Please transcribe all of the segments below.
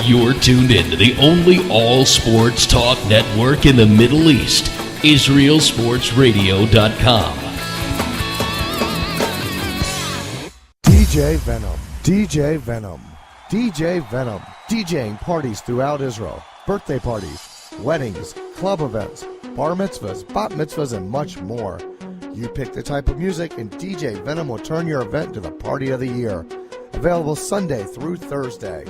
You're tuned in to the only all-sports talk network in the Middle East, IsraelSportsRadio.com. DJ Venom, DJ Venom, DJ Venom, DJing parties throughout Israel, birthday parties, weddings, club events, bar mitzvahs, bat mitzvahs, and much more. You pick the type of music and DJ Venom will turn your event into the party of the year. Available Sunday through Thursday.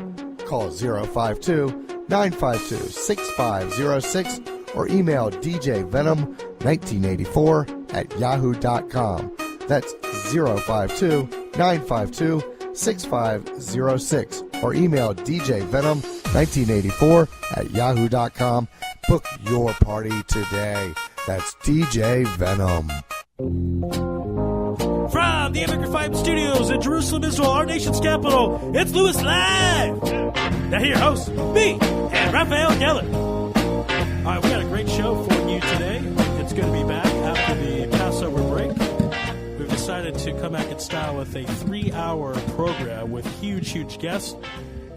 Call 052-952-6506 or email djvenom1984@yahoo.com. That's 052-952-6506 or email djvenom1984@yahoo.com. Book your party today. That's DJ Venom. From the Immigrant Fight Studios in Jerusalem, Israel, our nation's capital, it's Louis Live. Now here, hosts, me and Raphael Geller. All right, we got a great show for you today. It's going to be back after the Passover break. We've decided to come back in style with a 3-hour program with huge guests,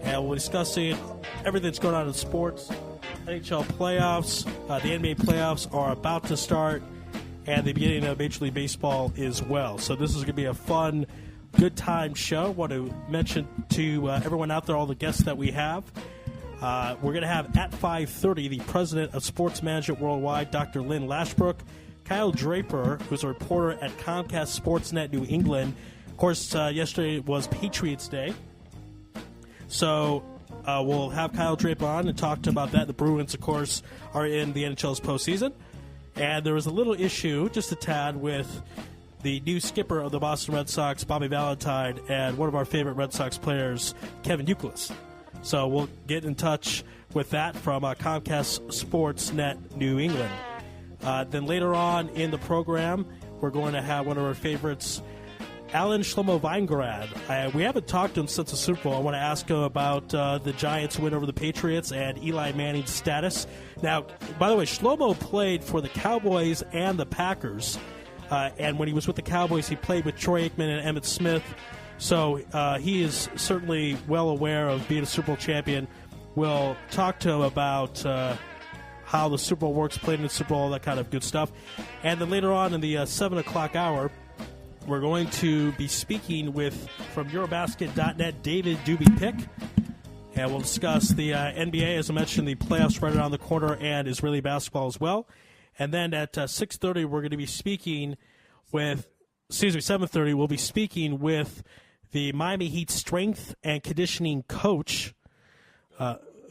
and we'll be discussing everything that's going on in sports. NHL playoffs, the NBA playoffs are about to start, and the beginning of Major League Baseball as well. So this is going to be a fun, good time show. I want to mention to everyone out there, all the guests that we have. We're going to have at 5:30 the president of Sports Management Worldwide, Dr. Lynn Lashbrook, Kyle Draper, who's a reporter at Comcast Sportsnet New England. Of course, yesterday was Patriots Day. So we'll have Kyle Draper on and talk to him about that. The Bruins, of course, are in the NHL's postseason. And there was a little issue, just a tad, with the new skipper of the Boston Red Sox, Bobby Valentine, and one of our favorite Red Sox players, Kevin Youkilis. So we'll get in touch with that from Comcast Sportsnet New England. Then later on in the program, we're going to have one of our favorites, Alan Shlomo Weingrad. We haven't talked to him since the Super Bowl. I want to ask him about the Giants' win over the Patriots and Eli Manning's status. Now, by the way, Shlomo played for the Cowboys and the Packers. And when he was with the Cowboys, he played with Troy Aikman and Emmitt Smith. So he is certainly well aware of being a Super Bowl champion. We'll talk to him about how the Super Bowl works, played in the Super Bowl, all that kind of good stuff. And then later on in the 7 o'clock hour, we're going to be speaking with, from Eurobasket.net, David Duby-Pick. And we'll discuss the NBA, as I mentioned, the playoffs right around the corner, and Israeli basketball as well. And then at 6:30, we're going to be speaking with, 7:30, we'll be speaking with the Miami Heat strength and conditioning coach,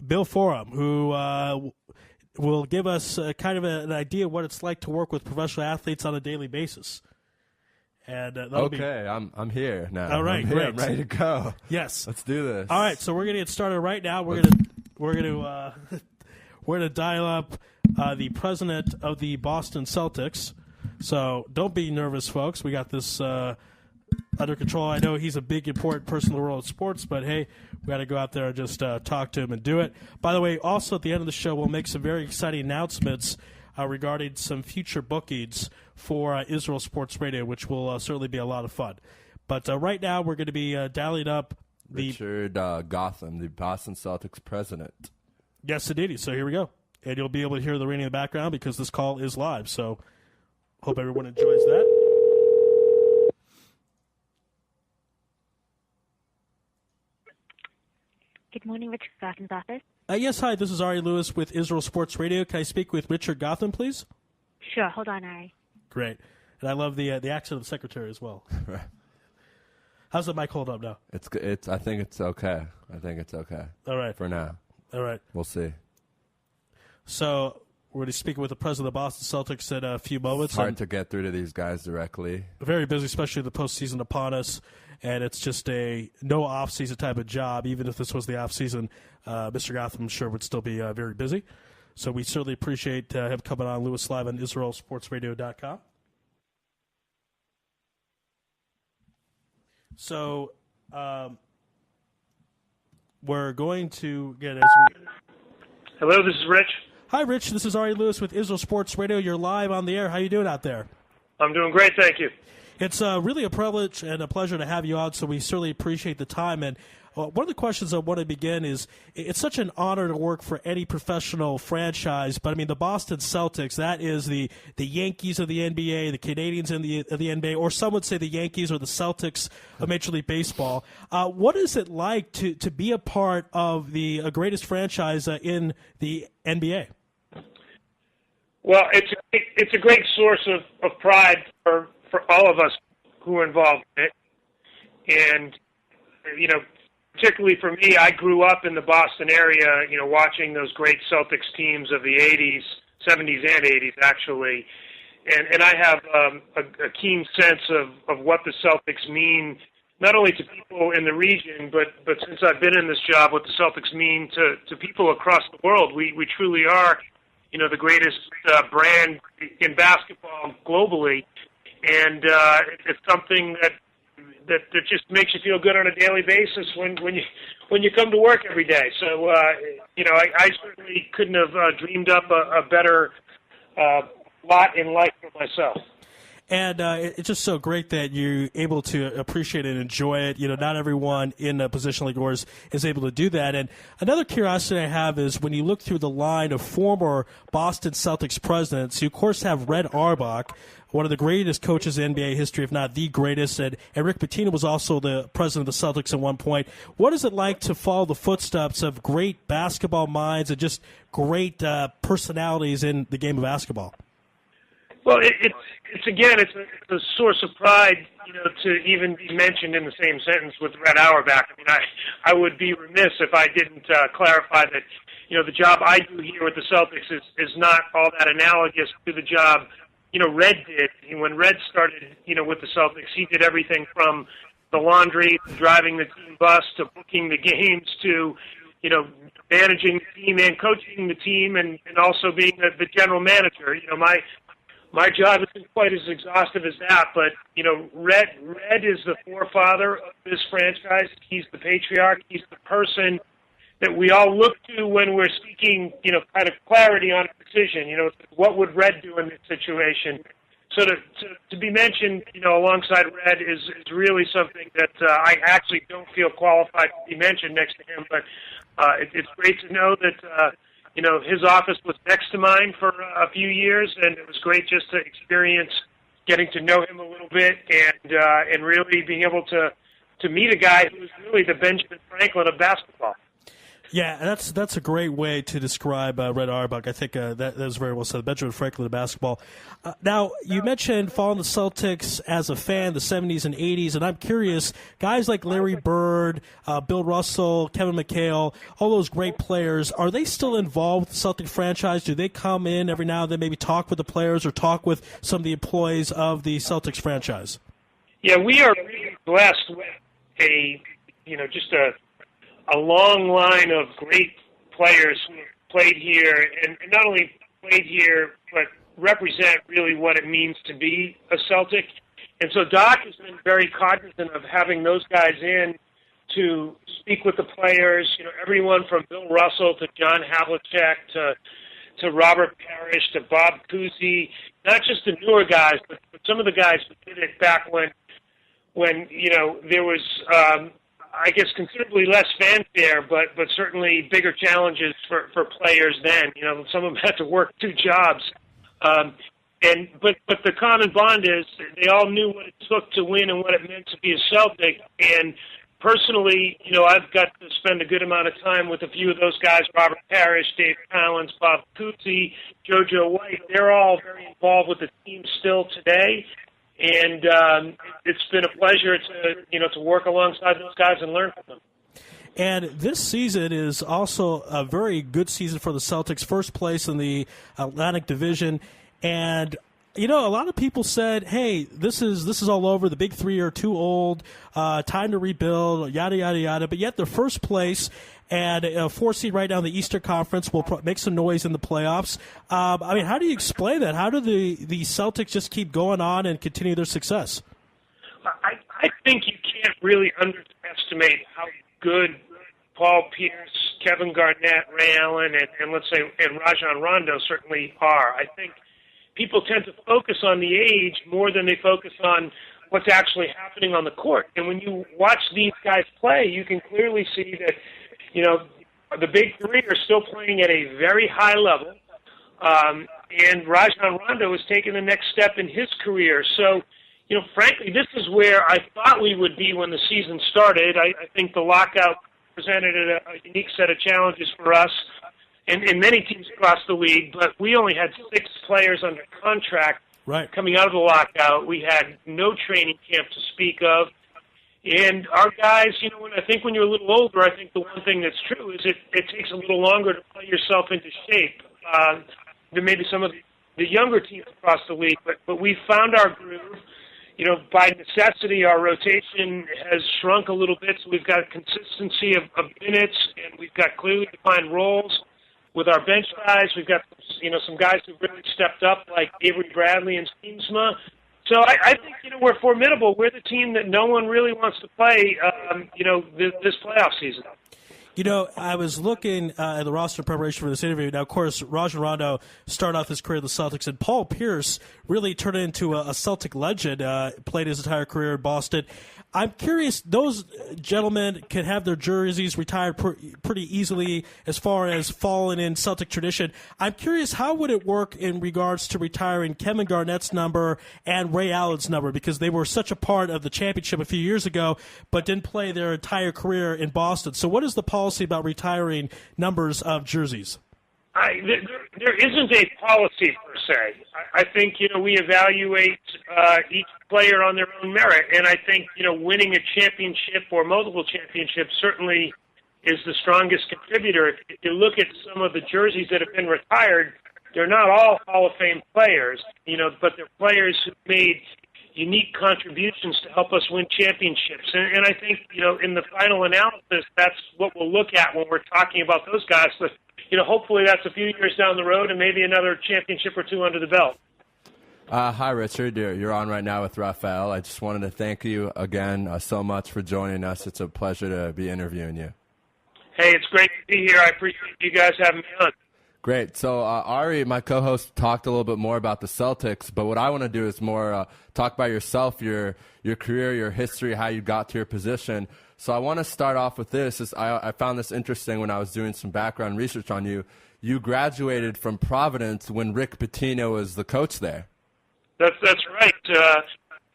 Bill Forum, who will give us kind of an idea of what it's like to work with professional athletes on a daily basis. And I'm here now. All right, I'm here. great. I'm ready to go. Yes, let's do this. All right, so we're gonna get started right now. We're gonna dial up the president of the Boston Celtics. So don't be nervous, folks. We got this under control. I know he's a big, important person in the world of sports, but hey, we got to go out there and just talk to him and do it. By the way, also at the end of the show, we'll make some very exciting announcements regarding some future bookings for Israel Sports Radio, which will certainly be a lot of fun. But right now, we're going to be dialing up Richard Gotham, the Boston Celtics president. Yes, indeed. So here we go. And you'll be able to hear the ringing in the background because this call is live. So hope everyone enjoys that. Good morning, Richard Gotham's office. Yes, hi. This is Ari Louis with Israel Sports Radio. Can I speak with Richard Gotham, please? Sure. Hold on, Ari. Great. And I love the accent of the secretary as well. Right. How's the mic hold up now? It's. I think it's okay. All right. For now. All right. We'll see. So we're going to be speaking with the president of the Boston Celtics in a few moments. It's hard to get through to these guys directly. Very busy, especially the postseason upon us. And it's just a no off-season type of job. Even if this was the off-season, Mr. Gotham, I'm sure, would still be very busy. So we certainly appreciate him coming on Louis Live on IsraelSportsRadio.com. So we're going to get as we. Hello, this is Rich. Hi, Rich. This is Ari Louis with Israel Sports Radio. You're live on the air. How you doing out there? I'm doing great, thank you. It's really a privilege and a pleasure to have you on, so we certainly appreciate the time. And Well, one of the questions I want to begin is, it's such an honor to work for any professional franchise, but I mean, the Boston Celtics, that is the Yankees of the NBA, the Canadians of the NBA, or some would say the Yankees or the Celtics of Major League Baseball. What is it like to be a part of the greatest franchise in the NBA? Well, it's a great source of pride for all of us who are involved in it. And, particularly for me, I grew up in the Boston area, watching those great Celtics teams of the 80s, 70s and 80s, actually. And I have a keen sense of what the Celtics mean, not only to people in the region, but since I've been in this job, what the Celtics mean to people across the world. We truly are, the greatest brand in basketball globally. And it's something that just makes you feel good on a daily basis when you come to work every day. So I certainly couldn't have dreamed up a better lot in life for myself. And it's just so great that you're able to appreciate and enjoy it. Not everyone in a position like yours is able to do that. And another curiosity I have is when you look through the line of former Boston Celtics presidents, you, of course, have Red Auerbach, one of the greatest coaches in NBA history, if not the greatest. And Rick Pitino was also the president of the Celtics at one point. What is it like to follow the footsteps of great basketball minds and just great personalities in the game of basketball? Well, it's a source of pride, to even be mentioned in the same sentence with Red Auerbach. I mean, I would be remiss if I didn't clarify that, the job I do here with the Celtics is not all that analogous to the job, Red did. When Red started, with the Celtics, he did everything from the laundry, to driving the team bus, to booking the games, to, managing the team and coaching the team, and also being the general manager. My job isn't quite as exhaustive as that, but, Red is the forefather of this franchise. He's the patriarch. He's the person that we all look to when we're seeking, kind of clarity on a decision. What would Red do in this situation? So to be mentioned, alongside Red is really something that I actually don't feel qualified to be mentioned next to him, but it's great to know that, his office was next to mine for a few years, and it was great just to experience getting to know him a little bit and really being able to meet a guy who's really the Benjamin Franklin of basketball. Yeah, that's a great way to describe Red Auerbach. I think that was very well said. Benjamin Franklin of basketball. Now, you mentioned following the Celtics as a fan, the 70s and 80s, and I'm curious, guys like Larry Bird, Bill Russell, Kevin McHale, all those great players, are they still involved with the Celtic franchise? Do they come in every now and then, maybe talk with the players or talk with some of the employees of the Celtics franchise? Yeah, we are really blessed with just a long line of great players who have played here, and not only played here, but represent really what it means to be a Celtic. And so Doc has been very cognizant of having those guys in to speak with the players, everyone from Bill Russell to John Havlicek to Robert Parrish to Bob Cousy, not just the newer guys, but some of the guys who did it back when there was I guess considerably less fanfare, but certainly bigger challenges for players then. Some of them had to work two jobs. But the common bond is they all knew what it took to win and what it meant to be a Celtic. And personally, I've got to spend a good amount of time with a few of those guys, Robert Parrish, Dave Collins, Bob Cousy, JoJo White. They're all very involved with the team still today. And it's been a pleasure to work alongside those guys and learn from them. And this season is also a very good season for the Celtics, first place in the Atlantic Division. And, a lot of people said, hey, this is all over. The big three are too old, time to rebuild, yada, yada, yada. But yet they're first place. And a 4 seed right now in the Eastern Conference will make some noise in the playoffs. How do you explain that? How do the Celtics just keep going on and continue their success? I think you can't really underestimate how good Paul Pierce, Kevin Garnett, Ray Allen, and Rajon Rondo certainly are. I think people tend to focus on the age more than they focus on what's actually happening on the court. And when you watch these guys play, you can clearly see that, the big three are still playing at a very high level. And Rajon Rondo has taken the next step in his career. So, frankly, this is where I thought we would be when the season started. I think the lockout presented a unique set of challenges for us and many teams across the league, but we only had 6 players under contract coming out of the lockout. We had no training camp to speak of. And our guys, when you're a little older, I think the one thing that's true is it takes a little longer to play yourself into shape than maybe some of the younger teams across the league. But we found our groove. By necessity, our rotation has shrunk a little bit, so we've got a consistency of minutes, and we've got clearly defined roles with our bench guys. We've got, some guys who've really stepped up, like Avery Bradley and Steensma. So I think, we're formidable. We're the team that no one really wants to play, this playoff season. I was looking at the roster preparation for this interview. Now, of course, Rajon Rondo started off his career at the Celtics, and Paul Pierce really turned into a Celtic legend, played his entire career in Boston. I'm curious, those gentlemen can have their jerseys retired pretty easily as far as falling in Celtic tradition. I'm curious, how would it work in regards to retiring Kevin Garnett's number and Ray Allen's number, because they were such a part of the championship a few years ago but didn't play their entire career in Boston. So what is the policy about retiring numbers of jerseys? There isn't a policy per se. I think, we evaluate each player on their own merit, and I think, winning a championship or multiple championships certainly is the strongest contributor. If you look at some of the jerseys that have been retired, they're not all Hall of Fame players, but they're players who made unique contributions to help us win championships. And I think, in the final analysis, that's what we'll look at when we're talking about those guys. But, hopefully that's a few years down the road and maybe another championship or two under the belt. Hi, Richard. You're on right now with Raphael. I just wanted to thank you again so much for joining us. It's a pleasure to be interviewing you. Hey, it's great to be here. I appreciate you guys having me on. Great. So, Ari, my co-host, talked a little bit more about the Celtics, but what I want to do is more talk about yourself, your career, your history, how you got to your position. So I want to start off with this. I found this interesting when I was doing some background research on you. You graduated from Providence when Rick Pitino was the coach there. That's right.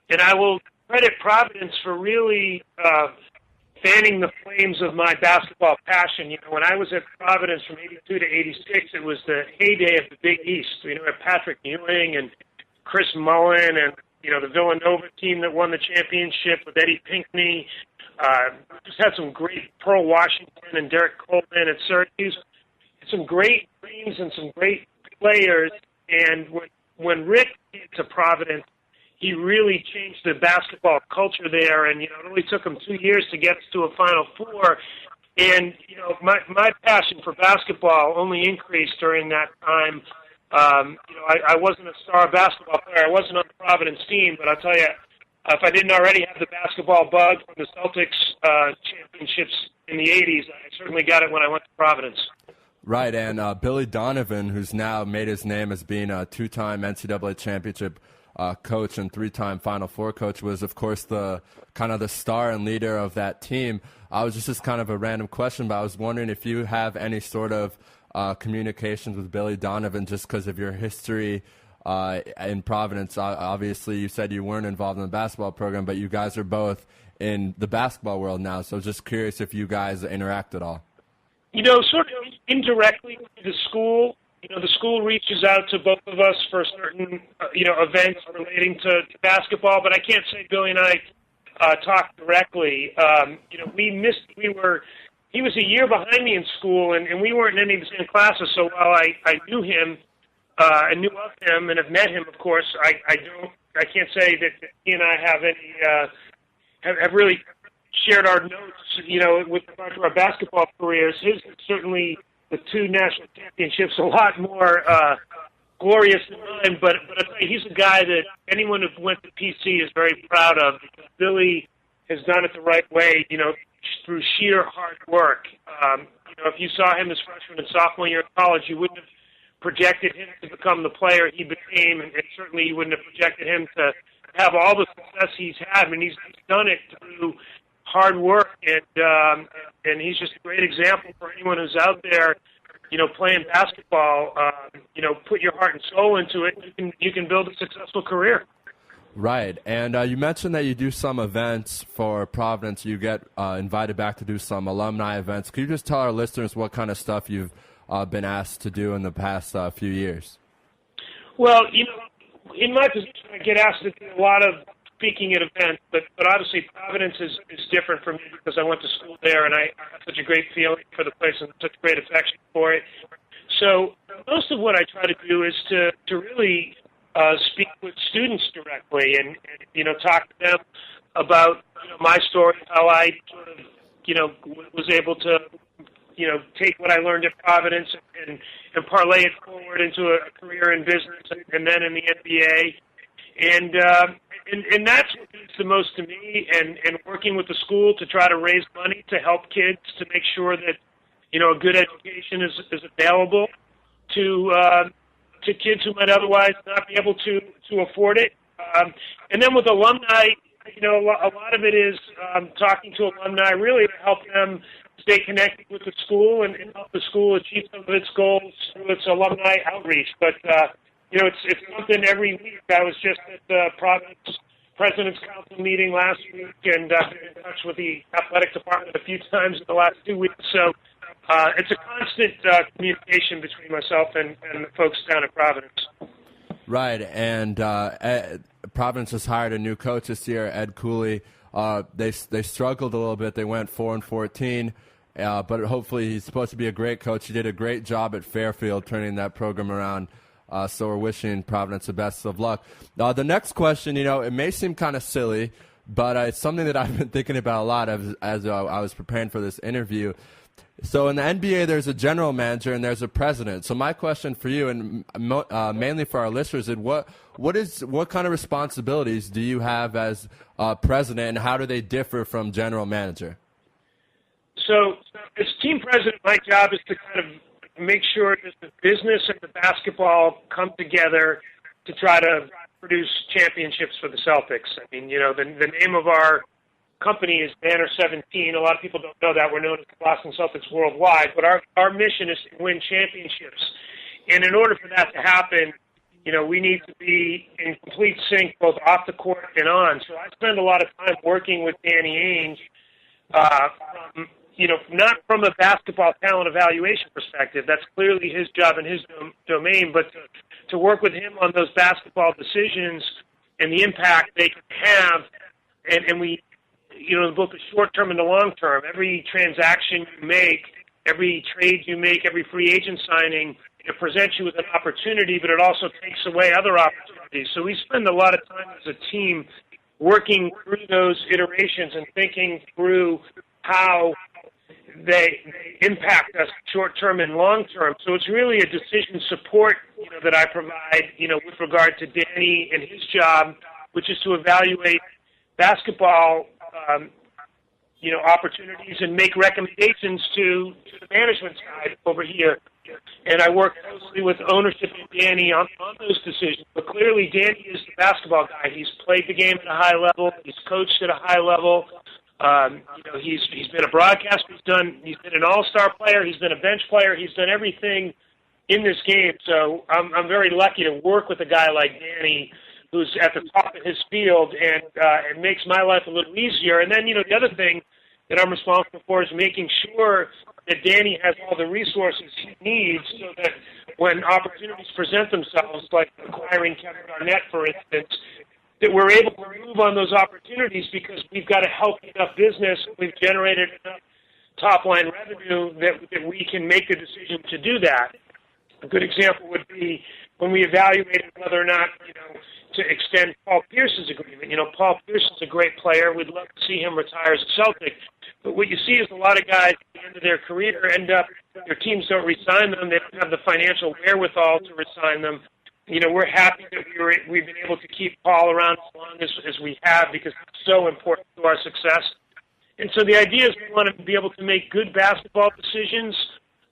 And I will credit Providence for really fanning the flames of my basketball passion. When I was at Providence from 82 to 86, it was the heyday of the Big East. Had Patrick Ewing and Chris Mullen and, the Villanova team that won the championship with Eddie Pinckney. Just had some great Pearl Washington and Derek Coleman at Syracuse. Some great teams and some great players. And when Rick came to Providence, he really changed the basketball culture there, and it only took him 2 years to get us to a Final Four. And my passion for basketball only increased during that time. I wasn't a star basketball player. I wasn't on the Providence team, but I'll tell you, if I didn't already have the basketball bug from the Celtics championships in the 80s, I certainly got it when I went to Providence. Right, and Billy Donovan, who's now made his name as being a 2-time NCAA championship coach and 3-time Final Four coach, was, of course, the kind of the star and leader of that team. I was just kind of a random question, but I was wondering if you have any sort of communications with Billy Donovan just because of your history in Providence. Obviously, you said you weren't involved in the basketball program, but you guys are both in the basketball world now, so just curious if you guys interact at all. Sort of indirectly with the school. The school reaches out to both of us for certain, events relating to basketball, but I can't say Billy and I talked directly. He was a year behind me in school, and we weren't in any of the same classes, so while I knew him, I knew of him and have met him, of course, I can't say that he and I have any, have really shared our notes, with regard to our basketball careers. His certainly the 2 national championships a lot more glorious than mine, but I tell you, he's a guy that anyone who went to PC is very proud of, because Billy has done it the right way, through sheer hard work. If you saw him as freshman and sophomore year in college, you wouldn't have projected him to become the player he became, and certainly you wouldn't have projected him to have all the success he's had. I mean, he's done it through hard work, and he's just a great example for anyone who's out there, playing basketball. Put your heart and soul into it. You can build a successful career. Right, and you mentioned that you do some events for Providence. You get invited back to do some alumni events. Could you just tell our listeners what kind of stuff you've been asked to do in the past few years? Well, in my position, I get asked to do a lot of speaking at events, but obviously Providence is different for me because I went to school there, and I have such a great feeling for the place and such great affection for it. So most of what I try to do is to really speak with students directly and talk to them about my story, how I sort of was able to take what I learned at Providence and parlay it forward into a career in business and then in the NBA. And that's what means the most to me, and working with the school to try to raise money to help kids to make sure that a good education is available to kids who might otherwise not be able to afford it. And then with alumni, a lot of it is talking to alumni really to help them stay connected with the school and help the school achieve some of its goals through its alumni outreach. But, it's something every week. I was just at the Providence President's Council meeting last week, and I've been in touch with the athletic department a few times in the last 2 weeks. So it's a constant communication between myself and the folks down at Providence. Right, and Providence has hired a new coach this year, Ed Cooley. They struggled a little bit. They went 4-14, but hopefully he's supposed to be a great coach. He did a great job at Fairfield turning that program around. So we're wishing Providence the best of luck. The next question, it may seem kind of silly, but it's something that I've been thinking about a lot as I was preparing for this interview. So in the NBA, there's a general manager and there's a president. So my question for you, and mainly for our listeners, is what kind of responsibilities do you have as president, and how do they differ from general manager? So as team president, my job is to kind of make sure that the business and the basketball come together to try to produce championships for the Celtics. I mean, the name of our company is Banner 17. A lot of people don't know that. We're known as the Boston Celtics worldwide, but our mission is to win championships. And in order for that to happen, we need to be in complete sync both off the court and on. So I spend a lot of time working with Danny Ainge, not from a basketball talent evaluation perspective. That's clearly his job and his domain, but to work with him on those basketball decisions and the impact they can have, and we, both the short term and the long term. Every transaction you make, every trade you make, every free agent signing, it presents you with an opportunity, but it also takes away other opportunities. So we spend a lot of time as a team working through those iterations and thinking through how they impact us short-term and long-term. So it's really a decision support that I provide, with regard to Danny and his job, which is to evaluate basketball opportunities and make recommendations to the management side over here. And I work closely with ownership and Danny on those decisions. But clearly, Danny is the basketball guy. He's played the game at a high level. He's coached at a high level. He's been a broadcaster. He's been an all-star player. He's been a bench player. He's done everything in this game. So I'm very lucky to work with a guy like Danny, who's at the top of his field, and it makes my life a little easier. And then, the other thing that I'm responsible for is making sure that Danny has all the resources he needs so that when opportunities present themselves, like acquiring Kevin Garnett, for instance, that we're able to move on those opportunities because we've got a healthy enough business, we've generated enough top-line revenue that we can make the decision to do that. A good example would be when we evaluated whether or not, to extend Paul Pierce's agreement. Paul Pierce is a great player. We'd love to see him retire as a Celtic. But what you see is a lot of guys at the end of their career end up, their teams don't re-sign them. They don't have the financial wherewithal to re-sign them. We're happy that we've been able to keep Paul around as long as we have because it's so important to our success. And so the idea is we want to be able to make good basketball decisions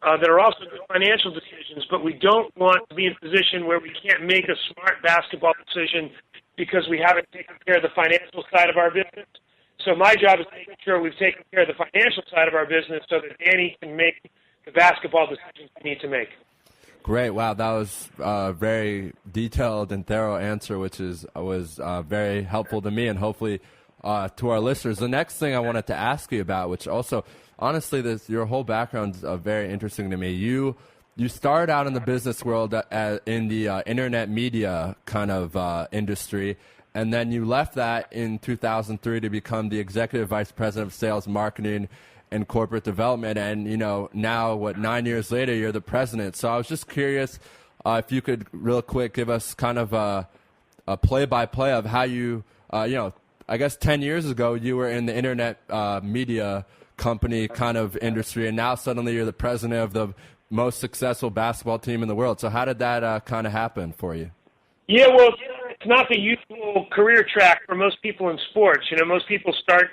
that are also good financial decisions, but we don't want to be in a position where we can't make a smart basketball decision because we haven't taken care of the financial side of our business. So my job is making sure we've taken care of the financial side of our business so that Danny can make the basketball decisions we need to make. Great. Wow, that was a very detailed and thorough answer, which was very helpful to me and hopefully to our listeners. The next thing I wanted to ask you about, which also, honestly, your whole background is very interesting to me. You started out in the business world in the internet media kind of industry, and then you left that in 2003 to become the executive vice president of sales, marketing, and corporate development. And, now, 9 years later, you're the president. So I was just curious if you could real quick give us kind of a play-by-play of how you, I guess 10 years ago, you were in the internet media company kind of industry, and now suddenly you're the president of the most successful basketball team in the world. So how did that kind of happen for you? Yeah, well, it's not the usual career track for most people in sports. Most people start,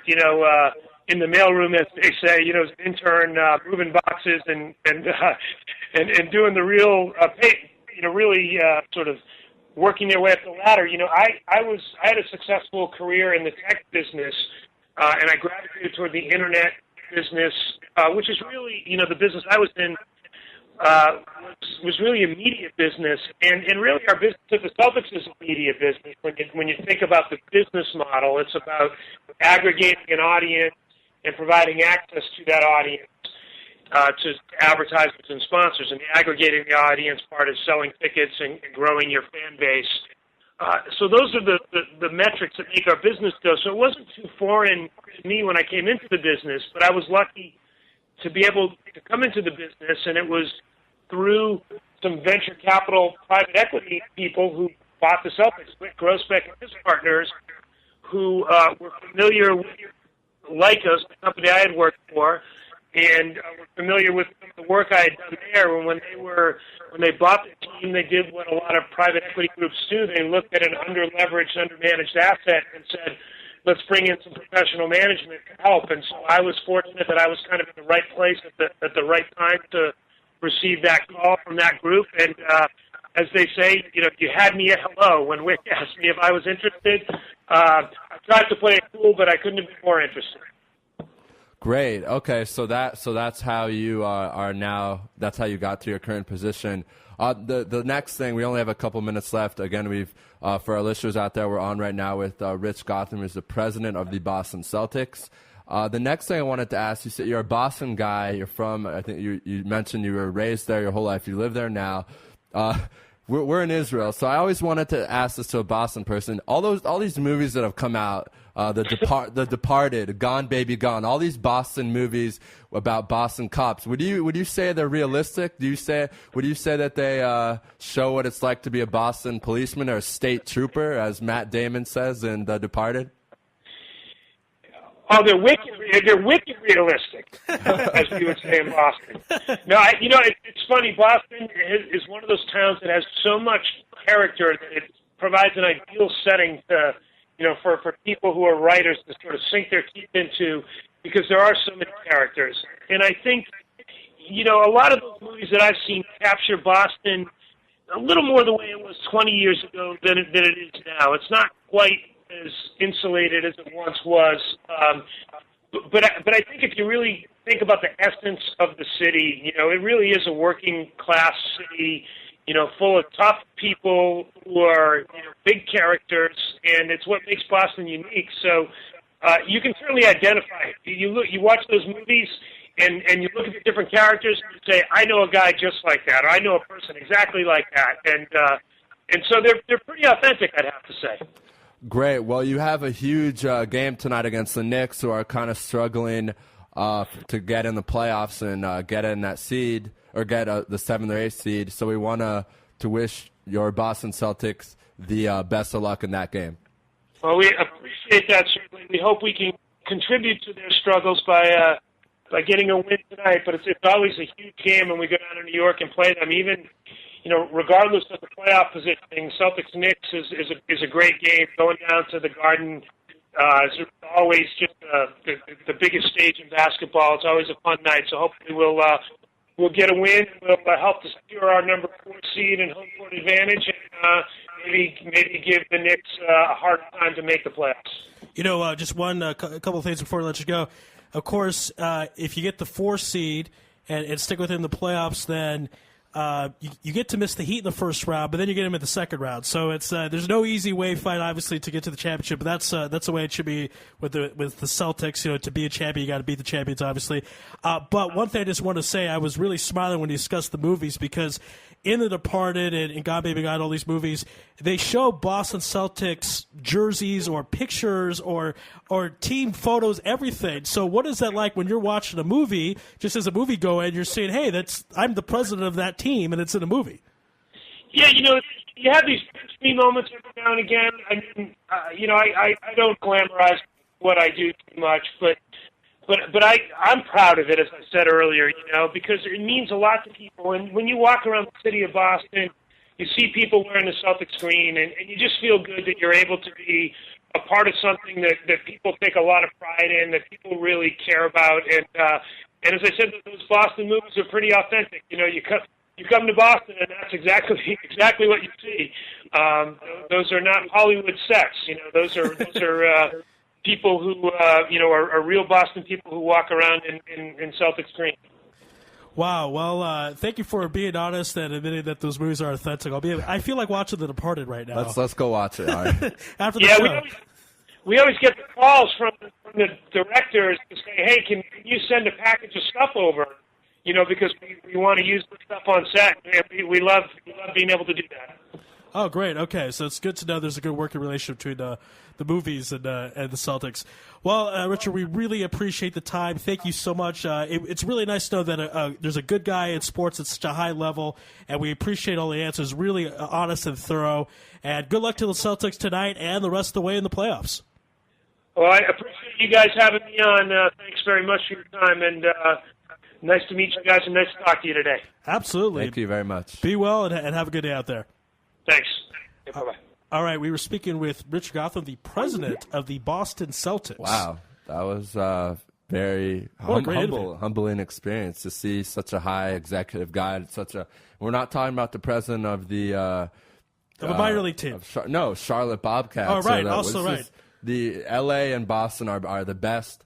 in the mailroom, as they say, as an intern, moving boxes and doing the real, really sort of working their way up the ladder. I had a successful career in the tech business, and I gravitated toward the internet business, which is really, the business I was in. Was really a media business, and really our business at the Celtics is a media business. When you think about the business model, it's about aggregating an audience and providing access to that audience to advertisers and sponsors. And the aggregating the audience part is selling tickets and growing your fan base. So those are the metrics that make our business go. So it wasn't too foreign to me when I came into the business, but I was lucky to be able to come into the business, and it was through some venture capital private equity people who bought the Celtics, Rick Grossbeck and his partners, who were familiar with Lycos, the company I had worked for, and were familiar with the work I had done there. When they bought the team, they did what a lot of private equity groups do. They looked at an under-leveraged, under-managed asset and said, let's bring in some professional management to help. And so I was fortunate that I was kind of in the right place at the right time to receive that call from that group. And as they say, you had me at hello when Wick asked me if I was interested. I tried to play it cool, but I couldn't have been more interested. Great. Okay, so that's how you are now. That's how you got to your current position. The next thing, we only have a couple minutes left. Again, we've for our listeners out there, we're on right now with Rich Gotham, who's the president of the Boston Celtics. The next thing I wanted to ask, you said you're a Boston guy. You're from, I think you mentioned you were raised there your whole life. You live there now. We're in Israel, so I always wanted to ask this to a Boston person. All these movies that have come out, The Departed, Gone Baby Gone, all these Boston movies about Boston cops. Would you say they're realistic? Would you say that they show what it's like to be a Boston policeman or a state trooper, as Matt Damon says in The Departed? Oh, they're wicked realistic, as we would say in Boston. No, it's funny. Boston is one of those towns that has so much character that it provides an ideal setting to, for people who are writers to sort of sink their teeth into, because there are so many characters. And I think, a lot of those movies that I've seen capture Boston a little more the way it was 20 years ago than it is now. It's not quite as insulated as it once was. But I think if you really think about the essence of the city, it really is a working class city, full of tough people who are big characters, and it's what makes Boston unique. So you can certainly identify it. You watch those movies, and you look at the different characters, and you say, I know a guy just like that, or I know a person exactly like that, and so they're pretty authentic, I'd have to say. Great. Well, you have a huge game tonight against the Knicks, who are kind of struggling to get in the playoffs and get in that seed, or get the 7th or 8th seed. So we want to wish your Boston Celtics the best of luck in that game. Well, we appreciate that, certainly. We hope we can contribute to their struggles by getting a win tonight. But it's always a huge game when we go down to New York and play them. Even regardless of the playoff positioning, Celtics-Knicks is a great game. Going down to the Garden is always just the biggest stage in basketball. It's always a fun night. So hopefully we'll we'll get a win. We'll help to secure our number 4 seed and home court advantage, and maybe give the Knicks a hard time to make the playoffs. Just a couple of things before we let you go. Of course, if you get the 4 seed and stick within the playoffs, then you get to miss the Heat in the first round, but then you get them in the second round. So it's there's no easy way fight, obviously, to get to the championship. But that's the way it should be with the Celtics. To be a champion, you got to beat the champions, obviously. But one thing I just want to say, I was really smiling when you discussed the movies, because in The Departed and God Baby God, all these movies, they show Boston Celtics jerseys or pictures or team photos, everything. So what is that like when you're watching a movie, just as a moviegoer, and you're saying, hey, I'm the president of that team, and it's in a movie? Yeah, you have these me moments every now and again. I mean, I don't glamorize what I do too much, but I'm proud of it, as I said earlier, because it means a lot to people. And when you walk around the city of Boston, you see people wearing the Celtics green, and you just feel good that you're able to be a part of something that people take a lot of pride in, that people really care about. And as I said, those Boston movies are pretty authentic. You come to Boston, and that's exactly what you see. Those are not Hollywood sets. Those are people who are real Boston people who walk around in Celtics green. Wow. Well, thank you for being honest and admitting that those movies are authentic. I feel like watching The Departed right now. Let's go watch it. All right. After the show. We always get the calls from the directors to say, hey, can you send a package of stuff over? Because we want to use the stuff on set. We love being able to do that. Oh, great. Okay, so it's good to know there's a good working relationship between the movies and the Celtics. Well, Richard, we really appreciate the time. Thank you so much. It's really nice to know that there's a good guy in sports at such a high level, and we appreciate all the answers. Really honest and thorough. And good luck to the Celtics tonight and the rest of the way in the playoffs. Well, I appreciate you guys having me on. Thanks very much for your time, and nice to meet you guys, and nice to talk to you today. Absolutely. Thank you very much. Be well and have a good day out there. Thanks. Yeah, bye-bye. All right, we were speaking with Richard Gotham, the president of the Boston Celtics. Wow, that was very humbling experience to see such a high executive guy. We're not talking about the president of the of a minor league team. Charlotte Bobcats. Oh, right. Also, right. The L.A. and Boston are the best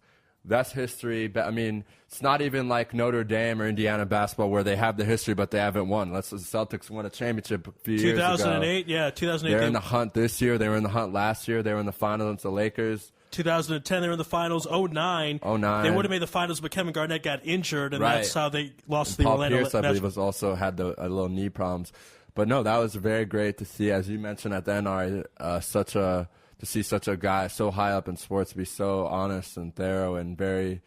history. I mean, it's not even like Notre Dame or Indiana basketball where they have the history, but they haven't won. The Celtics won a championship a few years ago. 2008, yeah, 2008. They're in the hunt this year. They were in the hunt last year. They were in the finals against the Lakers. 2010, they were in the finals. 09. They would have made the finals, but Kevin Garnett got injured, and that's how they lost to the Orlando Paul Pierce, I believe, was also had a little knee problems. But no, that was very great to see, as you mentioned at the end, Ari, to see such a guy so high up in sports be so honest and thorough and very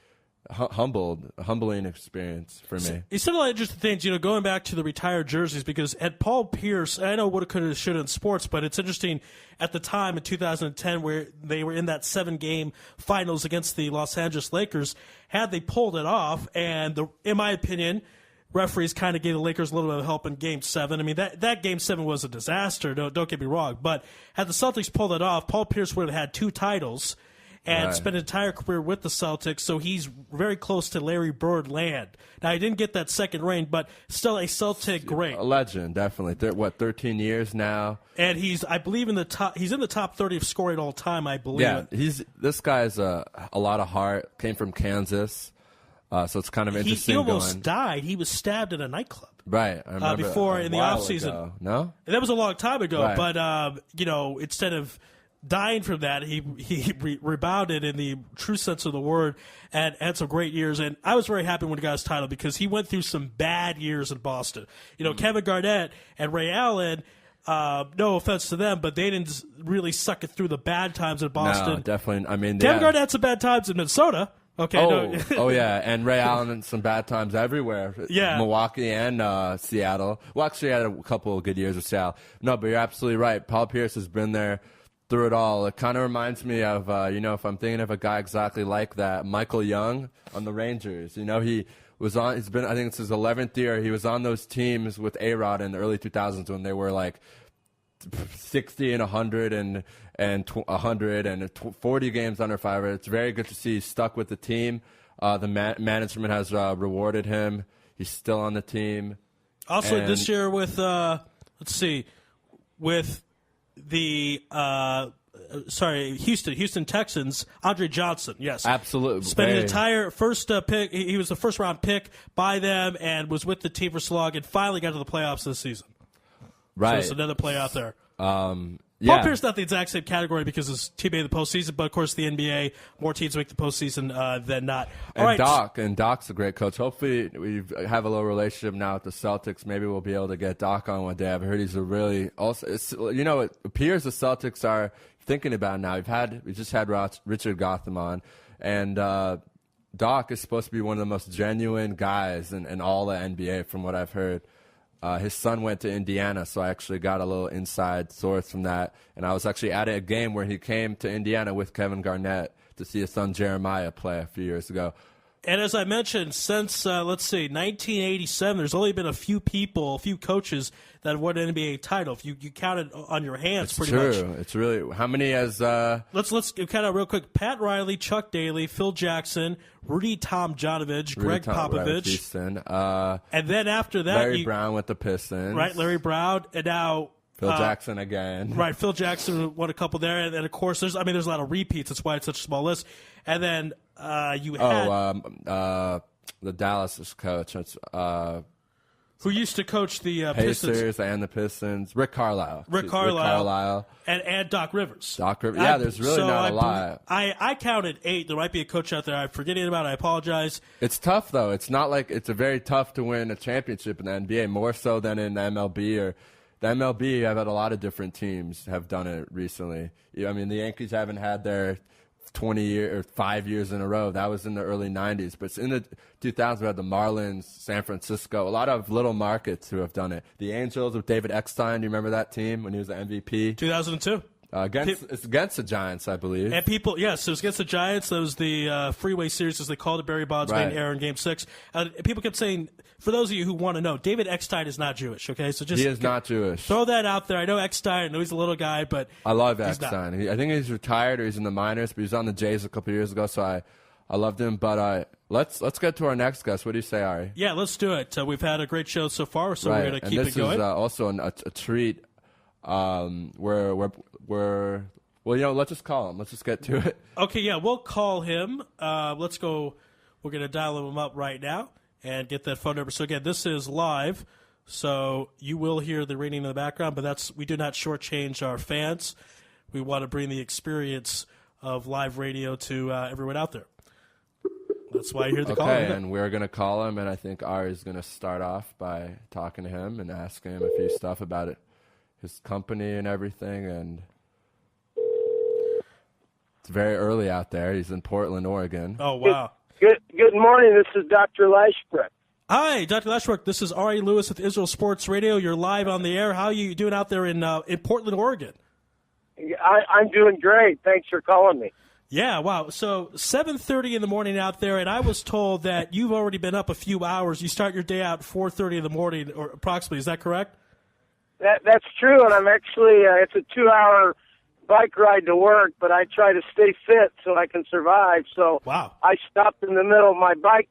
humbling experience for me. He said a lot of interesting things, going back to the retired jerseys, because at Paul Pierce, I know what it could have, should have in sports, but it's interesting at the time in 2010 where they were in that 7-game finals against the Los Angeles Lakers, had they pulled it off, and in my opinion, referees kind of gave the Lakers a little bit of help in Game 7. I mean, that Game 7 was a disaster, don't get me wrong, but had the Celtics pulled it off, Paul Pierce would have had 2 titles and spent an entire career with the Celtics, so he's very close to Larry Bird land. Now, he didn't get that second ring, but still a Celtic great. A legend, definitely. 13 years now? And he's in the top 30 of scoring all time, I believe. Yeah, this guy's a lot of heart, came from Kansas, so it's kind of interesting. He almost died. He was stabbed in a nightclub. Right, I remember before in the off season. No, and that was a long time ago. Right. But instead of dying from that, he rebounded in the true sense of the word and had some great years. And I was very happy when he got his title because he went through some bad years in Boston. Kevin Garnett and Ray Allen. No offense to them, but they didn't really suck it through the bad times in Boston. No, definitely. I mean, Kevin Garnett had some bad times in Minnesota. Okay. Oh yeah, and Ray Allen had some bad times everywhere. Yeah, Milwaukee and Seattle. Well, actually, he had a couple of good years with Seattle. No, but you're absolutely right. Paul Pierce has been there through it all. It kind of reminds me of if I'm thinking of a guy exactly like that, Michael Young on the Rangers. He was on. He's been. I think it's his 11th year. He was on those teams with A-Rod in the early 2000s when they were like 60 and 100 and 100 and 40 games under 500. It's very good to see he's stuck with the team. The management has rewarded him. He's still on the team. Also, this year with with the Houston Texans, Andre Johnson. Yes, absolutely. Spent an entire first pick. He was the first round pick by them and was with the team for slog and finally got to the playoffs this season. Right, so it's another play out there. Yeah. Paul Pierce not the exact same category because his team made the postseason, but of course the NBA, more teams make the postseason than not. Doc's a great coach. Hopefully we have a little relationship now with the Celtics. Maybe we'll be able to get Doc on one day. I've heard he's a really it appears the Celtics are thinking about now. We just had Richard Gotham on, and Doc is supposed to be one of the most genuine guys in all the NBA, from what I've heard. His son went to Indiana, so I actually got a little inside source from that. And I was actually at a game where he came to Indiana with Kevin Garnett to see his son Jeremiah play a few years ago. And as I mentioned, since, 1987, there's only been a few coaches that have won an NBA title. If you count it on your hands, It's pretty true. much. It's really, how many has... Let's count out real quick. Pat Riley, Chuck Daly, Phil Jackson, Rudy Tomjanovich, Greg Popovich. Houston, and then after that... Larry Brown with the Pistons. Right, Larry Brown, and now... Phil Jackson again. Right, Phil Jackson won a couple there, and then of course there's a lot of repeats. That's why it's such a small list. And then you had the Dallas coach, who used to coach the Pacers Pistons and the Pistons, Rick Carlisle, and Doc Rivers. There's really not a lot. I counted 8. There might be a coach out there I'm forgetting about. I apologize. It's tough though. It's not like it's a very tough to win a championship in the NBA, more so than in the MLB or. The MLB, I've had a lot of different teams have done it recently. I mean, the Yankees haven't had their 5 years in a row. That was in the early 90s. But in the 2000s, we had the Marlins, San Francisco, a lot of little markets who have done it. The Angels with David Eckstein, do you remember that team when he was the MVP? 2002. It's against the Giants, I believe. And it was against the Giants. That was the Freeway Series, as they called it. Barry Bonds made an error in Game 6. People kept saying, for those of you who want to know, David Eckstein is not Jewish, okay? So he is not Jewish. Throw that out there. I know Eckstein. I know he's a little guy, but I love Eckstein. I think he's retired or he's in the minors, but he was on the Jays a couple years ago, so I loved him. But let's get to our next guest. What do you say, Ari? Yeah, let's do it. We've had a great show so far, so we're going to keep it going. And this is also a treat let's just call him. Let's just get to it. Okay, yeah, we'll call him. Let's go. We're going to dial him up right now and get that phone number. So, again, this is live, so you will hear the ringing in the background, but we do not shortchange our fans. We want to bring the experience of live radio to everyone out there. That's why you hear the call. Okay, and we're going to call him, and I think Ari's going to start off by talking to him and asking him a few stuff about it, his company and everything, and... It's very early out there. He's in Portland, Oregon. Oh, wow. Good morning. This is Dr. Lashbrook. Hi, Dr. Lashbrook. This is Ari Louis with Israel Sports Radio. You're live on the air. How are you doing out there in Portland, Oregon? I'm doing great. Thanks for calling me. Yeah, wow. So 7:30 in the morning out there, and I was told that you've already been up a few hours. You start your day out 4:30 in the morning, or approximately. Is that correct? That's true, and I'm actually it's a 2-hour bike ride to work, but I try to stay fit so I can survive. So wow. I stopped in the middle of my bike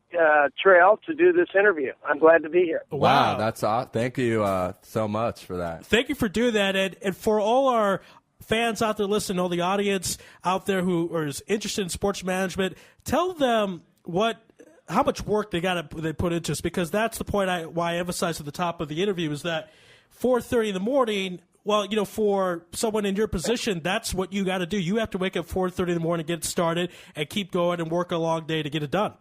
trail to do this interview. I'm glad to be here. Wow, that's awesome. Thank you so much for that. Thank you for doing that, and for all our fans out there listening, all the audience out there who is interested in sports management, tell them how much work they put into this, because that's the point why I emphasized at the top of the interview is that 4:30 in the morning. Well, for someone in your position, that's what you got to do. You have to wake up 4:30 in the morning, get started, and keep going and work a long day to get it done.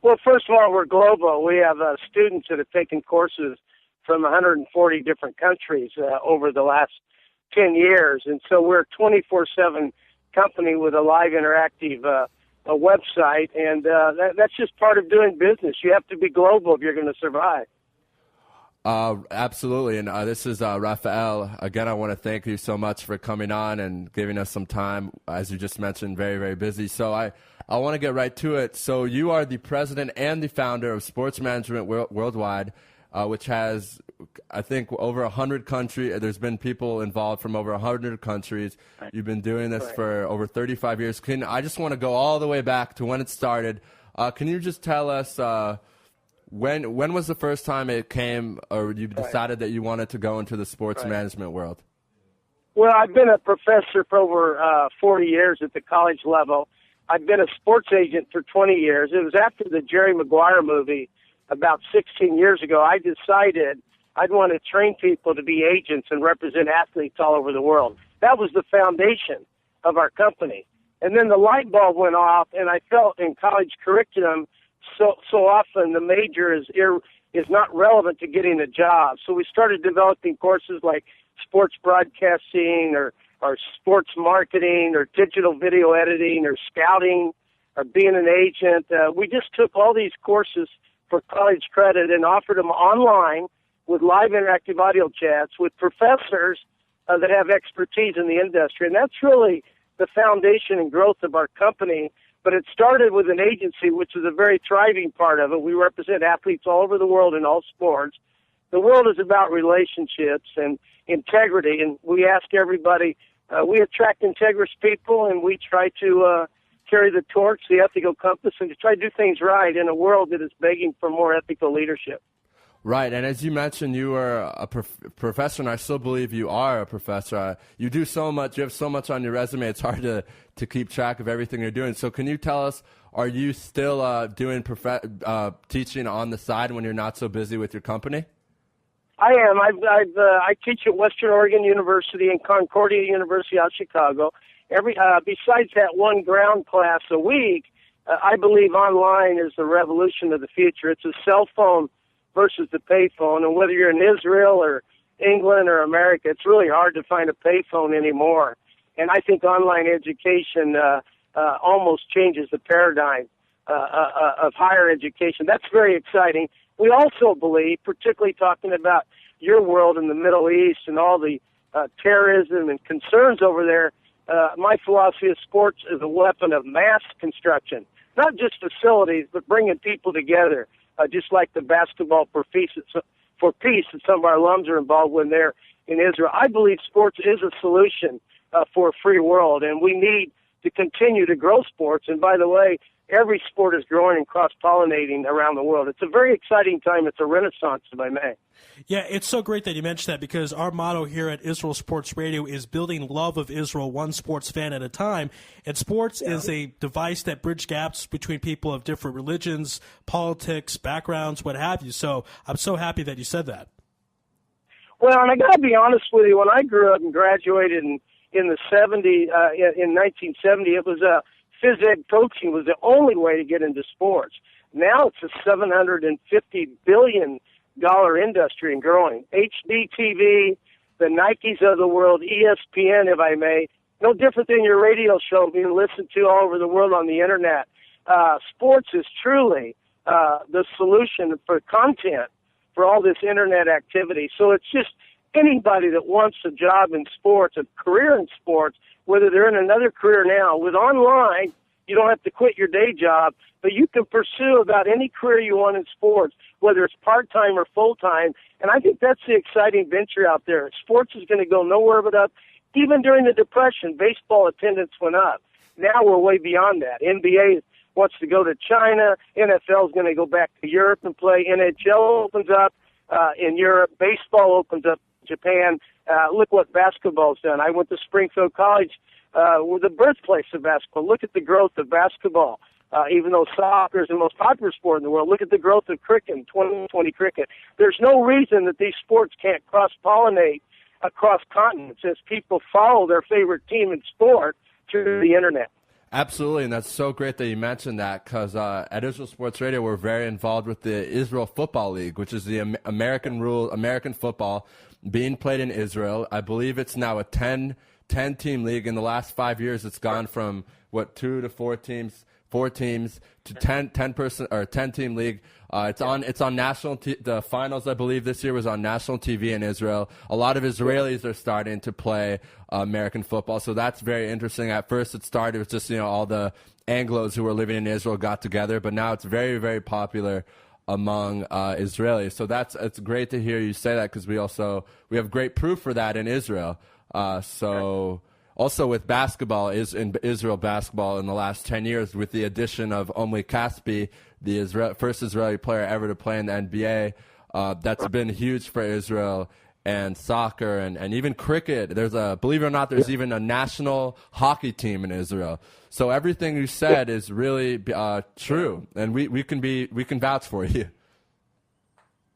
Well, first of all, we're global. We have students that have taken courses from 140 different countries over the last 10 years. And so we're a 24/7 company with a live interactive a website. And that's just part of doing business. You have to be global if you're going to survive. Absolutely, and this is Raphael. Again, I want to thank you so much for coming on and giving us some time. As you just mentioned, very, very busy. So I want to get right to it. So you are the president and the founder of Sports Management Worldwide, which has, I think, over 100 countries. There's been people involved from over 100 countries. You've been doing this for over 35 years. I just want to go all the way back to when it started. Can you just tell us When was the first time it came, or you decided that you wanted to go into the sports management world? Well, I've been a professor for over 40 years at the college level. I've been a sports agent for 20 years. It was after the Jerry Maguire movie about 16 years ago. I decided I'd want to train people to be agents and represent athletes all over the world. That was the foundation of our company. And then the light bulb went off, and I felt in college curriculum so often the major is not relevant to getting a job. So we started developing courses like sports broadcasting or sports marketing or digital video editing or scouting or being an agent. We just took all these courses for college credit and offered them online with live interactive audio chats with professors that have expertise in the industry. And that's really the foundation and growth of our company. But it started with an agency, which is a very thriving part of it. We represent athletes all over the world in all sports. The world is about relationships and integrity, and we ask everybody, we attract integrous people, and we try to carry the torch, the ethical compass, and to try to do things right in a world that is begging for more ethical leadership. Right, and as you mentioned, you were a professor, and I still believe you are a professor. You do so much, you have so much on your resume, it's hard to keep track of everything you're doing. So can you tell us, are you still doing teaching on the side when you're not so busy with your company? I am. I teach at Western Oregon University and Concordia University out of Chicago. Besides that one ground class a week, I believe online is the revolution of the future. It's a cell phone versus the payphone, and whether you're in Israel or England or America, it's really hard to find a payphone anymore. And I think online education almost changes the paradigm of higher education. That's very exciting. We also believe, particularly talking about your world in the Middle East and all the terrorism and concerns over there, my philosophy of sports is a weapon of mass construction, not just facilities, but bringing people together. Just like the basketball for peace that some of our alums are involved with there in Israel. I believe sports is a solution for a free world, and we need to continue to grow sports. And by the way, every sport is growing and cross-pollinating around the world. It's a very exciting time. It's a renaissance, if I may. Yeah, it's so great that you mentioned that, because our motto here at Israel Sports Radio is building love of Israel one sports fan at a time. And sports is a device that bridges gaps between people of different religions, politics, backgrounds, what have you. So I'm so happy that you said that. Well, and I got to be honest with you, when I grew up and graduated in the 1970, it was phys ed coaching was the only way to get into sports. Now it's a $750 billion industry and growing. HD TV, the Nikes of the world, ESPN, if I may, no different than your radio show being listened to all over the world on the internet. Sports is truly the solution for content for all this internet activity. So it's just anybody that wants a job in sports, a career in sports, whether they're in another career now, with online, you don't have to quit your day job, but you can pursue about any career you want in sports, whether it's part-time or full-time. And I think that's the exciting venture out there. Sports is going to go nowhere but up. Even during the Depression, baseball attendance went up. Now we're way beyond that. NBA wants to go to China. NFL is going to go back to Europe and play. NHL opens up in Europe. Baseball opens up in Japan. Look what basketball's done. I went to Springfield College, with the birthplace of basketball. Look at the growth of basketball. Even though soccer is the most popular sport in the world, look at the growth of cricket, 2020 cricket. There's no reason that these sports can't cross-pollinate across continents as people follow their favorite team in sport through the internet. Absolutely, and that's so great that you mentioned that, because at Israel Sports Radio, we're very involved with the Israel Football League, which is the American football being played in Israel. I believe it's now a 10-team league. In the last 5 years, it's gone from, 2 to 4 teams, 4 teams to 10-team league. It's on national. The finals, I believe, this year was on national TV in Israel. A lot of Israelis are starting to play American football, so that's very interesting. At first, it started with just all the Anglos who were living in Israel got together, but now it's very, very popular among Israelis. So it's great to hear you say that, because we have great proof for that in Israel. So Also with basketball, is in Israel basketball in the last 10 years, with the addition of Omri Caspi, the first Israeli player ever to play in the NBA, that's been huge for Israel. And soccer and even cricket. Believe it or not, there's even a national hockey team in Israel. So everything you said is really true, and we can vouch for you.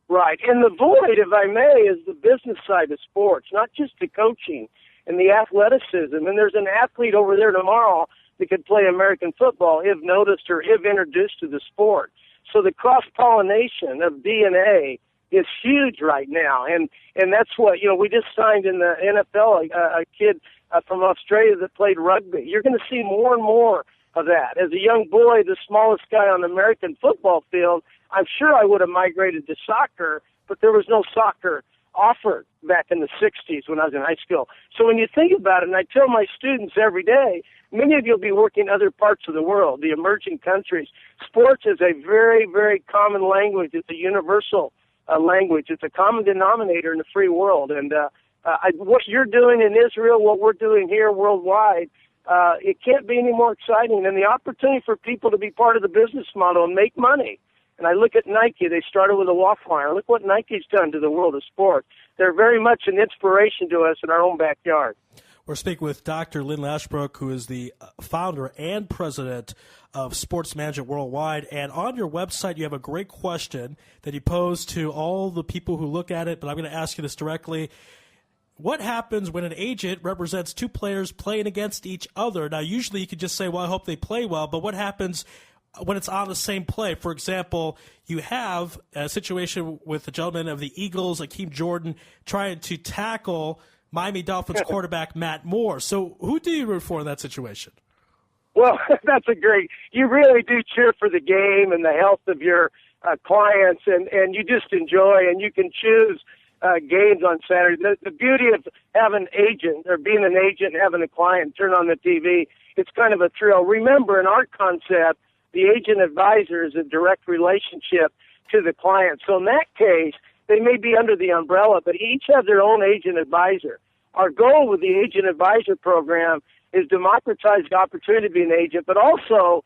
Right, and the void, if I may, is the business side of sports, not just the coaching and the athleticism. And there's an athlete over there tomorrow that could play American football if noticed or if introduced to the sport. So the cross-pollination of DNA is huge right now, and that's what, we just signed in the NFL a kid from Australia that played rugby. You're going to see more and more of that. As a young boy, the smallest guy on the American football field, I'm sure I would have migrated to soccer, but there was no soccer offered back in the 60s when I was in high school. So when you think about it, and I tell my students every day, many of you will be working in other parts of the world, the emerging countries. Sports is a very, very common language. It's a universal language. It's a common denominator in the free world. And what you're doing in Israel, what we're doing here worldwide, it can't be any more exciting. And the opportunity for people to be part of the business model and make money. And I look at Nike. They started with a waffle iron. Look what Nike's done to the world of sport. They're very much an inspiration to us in our own backyard. We're speaking with Dr. Lynn Lashbrook, who is the founder and president of Sports Management Worldwide. And on your website, you have a great question that you pose to all the people who look at it, but I'm going to ask you this directly. What happens when an agent represents two players playing against each other? Now, usually you could just say, well, I hope they play well, but what happens when it's on the same play? For example, you have a situation with the gentleman of the Eagles, Akeem Jordan, trying to tackle Miami Dolphins quarterback Matt Moore. So who do you root for in that situation? Well, that's you really do cheer for the game and the health of your clients, and you just enjoy, and you can choose games on Saturday. The beauty of having an agent, or being an agent, having a client turn on the TV, it's kind of a thrill. Remember, in our concept, the agent advisor is a direct relationship to the client. So in that case, they may be under the umbrella, but each have their own agent advisor. Our goal with the agent advisor program is democratize the opportunity to be an agent, but also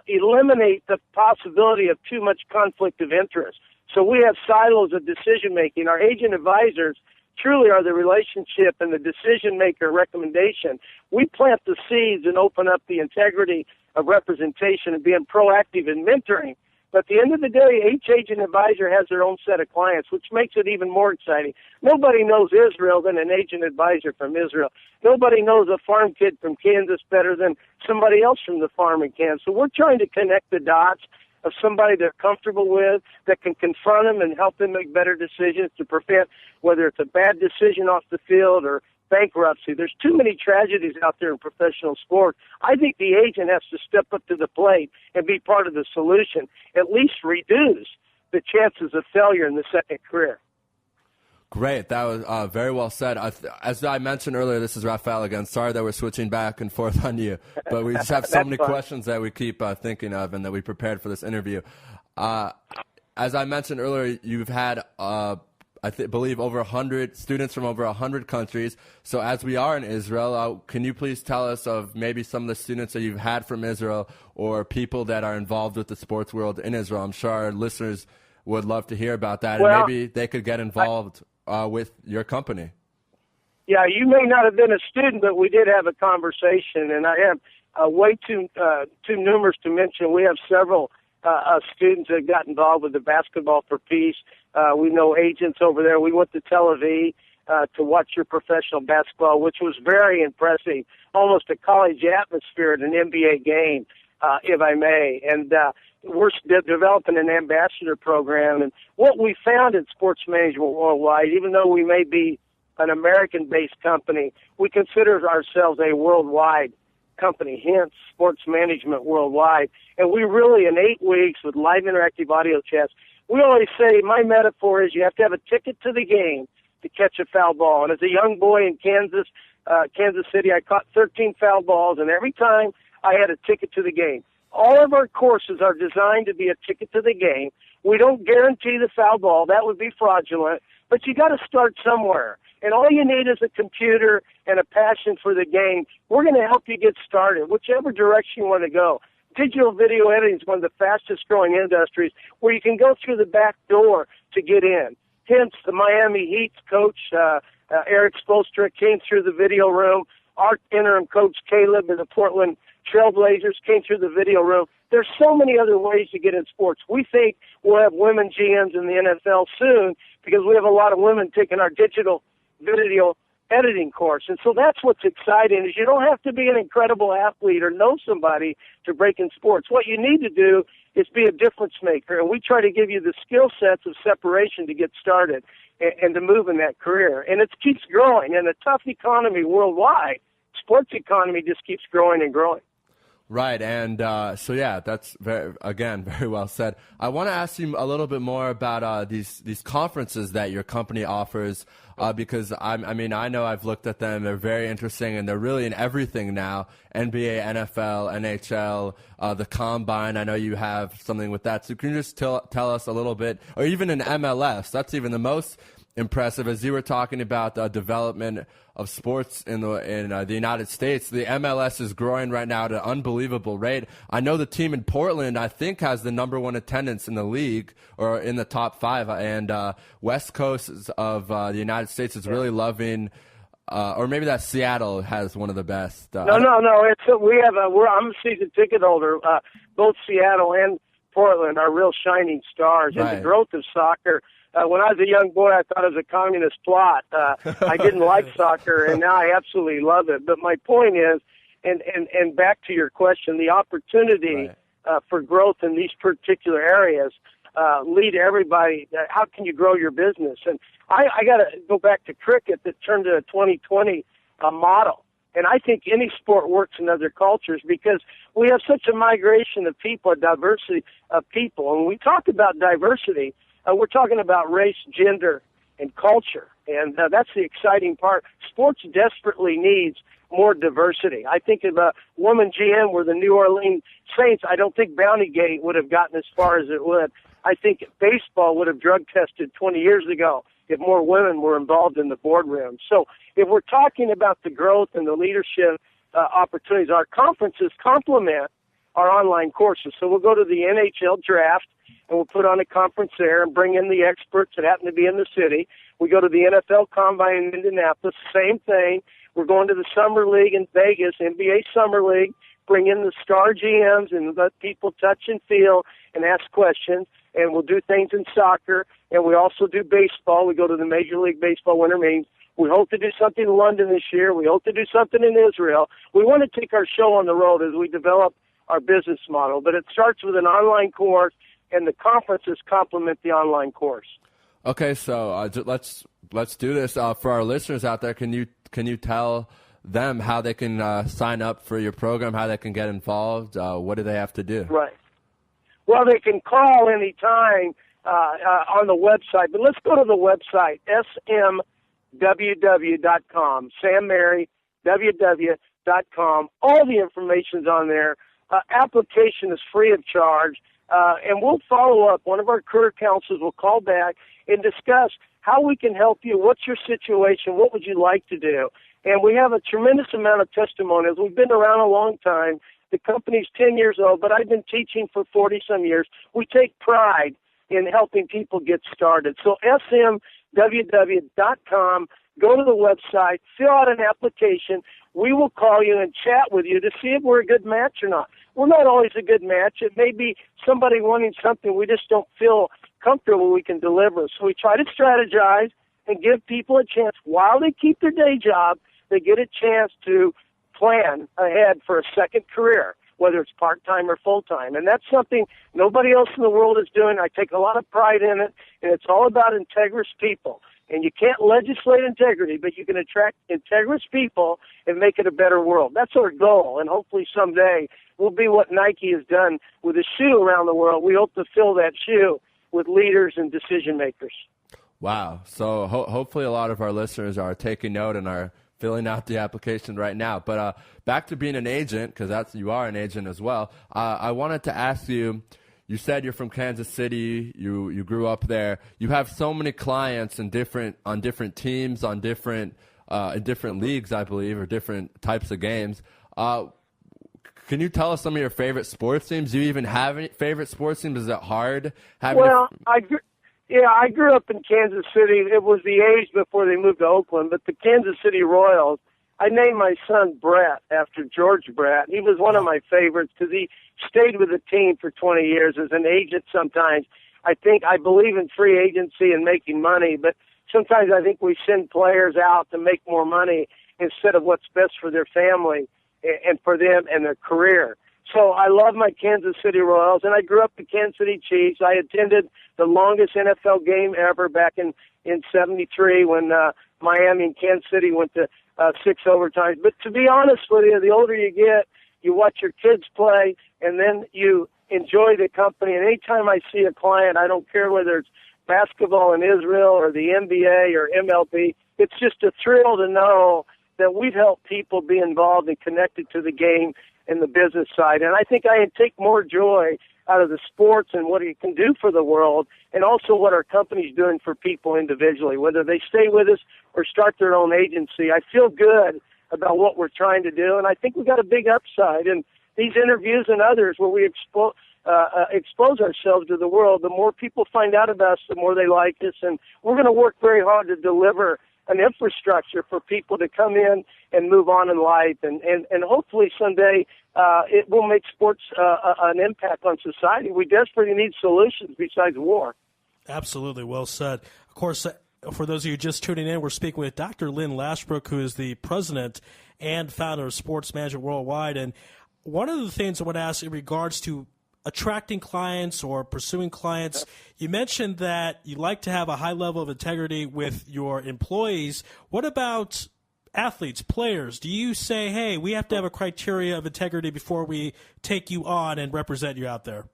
eliminate the possibility of too much conflict of interest. So we have silos of decision making. Our agent advisors truly are the relationship and the decision maker recommendation. We plant the seeds and open up the integrity of representation and being proactive in mentoring. But at the end of the day, each agent advisor has their own set of clients, which makes it even more exciting. Nobody knows Israel than an agent advisor from Israel. Nobody knows a farm kid from Kansas better than somebody else from the farm in Kansas. So we're trying to connect the dots of somebody they're comfortable with, that can confront them and help them make better decisions to prevent whether it's a bad decision off the field or bankruptcy. There's too many tragedies out there in professional sport. I think the agent has to step up to the plate and be part of the solution, at least reduce the chances of failure in the second career. Great. That was very well said. As I mentioned earlier, this is Raphael again. Sorry that we're switching back and forth on you, but we just have so many questions that we keep thinking of and that we prepared for this interview. As I mentioned earlier, you've had believe over 100 students from over 100 countries. So as we are in Israel, can you please tell us of maybe some of the students that you've had from Israel or people that are involved with the sports world in Israel? I'm sure our listeners would love to hear about that, and maybe they could get involved with your company. Yeah, you may not have been a student, but we did have a conversation, and I have way too numerous to mention. We have several students that got involved with the Basketball for Peace. We know agents over there. We went to Tel Aviv to watch your professional basketball, which was very impressive, almost a college atmosphere at an NBA game, if I may. And we're developing an ambassador program. And what we found in Sports Management Worldwide, even though we may be an American-based company, we consider ourselves a worldwide company, hence Sports Management Worldwide. And we really, in 8 weeks with live interactive audio chats, we always say, my metaphor is you have to have a ticket to the game to catch a foul ball. And as a young boy in Kansas City, I caught 13 foul balls, and every time I had a ticket to the game. All of our courses are designed to be a ticket to the game. We don't guarantee the foul ball. That would be fraudulent. But you got to start somewhere. And all you need is a computer and a passion for the game. We're going to help you get started, whichever direction you want to go. Digital video editing is one of the fastest growing industries where you can go through the back door to get in. Hence, the Miami Heat's coach, Eric Spoelstra, came through the video room. Our interim coach, Caleb, and the Portland Trailblazers came through the video room. There's so many other ways to get in sports. We think we'll have women GMs in the NFL soon because we have a lot of women taking our digital video editing course. And so that's what's exciting is you don't have to be an incredible athlete or know somebody to break in sports. What you need to do is be a difference maker, and we try to give you the skill sets of separation to get started and to move in that career. And it keeps growing. In a tough economy worldwide, sports economy just keeps growing and growing. Right, and so yeah, that's very well said. I want to ask you a little bit more about these conferences that your company offers, because I know I've looked at them. They're very interesting, and they're really in everything now: NBA, NFL, NHL, the Combine. I know you have something with that. So can you just tell us a little bit, or even in MLS? That's even the most impressive. As you were talking about the development of sports in the United States, the MLS is growing right now at an unbelievable rate. I know the team in Portland, I think, has the #1 attendance in the league, or in the top 5, and West Coast of the United States is really loving, or maybe that Seattle has one of the best. No. I'm a season ticket holder. Both Seattle and Portland are real shining stars in the growth of soccer. When I was a young boy, I thought it was a communist plot. I didn't like soccer, and now I absolutely love it. But my point is, and back to your question, the opportunity for growth in these particular areas lead everybody. How can you grow your business? And I got to go back to cricket that turned to a 2020 model. And I think any sport works in other cultures because we have such a migration of people, a diversity of people. And when we talk about diversity, we're talking about race, gender, and culture, and that's the exciting part. Sports desperately needs more diversity. I think if a woman GM were the New Orleans Saints, I don't think Bountygate would have gotten as far as it would. I think baseball would have drug tested 20 years ago if more women were involved in the boardroom. So if we're talking about the growth and the leadership opportunities, our conferences complement our online courses. So we'll go to the NHL draft, and we'll put on a conference there and bring in the experts that happen to be in the city. We go to the NFL Combine in Indianapolis, same thing. We're going to the Summer League in Vegas, NBA Summer League, bring in the star GMs and let people touch and feel and ask questions. And we'll do things in soccer, and we also do baseball. We go to the Major League Baseball Winter Meetings. We hope to do something in London this year. We hope to do something in Israel. We want to take our show on the road as we develop our business model. But it starts with an online course, and the conferences complement the online course. Okay, so let's do this for our listeners out there. Can you tell them how they can sign up for your program, how they can get involved? What do they have to do? Right. Well, they can call anytime on the website, but let's go to the website smww.com. SamMaryWW.com. All the information's on there. Application is free of charge. And we'll follow up. One of our career counselors will call back and discuss how we can help you. What's your situation? What would you like to do? And we have a tremendous amount of testimonials. We've been around a long time. The company's 10 years old, but I've been teaching for 40-some years. We take pride in helping people get started. So smww.com, go to the website, fill out an application. We will call you and chat with you to see if we're a good match or not. We're not always a good match. It may be somebody wanting something we just don't feel comfortable we can deliver. So we try to strategize and give people a chance. While they keep their day job, they get a chance to plan ahead for a second career, whether it's part-time or full-time. And that's something nobody else in the world is doing. I take a lot of pride in it, and it's all about integrous people. And you can't legislate integrity, but you can attract integrous people and make it a better world. That's our goal, and hopefully someday we'll be what Nike has done with a shoe around the world. We hope to fill that shoe with leaders and decision makers. Wow. So hopefully a lot of our listeners are taking note and are filling out the application right now. But back to being an agent, because you are an agent as well. I wanted to ask you, you said you're from Kansas City. You grew up there. You have so many clients on different teams, on different in different leagues, I believe, or different types of games. Can you tell us some of your favorite sports teams? Do you even have any favorite sports teams? Is it hard? I grew up in Kansas City. It was the age before they moved to Oakland, but the Kansas City Royals, I named my son Brett after George Brett. He was one of my favorites because he stayed with the team for 20 years as an agent sometimes. I believe in free agency and making money, but sometimes I think we send players out to make more money instead of what's best for their family and for them and their career. So I love my Kansas City Royals, and I grew up the Kansas City Chiefs. I attended the longest NFL game ever back in 73 when Miami and Kansas City went to 6 overtimes. But to be honest with you, the older you get, you watch your kids play, and then you enjoy the company. And anytime I see a client, I don't care whether it's basketball in Israel or the NBA or MLB, it's just a thrill to know that we've helped people be involved and connected to the game and the business side. And I think I take more joy out of the sports and what it can do for the world, and also what our company's doing for people individually, whether they stay with us or start their own agency. I feel good about what we're trying to do, and I think we got a big upside. And these interviews and others where we expose ourselves to the world, the more people find out about us, the more they like us, and we're going to work very hard to deliver an infrastructure for people to come in and move on in life, and hopefully someday it will make sports an impact on society. We desperately need solutions besides war. Absolutely, well said. Of course, for those of you just tuning in, we're speaking with Dr. Lynn Lashbrook, who is the president and founder of Sports Management Worldwide. And one of the things I want to ask in regards to attracting clients or pursuing clients, you mentioned that you like to have a high level of integrity with your employees. What about athletes, players? Do you say, hey, we have to have a criteria of integrity before we take you on and represent you out there?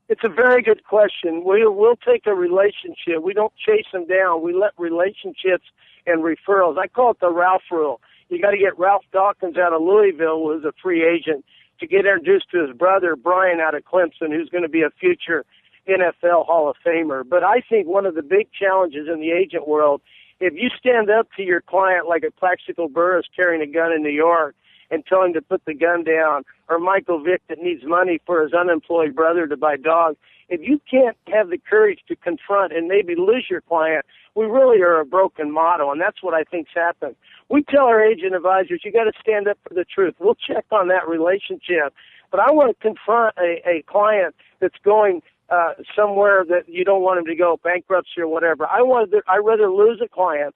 It's a very good question. We'll take a relationship. We don't chase them down. We let relationships and referrals. I call it the Ralph rule. You got to get Ralph Dawkins out of Louisville, who was a free agent, to get introduced to his brother, Brian, out of Clemson, who's going to be a future NFL Hall of Famer. But I think one of the big challenges in the agent world, if you stand up to your client like a Plaxico Burress carrying a gun in New York and tell him to put the gun down, or Michael Vick that needs money for his unemployed brother to buy dogs, if you can't have the courage to confront and maybe lose your client, we really are a broken model, and that's what I think's happened. We tell our agent advisors, you got to stand up for the truth. We'll check on that relationship. But I want to confront a client that's going somewhere that you don't want him to go, bankruptcy or whatever. I'd rather lose a client,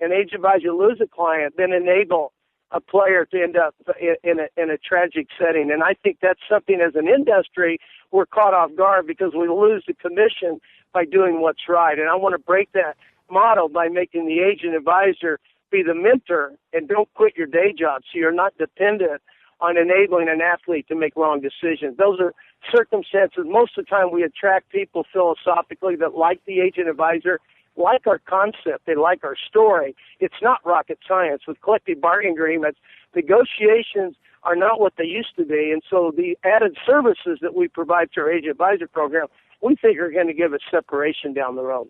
an agent advisor lose a client, than enable a player to end up in a tragic setting. And I think that's something as an industry we're caught off guard because we lose the commission by doing what's right. And I want to break that model by making the agent advisor be the mentor and don't quit your day job so you're not dependent on enabling an athlete to make wrong decisions. Those are circumstances. Most of the time we attract people philosophically that like the agent advisor, like our concept, they like our story. It's not rocket science. With collective bargaining agreements, negotiations are not what they used to be, and so the added services that we provide through our agent advisor program, we think are going to give us separation down the road.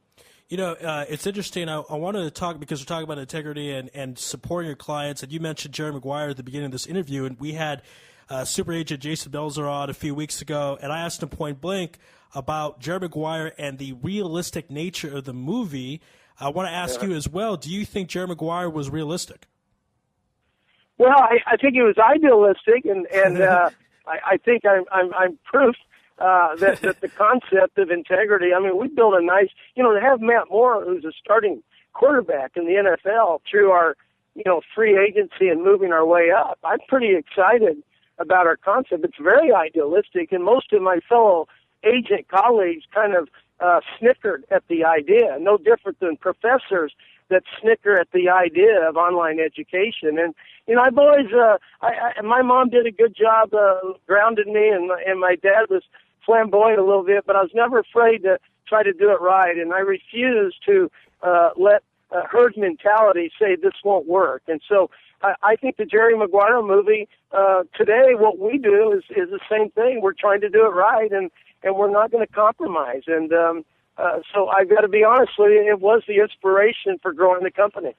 You know, it's interesting. I wanted to talk because we're talking about integrity and supporting your clients, and you mentioned Jerry Maguire at the beginning of this interview, and we had super agent Jason Belzer on a few weeks ago, and I asked him point blank about Jerry Maguire and the realistic nature of the movie. I want to ask you as well, do you think Jerry Maguire was realistic? Well, I think it was idealistic, and I think I'm proof that the concept of integrity, I mean, we built a nice, to have Matt Moore, who's a starting quarterback in the NFL, through our, free agency and moving our way up. I'm pretty excited about our concept. It's very idealistic, and most of my fellow agent colleagues kind of snickered at the idea, no different than professors that snicker at the idea of online education. And, I've always, my mom did a good job grounding me, and my dad was flamboyant a little bit, but I was never afraid to try to do it right. And I refused to let herd mentality say this won't work. And so I think the Jerry Maguire movie, today what we do is the same thing. We're trying to do it right, and we're not going to compromise. And so I've got to be honest with you, it was the inspiration for growing the company.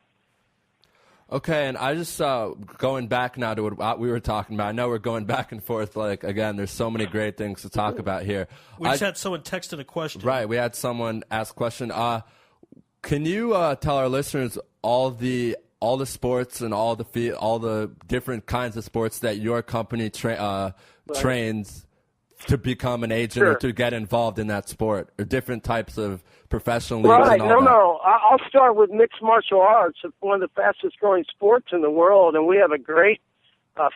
Okay, and I just going back now to what we were talking about. I know we're going back and forth. Like, again, there's so many great things to talk about here. We just had someone text in a question. Right, we had someone ask a question. Can you tell our listeners all the sports and all the different kinds of sports that your company trains to become an agent or to get involved in that sport, or different types of professional leagues? Right. And all that? No. I'll start with mixed martial arts. It's one of the fastest growing sports in the world, and we have a great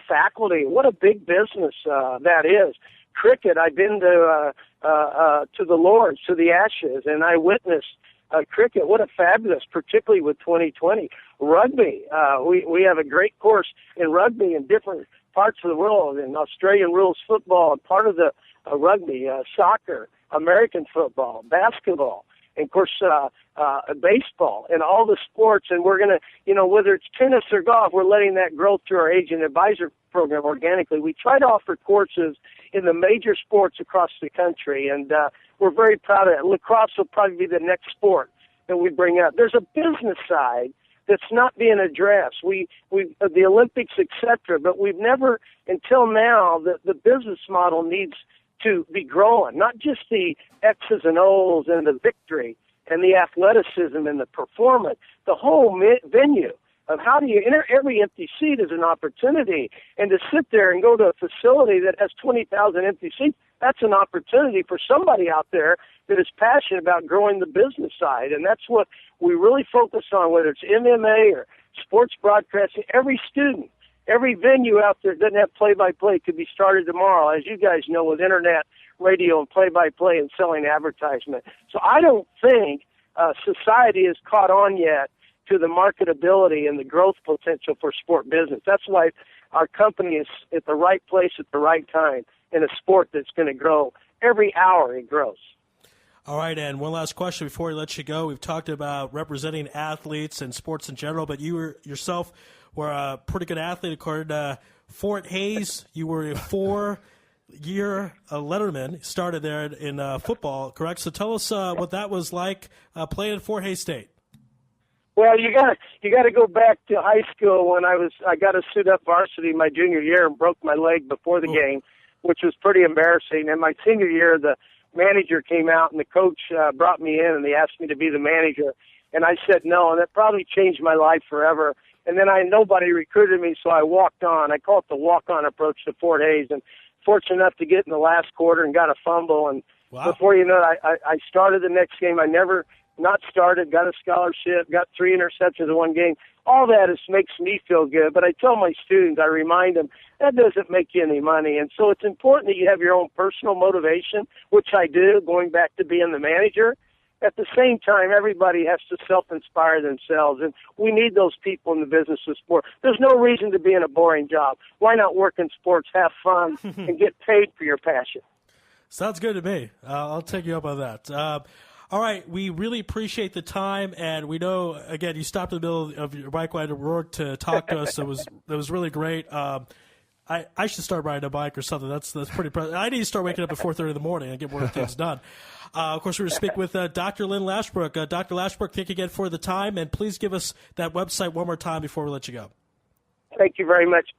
faculty. What a big business that is. Cricket. I've been to the Lords, to the Ashes, and I witnessed cricket. What a fabulous, particularly with 2020. Rugby. We have a great course in rugby in different parts of the world, in Australian rules football, and part of the rugby, soccer, American football, basketball, and of course baseball, and all the sports. And we're going to, whether it's tennis or golf, we're letting that grow through our agent advisor program organically. We try to offer courses in the major sports across the country, and we're very proud of it. Lacrosse will probably be the next sport that we bring up. There's a business side that's not being addressed. We the Olympics, etc. But we've never, until now, the business model needs to be growing. Not just the X's and O's and the victory and the athleticism and the performance. The whole venue of how do you enter every empty seat is an opportunity, and to sit there and go to a facility that has 20,000 empty seats. That's an opportunity for somebody out there that is passionate about growing the business side, and that's what we really focus on, whether it's MMA or sports broadcasting. Every student, every venue out there that doesn't have play-by-play could be started tomorrow, as you guys know, with internet, radio, and play-by-play and selling advertisement. So I don't think society has caught on yet to the marketability and the growth potential for sport business. That's why our company is at the right place at the right time in a sport that's going to grow. Every hour it grows. All right, and one last question before we let you go. We've talked about representing athletes and sports in general, but you yourself were a pretty good athlete according to Fort Hayes. You were a 4-year letterman, started there in football, correct? So tell us what that was like playing at Fort Hayes State. Well, you got to go back to high school when I got a suit up varsity my junior year and broke my leg before the game, which was pretty embarrassing. And my senior year, the manager came out and the coach brought me in and they asked me to be the manager, and I said no, and that probably changed my life forever. And then nobody recruited me, so I walked on. I call it the walk-on approach to Fort Hayes, and fortunate enough to get in the last quarter and got a fumble. And before you know it, I started the next game. I never not started, got a scholarship, got 3 interceptions in one game. All that makes me feel good. But I tell my students, I remind them, that doesn't make you any money. And so it's important that you have your own personal motivation, which I do, going back to being the manager. At the same time, everybody has to self-inspire themselves, and we need those people in the business of sport. There's no reason to be in a boring job. Why not work in sports, have fun, and get paid for your passion? Sounds good to me. I'll take you up on that. All right, we really appreciate the time, and we know, again, you stopped in the middle of your bike ride to work to talk to us. That was really great. I should start riding a bike or something. That's pretty impressive. I need to start waking up at 4:30 in the morning and get more things done. Of course, we're going to speak with Dr. Lynn Lashbrook. Dr. Lashbrook, thank you again for the time, and please give us that website one more time before we let you go. Thank you very much.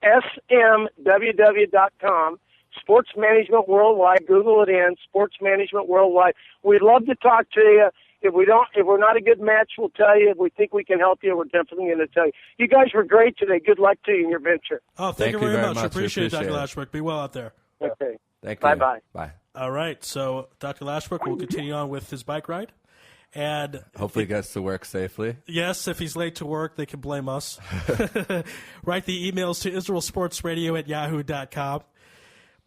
smww.com. Sports Management Worldwide. Google it in. Sports Management Worldwide. We'd love to talk to you. If we're not a good match, we'll tell you. If we think we can help you, we're definitely going to tell you. You guys were great today. Good luck to you in your venture. Oh, thank you very much. Appreciate it, Dr. Lashbrook. Be well out there. Okay. Thank you. Bye-bye. Bye. All right. So Dr. Lashbrook will continue on with his bike ride. And hopefully he gets to work safely. Yes, if he's late to work, they can blame us. Write the emails to israelsportsradio@yahoo.com.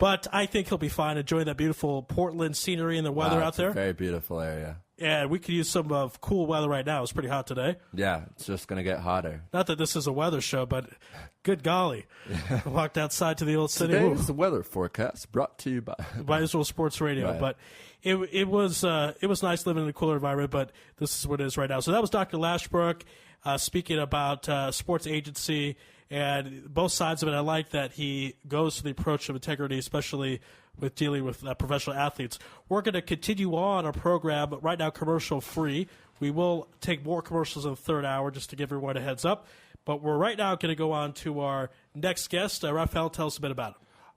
But I think he'll be fine enjoying that beautiful Portland scenery and the weather out there. It's a very beautiful area. Yeah, we could use some cool weather right now. It's pretty hot today. Yeah, it's just going to get hotter. Not that this is a weather show, but good golly. I walked outside to the old city. Today's the weather forecast brought to you by Israel Sports Radio. Right. But it was nice living in a cooler environment, but this is what it is right now. So that was Dr. Lashbrook speaking about sports agency and both sides of it. I like that he goes to the approach of integrity, especially with dealing with professional athletes. We're going to continue on our program, but right now commercial free. We will take more commercials in the third hour just to give everyone a heads up. But we're right now going to go on to our next guest. Raphael, tell us a bit about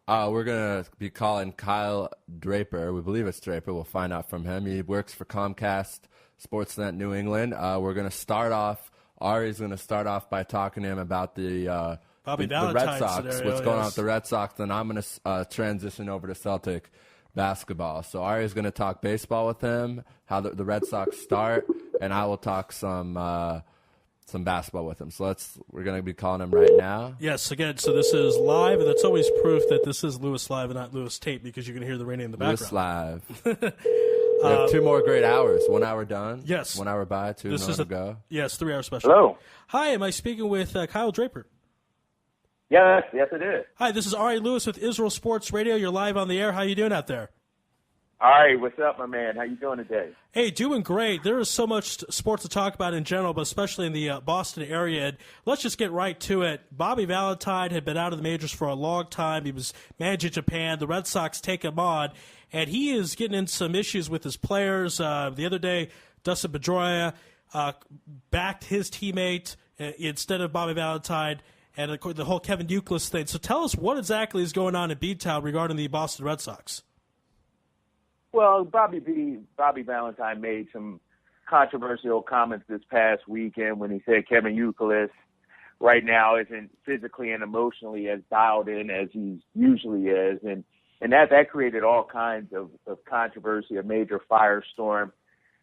him. We're going to be calling Kyle Draper. We believe it's Draper. We'll find out from him. He works for Comcast Sportsnet New England. We're going to start off. Ari's going to start off by talking to him about the Red Sox, scenario, what's going on with the Red Sox. Then I'm going to transition over to Celtic basketball. So Ari's going to talk baseball with him, how the Red Sox start, and I will talk some basketball with him. So we're going to be calling him right now. Yes, again, so this is live, and that's always proof that this is Louis Live and not Louis Tape because you can hear the rain in the background. Louis Live. We have 2 more great hours. 1 hour done. Yes. 1 hour by, 2 more to go. Yes, 3 hour special. Hello. Hi, am I speaking with Kyle Draper? Yes, it is. Hi, this is Ari Louis with Israel Sports Radio. You're live on the air. How you doing out there? All right, what's up, my man? How you doing today? Hey, doing great. There is so much sports to talk about in general, but especially in the Boston area. And let's just get right to it. Bobby Valentine had been out of the majors for a long time. He was managing Japan. The Red Sox take him on, and he is getting in some issues with his players. The other day, Dustin Pedroia backed his teammate instead of Bobby Valentine, and the whole Kevin Youkilis thing. So tell us what exactly is going on in B-Town regarding the Boston Red Sox. Well, Bobby Valentine made some controversial comments this past weekend when he said Kevin Youkilis right now isn't physically and emotionally as dialed in as he usually is, and that created all kinds of controversy, a major firestorm.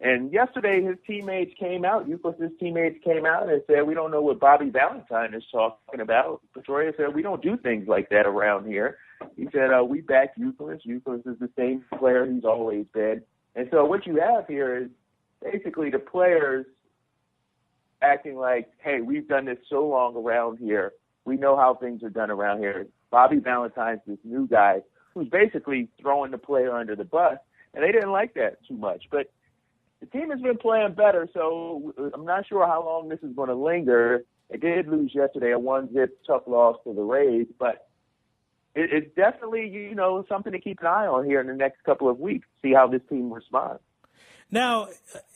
And yesterday, his teammates came out. Youkilis' teammates came out and said, "We don't know what Bobby Valentine is talking about." Pedroia said, "We don't do things like that around here." He said, "We back Youkilis. Youkilis is the same player he's always been." And so what you have here is basically the players acting like, "Hey, we've done this so long around here. We know how things are done around here." Bobby Valentine's this new guy who's basically throwing the player under the bus, and they didn't like that too much. But the team has been playing better, so I'm not sure how long this is going to linger. They did lose yesterday, a 1-0 tough loss to the Rays, but it's definitely, something to keep an eye on here in the next couple of weeks, see how this team responds. Now,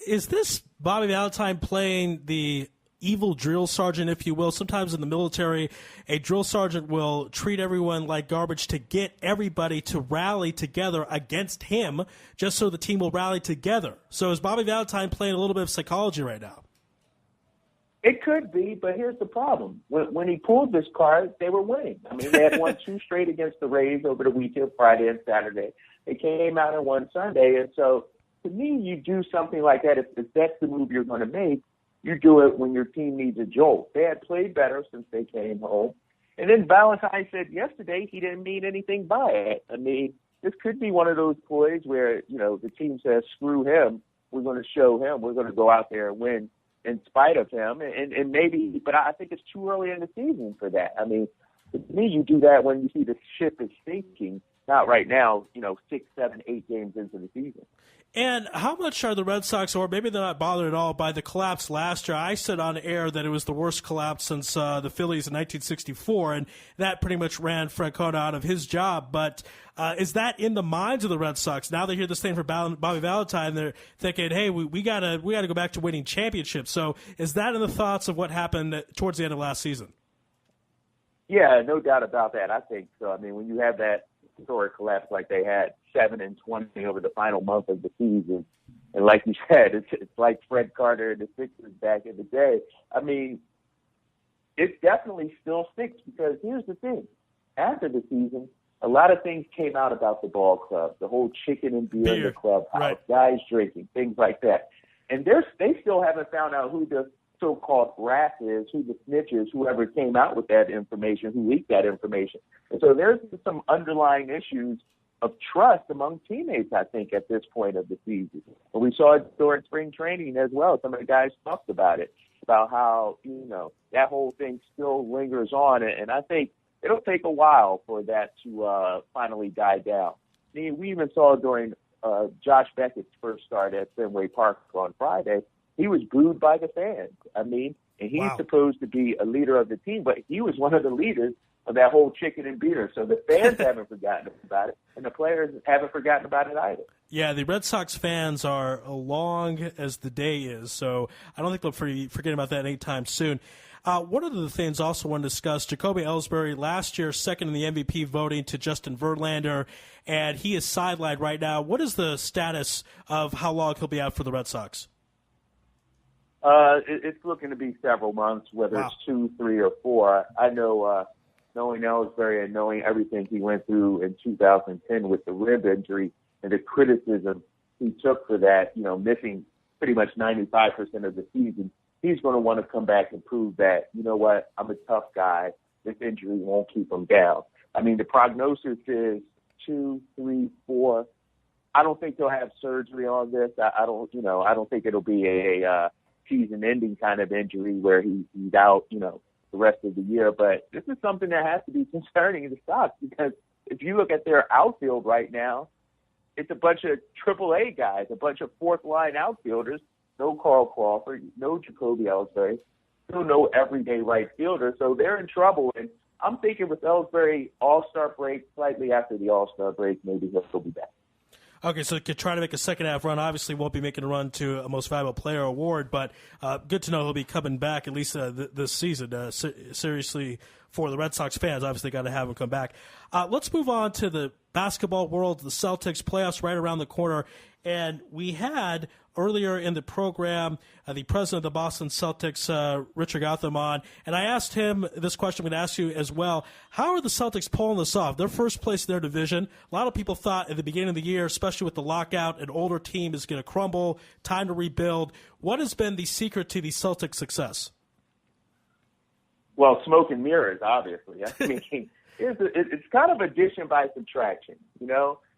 is this Bobby Valentine playing the evil drill sergeant, if you will? Sometimes in the military, a drill sergeant will treat everyone like garbage to get everybody to rally together against him just so the team will rally together. So is Bobby Valentine playing a little bit of psychology right now? It could be, but here's the problem. When he pulled this card, they were winning. I mean, they had won 2 straight against the Rays over the weekend, Friday and Saturday. They came out and won Sunday. And so, to me, you do something like that. If that's the move you're going to make, you do it when your team needs a jolt. They had played better since they came home. And then Valentine said yesterday he didn't mean anything by it. I mean, this could be one of those plays where, the team says, screw him. We're going to show him. We're going to go out there and win in spite of him, and maybe, but I think it's too early in the season for that. I mean, to me, you do that when you see the ship is sinking, not right now, 6, 7, 8 games into the season. And how much are the Red Sox, or maybe they're not bothered at all, by the collapse last year? I said on air that it was the worst collapse since the Phillies in 1964, and that pretty much ran Francona out of his job. But is that in the minds of the Red Sox? Now they hear this thing for Bobby Valentine, they're thinking, hey, we gotta go back to winning championships. So is that in the thoughts of what happened towards the end of last season? Yeah, no doubt about that. I think so. I mean, when you have that historic collapse like they had, 7-20 over the final month of the season, and like you said, it's like Fred Carter and the Sixers back in the day. I mean, it definitely still sticks because here's the thing. After the season, a lot of things came out about the ball club, the whole chicken and beer in the clubhouse, right, guys drinking, things like that. And they still haven't found out who the so-called rap is, who the snitch is, whoever came out with that information, who leaked that information. And so there's some underlying issues of trust among teammates, I think, at this point of the season. And we saw it during spring training as well. Some of the guys talked about it, about how, that whole thing still lingers on. And I think it'll take a while for that to finally die down. I mean, we even saw during Josh Beckett's first start at Fenway Park on Friday, he was booed by the fans. I mean, and he's supposed to be a leader of the team, but he was one of the leaders of that whole chicken and beater. So the fans haven't forgotten about it, and the players haven't forgotten about it either. Yeah, the Red Sox fans are long as the day is, so I don't think they'll forget about that anytime soon. One of the things I also want to discuss, Jacoby Ellsbury last year second in the MVP voting to Justin Verlander, and he is sidelined right now. What is the status of how long he'll be out for the Red Sox? It's looking to be several months, whether it's 2, 3, or 4. I know, knowing Ellsbury and knowing everything he went through in 2010 with the rib injury and the criticism he took for that, missing pretty much 95% of the season, he's going to want to come back and prove that, you know what, I'm a tough guy. This injury won't keep him down. I mean, the prognosis is 2, 3, 4. I don't think they'll have surgery on this. I don't think it'll be a season-ending kind of injury where he's out, the rest of the year. But this is something that has to be concerning to Sox, because if you look at their outfield right now, it's a bunch of AAA guys, a bunch of fourth-line outfielders. No Carl Crawford, no Jacoby Ellsbury, still no everyday right fielder. So they're in trouble. And I'm thinking with Ellsbury, All-Star break, slightly after the All-Star break, maybe he'll be back. Okay, so could try to make a second-half run. Obviously won't be making a run to a Most Valuable Player award, but good to know he'll be coming back at least this season. Seriously, for the Red Sox fans, obviously got to have him come back. Let's move on to the basketball world. The Celtics playoffs right around the corner, and we had earlier in the program the president of the Boston Celtics, Richard Gotham, on, and I asked him this question. I'm going to ask you as well. How are the Celtics pulling this off? They're first place in their division. A lot of people thought at the beginning of the year, especially with the lockout, an older team is going to crumble, time to rebuild. What has been the secret to the Celtics' success? Well, smoke and mirrors, obviously. I mean, it's kind of addition by subtraction,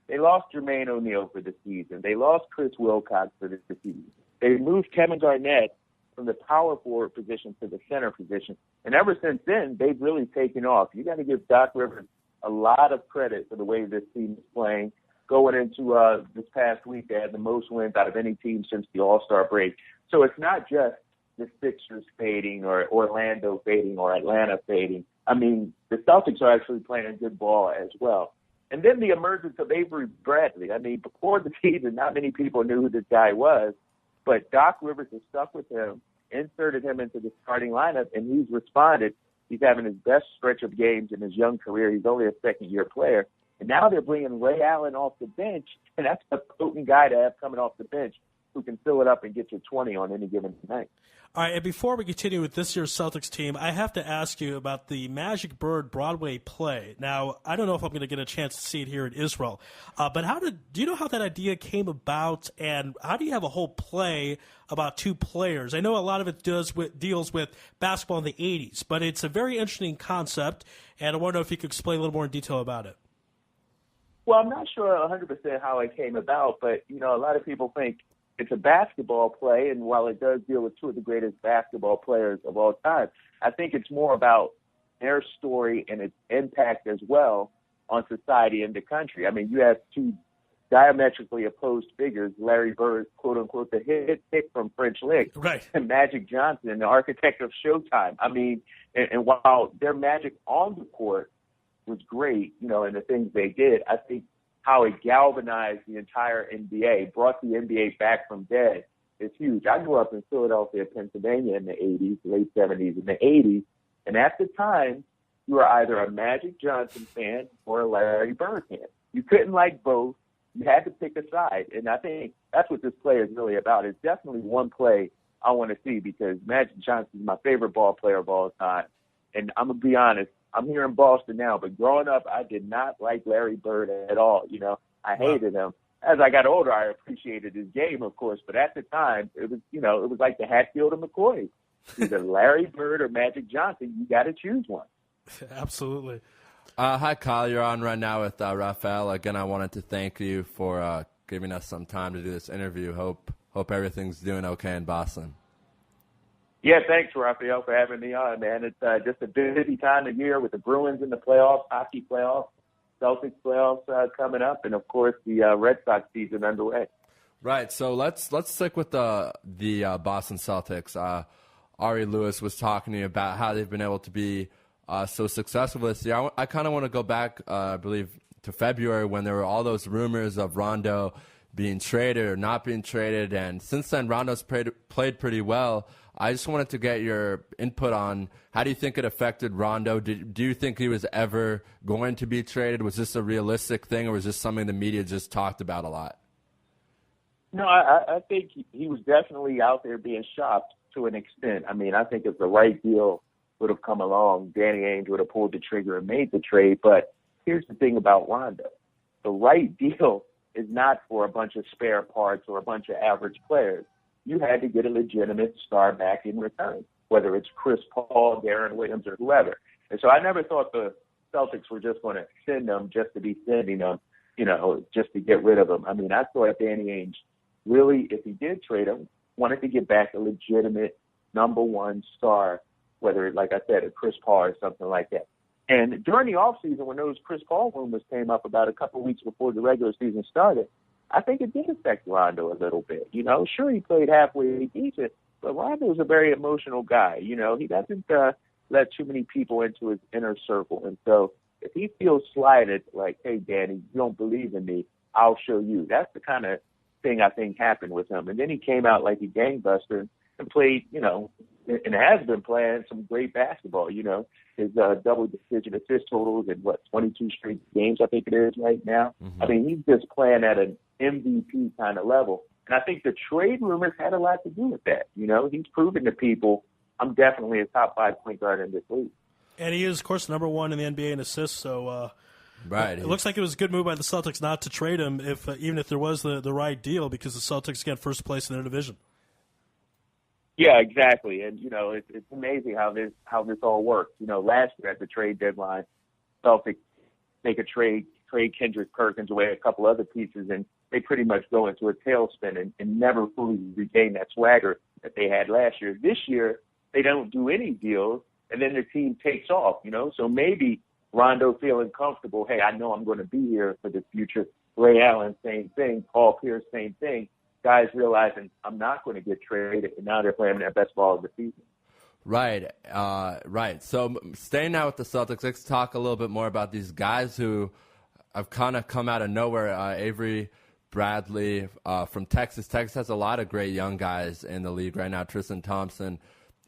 They lost Jermaine O'Neal for the season. They lost Chris Wilcox for the season. They moved Kevin Garnett from the power forward position to the center position. And ever since then, they've really taken off. You got to give Doc Rivers a lot of credit for the way this team is playing. Going into this past week, they had the most wins out of any team since the All-Star break. So it's not just the Sixers fading or Orlando fading or Atlanta fading. I mean, the Celtics are actually playing good ball as well. And then the emergence of Avery Bradley. I mean, before the season, not many people knew who this guy was, but Doc Rivers has stuck with him, inserted him into the starting lineup, and he's responded. He's having his best stretch of games in his young career. He's only a second-year player. And now they're bringing Ray Allen off the bench, and that's a potent guy to have coming off the bench who can fill it up and get you 20 on any given night. All right, and before we continue with this year's Celtics team, I have to ask you about the Magic Bird Broadway play. Now, I don't know if I'm going to get a chance to see it here in Israel, but do you know how that idea came about, and how do you have a whole play about two players? I know a lot of it deals with basketball in the 80s, but it's a very interesting concept, and I want to know if you could explain a little more in detail about it. Well, I'm not sure 100% how it came about, but, a lot of people think it's a basketball play, and while it does deal with two of the greatest basketball players of all time, I think it's more about their story and its impact as well on society and the country. I mean, you have two diametrically opposed figures, Larry Bird, quote-unquote, the hit from French Lick, right, and Magic Johnson, the architect of Showtime. I mean, and while their magic on the court was great, and the things they did, I think how it galvanized the entire NBA, brought the NBA back from dead, is huge. I grew up in Philadelphia, Pennsylvania in the 80s, late 70s, and the 80s, and at the time, you were either a Magic Johnson fan or a Larry Bird fan. You couldn't like both. You had to pick a side, and I think that's what this play is really about. It's definitely one play I want to see because Magic Johnson is my favorite ball player of all time, and I'm going to be honest, I'm here in Boston now, but growing up, I did not like Larry Bird at all. I hated him. As I got older, I appreciated his game, of course, but at the time, it was like the Hatfield and McCoy Either Larry Bird or Magic Johnson. You got to choose one. Absolutely. Hi, Kyle. You're on right now with Rafael. Again, I wanted to thank you for giving us some time to do this interview. Hope everything's doing okay in Boston. Yeah, thanks, Rafael, for having me on, man. It's just a busy time of year with the Bruins in the playoffs, hockey playoffs, Celtics playoffs coming up, and, of course, the Red Sox season underway. Right, so let's stick with the Boston Celtics. Ari Louis was talking to you about how they've been able to be so successful this year. I kind of want to go back, I believe, to February when there were all those rumors of Rondo being traded or not being traded, and since then Rondo's played pretty well. I just wanted to get your input on how do you think it affected Rondo? Do you think he was ever going to be traded? Was this a realistic thing, or was this something the media just talked about a lot? No, I think he was definitely out there being shopped to an extent. I mean, I think if the right deal would have come along, Danny Ainge would have pulled the trigger and made the trade. But here's the thing about Rondo. The right deal is not for a bunch of spare parts or a bunch of average players. You had to get a legitimate star back in return, whether it's Chris Paul, Darren Williams, or whoever. And so I never thought the Celtics were just going to send them just to be sending them, just to get rid of them. I mean, I thought Danny Ainge really, if he did trade him, wanted to get back a legitimate number one star, whether, like I said, a Chris Paul or something like that. And during the offseason, when those Chris Paul rumors came up about a couple of weeks before the regular season started, I think it did affect Rondo a little bit. Sure, he played halfway decent, but Rondo's a very emotional guy. He doesn't let too many people into his inner circle. And so if he feels slighted, like, hey, Danny, you don't believe in me, I'll show you. That's the kind of thing I think happened with him. And then he came out like a gangbuster and played, and has been playing some great basketball. His double-digit assist totals in, 22 straight games, I think it is right now. Mm-hmm. I mean, he's just playing at an MVP kind of level. And I think the trade rumors had a lot to do with that. He's proven to people, I'm definitely a top 5 point guard in this league. And he is, of course, number one in the NBA in assists. So right. It looks like it was a good move by the Celtics not to trade him, even if there was the right deal, because the Celtics get first place in their division. Yeah, exactly. And, it's amazing how this all works. Last year at the trade deadline, Celtics make a trade Kendrick Perkins away, a couple other pieces, and they pretty much go into a tailspin and never fully regain that swagger that they had last year. This year, they don't do any deals, and then the team takes off, So maybe Rondo feeling comfortable, hey, I know I'm going to be here for the future. Ray Allen, same thing. Paul Pierce, same thing. Guys realizing I'm not going to get traded, and now they're playing their best ball of the season. Right, right. So staying now with the Celtics, let's talk a little bit more about these guys who have kind of come out of nowhere. Avery Bradley from Texas. Texas has a lot of great young guys in the league right now. Tristan Thompson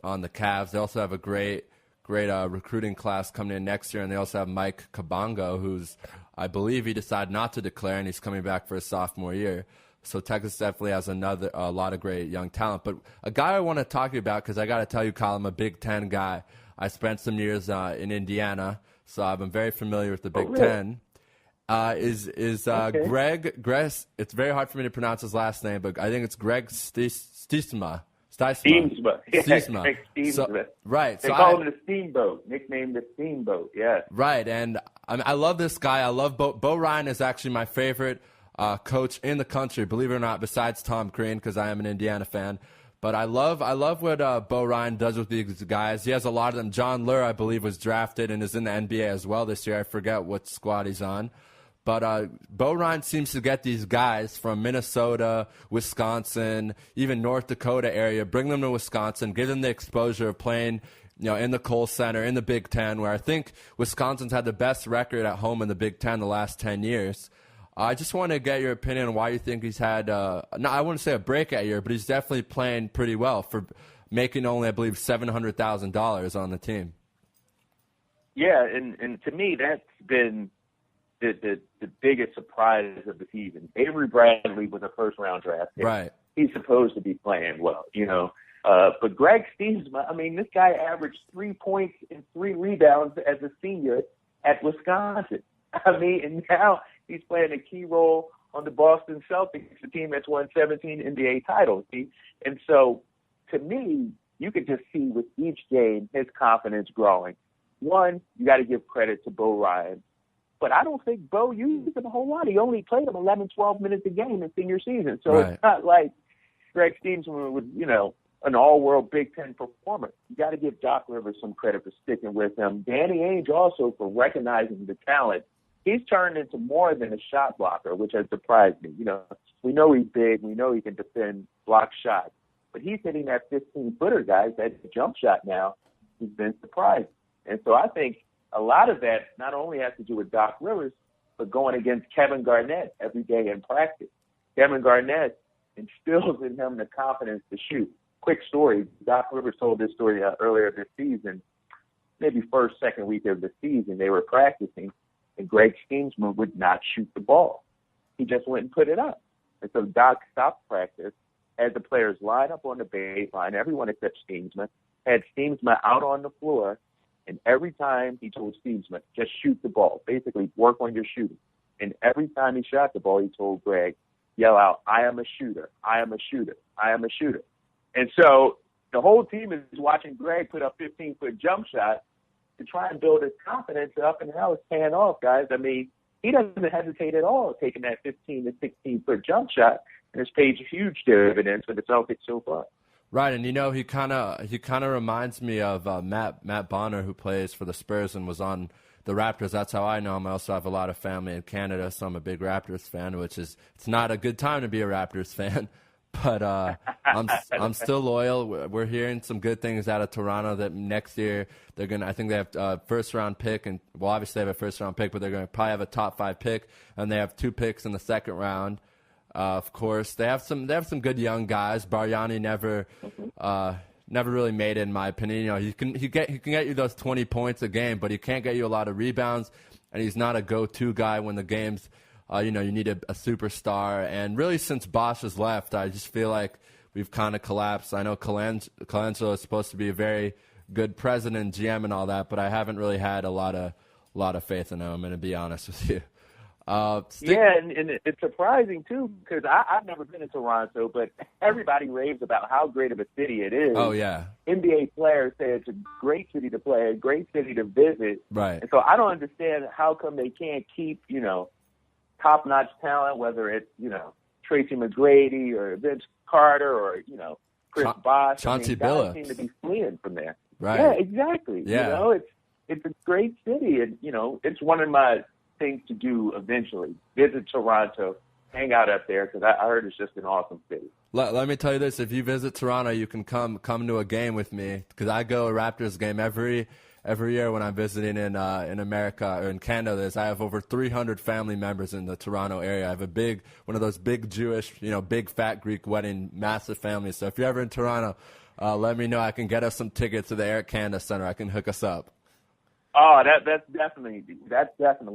on the Cavs. They also have a great recruiting class coming in next year, and they also have Mike Kabongo, who's, I believe he decided not to declare, and he's coming back for his sophomore year. So Texas definitely has a lot of great young talent. But a guy I want to talk to you about, because I got to tell you, Kyle, I'm a Big Ten guy. I spent some years in Indiana, so I've been very familiar with the Big Ten. Okay. Greg? It's very hard for me to pronounce his last name, but I think it's Greg Stiesma. Stiesma. So, right. They call him the Steamboat, nicknamed the Steamboat, yeah. Right, and I love this guy. I love Bo Ryan is actually my favorite coach in the country, believe it or not, besides Tom Crean, because I am an Indiana fan. But I love what Bo Ryan does with these guys. He has a lot of them. John Lure, I believe, was drafted and is in the NBA as well this year. I forget what squad he's on. But Bo Ryan seems to get these guys from Minnesota, Wisconsin, even North Dakota area, bring them to Wisconsin, give them the exposure of playing in the Kohl Center, in the Big Ten, where I think Wisconsin's had the best record at home in the Big Ten the last 10 years. I just want to get your opinion on why you think he's had, I wouldn't say a breakout year, but he's definitely playing pretty well for making only, I believe, $700,000 on the team. Yeah, and to me, that's been the biggest surprise of the season. Avery Bradley was a first-round draft pick. Right. He's supposed to be playing well, But Greg Stiesma, this guy averaged 3 points and 3 rebounds as a senior at Wisconsin. And now he's playing a key role on the Boston Celtics, the team that's won 17 NBA titles. And so, to me, you could just see with each game his confidence growing. One, you got to give credit to Bo Ryan. But I don't think Bo used him a whole lot. He only played him 11, 12 minutes a game in senior season. So It's not like Greg Steensman was, an all-world Big Ten performer. You got to give Doc Rivers some credit for sticking with him. Danny Ainge also for recognizing the talent. He's turned into more than a shot blocker, which has surprised me. We know he's big. We know he can defend block shots. But he's hitting that 15-footer, guys, that jump shot now. He's been surprised. And so I think a lot of that not only has to do with Doc Rivers, but going against Kevin Garnett every day in practice. Kevin Garnett instills in him the confidence to shoot. Quick story, Doc Rivers told this story earlier this season, maybe first, second week of the season. They were practicing, and Greg Steensman would not shoot the ball. He just went and put it up. And so Doc stopped practice, had the players line up on the baseline, everyone except Steensman, had Steensman out on the floor, and every time he told Steensman, just shoot the ball, basically work on your shooting. And every time he shot the ball, he told Greg, yell out, I am a shooter, I am a shooter, I am a shooter. And so the whole team is watching Greg put up 15-foot jump shots to try and build his confidence up, and now it's paying off, guys. I mean, he doesn't hesitate at all taking that 15 to 16-foot jump shot, and it's paid huge dividends for the Celtics so far. Right, and he kind of reminds me of Matt Bonner, who plays for the Spurs and was on the Raptors. That's how I know him. I also have a lot of family in Canada, so I'm a big Raptors fan, it's not a good time to be a Raptors fan. But I'm still loyal. We're hearing some good things out of Toronto that next year I think they have a first-round pick, and well, obviously they have a first-round pick, but they're going to probably have a top-5 pick, and they have 2 picks in the second round. Of course, they have some good young guys. Bargnani never really made it, in my opinion. He can get you those 20 points a game, but he can't get you a lot of rebounds, and he's not a go-to guy when the game's you need a superstar. And really, since Bosch has left, I just feel like we've kind of collapsed. I know Colangelo is supposed to be a very good president, GM, and all that, but I haven't really had a lot of faith in him. I'm going to be honest with you. And it's surprising, too, because I've never been to Toronto, but everybody raves about how great of a city it is. Oh, yeah. NBA players say it's a great city to play, a great city to visit. Right. And so I don't understand how come they can't keep, top-notch talent, whether it's, Tracy McGrady or Vince Carter or, Chris Bosh. Chauncey Billups. Billups. Seem to be fleeing from there. Right. Yeah, exactly. Yeah. It's a great city, and, it's one of my things to do eventually. Visit Toronto, hang out up there, because I heard it's just an awesome city. Let me tell you this. If you visit Toronto, you can come to a game with me, because I go a Raptors game every year when I'm visiting in America or in Canada. I have over 300 family members in the Toronto area. I have one of those big Jewish, big fat Greek wedding, massive families. So if you're ever in Toronto, let me know. I can get us some tickets to the Air Canada Center. I can hook us up. Oh, that's definitely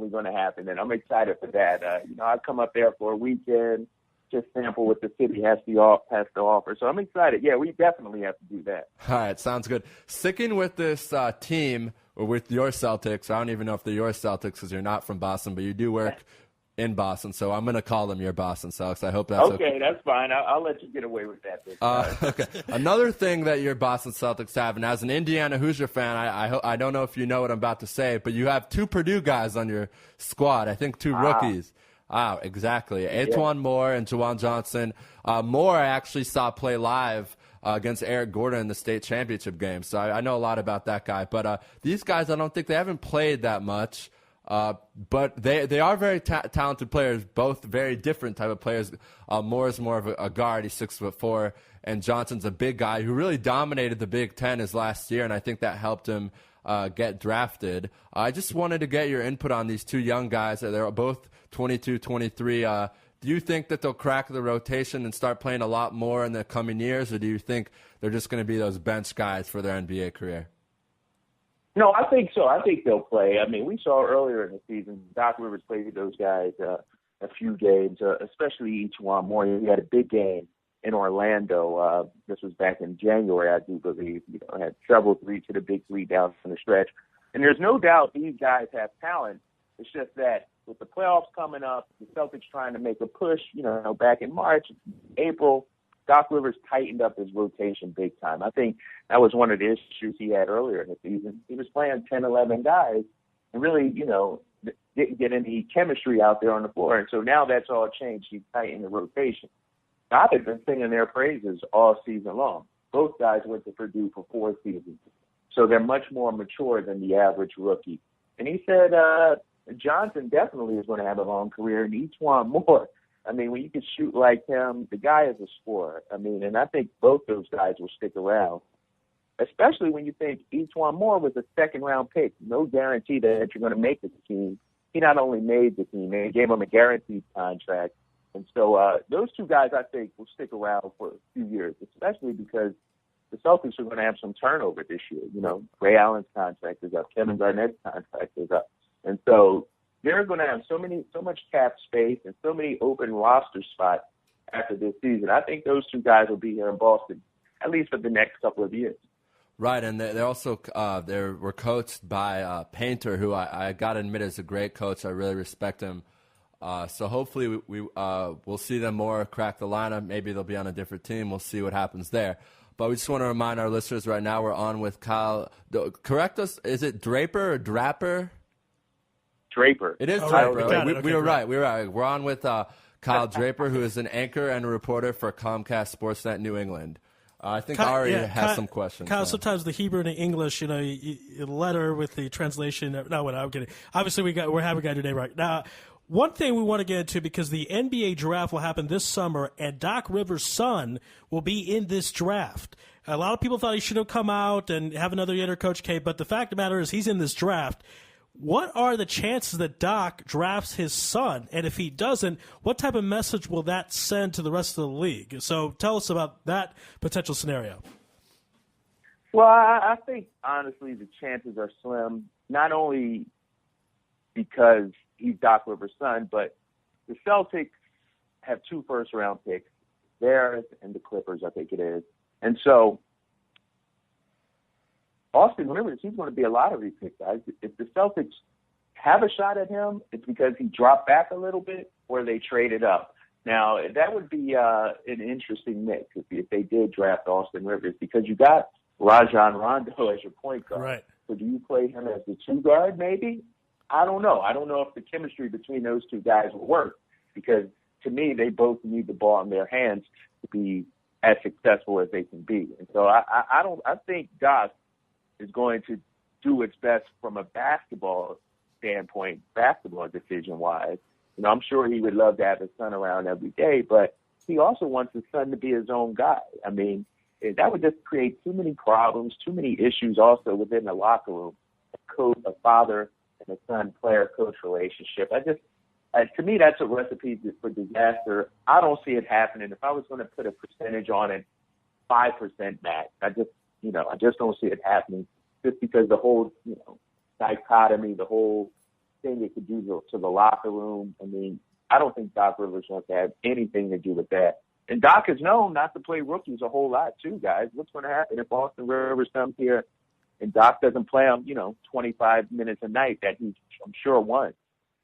going to happen, and I'm excited for that. I come up there for a weekend, just sample what the city has to offer. So I'm excited. Yeah, we definitely have to do that. All right, sounds good. Sticking with this team, or with your Celtics, I don't even know if they're your Celtics because you're not from Boston, but you do work in Boston, so I'm going to call them your Boston Celtics. I hope that's okay. Okay, that's fine. I'll let you get away with that. Okay. Another thing that your Boston Celtics have, and as an Indiana Hoosier fan, I don't know if you know what I'm about to say, but you have 2 Purdue guys on your squad. I think 2 rookies. Exactly. Antoine Moore and Juwan Johnson. Moore I actually saw play live against Eric Gordon in the state championship game, so I know a lot about that guy. But these guys, I don't think they haven't played that much. But they are very talented players, both very different type of players. Moore is more of a guard. He's 6'4", and Johnson's a big guy who really dominated the Big Ten his last year, and I think that helped him get drafted. I just wanted to get your input on these 2 young guys. They're both 22, 23. Do you think that they'll crack the rotation and start playing a lot more in the coming years, or do you think they're just going to be those bench guys for their NBA career? No, I think so. I think they'll play. I mean, we saw earlier in the season, Doc Rivers played those guys a few games, especially Antoine Moore. He had a big game in Orlando. This was back in January, I do believe. Had several threes to the big 3 down in the stretch. And there's no doubt these guys have talent. It's just that with the playoffs coming up, the Celtics trying to make a push, back in March, April, Doc Rivers tightened up his rotation big time. I think that was one of the issues he had earlier in the season. He was playing 10, 11 guys and really, didn't get any chemistry out there on the floor. And so now that's all changed. He tightened the rotation. Doc has been singing their praises all season long. Both guys went to Purdue for 4 seasons. So they're much more mature than the average rookie. And he said Johnson definitely is going to have a long career, and E'Twaun Moore. I mean, when you can shoot like him, the guy is a scorer. I mean, and I think both those guys will stick around, especially when you think E'Twaun Moore was a second-round pick. No guarantee that you're going to make the team. He not only made the team, they gave him a guaranteed contract. And so those two guys, I think, will stick around for a few years, especially because the Celtics are going to have some turnover this year. Ray Allen's contract is up. Kevin Garnett's contract is up. And so they're going to have so much cap space and so many open roster spots after this season. I think those two guys will be here in Boston, at least for the next couple of years. Right, and they're also they were coached by Painter, who I got to admit is a great coach. I really respect him. So hopefully we'll see them more crack the lineup. Maybe they'll be on a different team. We'll see what happens there. But we just want to remind our listeners right now we're on with Kyle. Correct us, is it Draper or Draper? Draper. It is Draper. We were right. We're on with Kyle Draper, who is an anchor and a reporter for Comcast Sportsnet New England. I think Ari has some questions. Kyle, sometimes the Hebrew and the English, a letter with the translation. No, I'm kidding. Obviously, we're having a guy today right now. One thing we want to get into, because the NBA draft will happen this summer, and Doc Rivers' son will be in this draft. A lot of people thought he should have come out and have another year under Coach K, but the fact of the matter is he's in this draft. What are the chances that Doc drafts his son? And if he doesn't, what type of message will that send to the rest of the league? So tell us about that potential scenario. Well, I think, honestly, the chances are slim, not only because he's Doc Rivers' son, but the Celtics have 2 first-round picks, theirs and the Clippers, I think it is. And so Austin Rivers, he's going to be a lottery pick, guys. If the Celtics have a shot at him, it's because he dropped back a little bit or they traded up. Now, that would be an interesting mix if they did draft Austin Rivers, because you got Rajon Rondo as your point guard. Right. So do you play him as the 2 guard maybe? I don't know. I don't know if the chemistry between those two guys will work, because to me, they both need the ball in their hands to be as successful as they can be. And so I think Doc is going to do its best from a basketball standpoint, basketball decision-wise. I'm sure he would love to have his son around every day, but he also wants his son to be his own guy. I mean, that would just create too many problems, too many issues also within the locker room, a father and a son player-coach relationship. To me, that's a recipe for disaster. I don't see it happening. If I was going to put a percentage on it, 5% max. I just don't see it happening, just because the whole, dichotomy, the whole thing it could do to the locker room. I mean, I don't think Doc Rivers wants to have anything to do with that. And Doc is known not to play rookies a whole lot too, guys. What's going to happen if Austin Rivers comes here and Doc doesn't play him, 25 minutes a night that he's, I'm sure, won?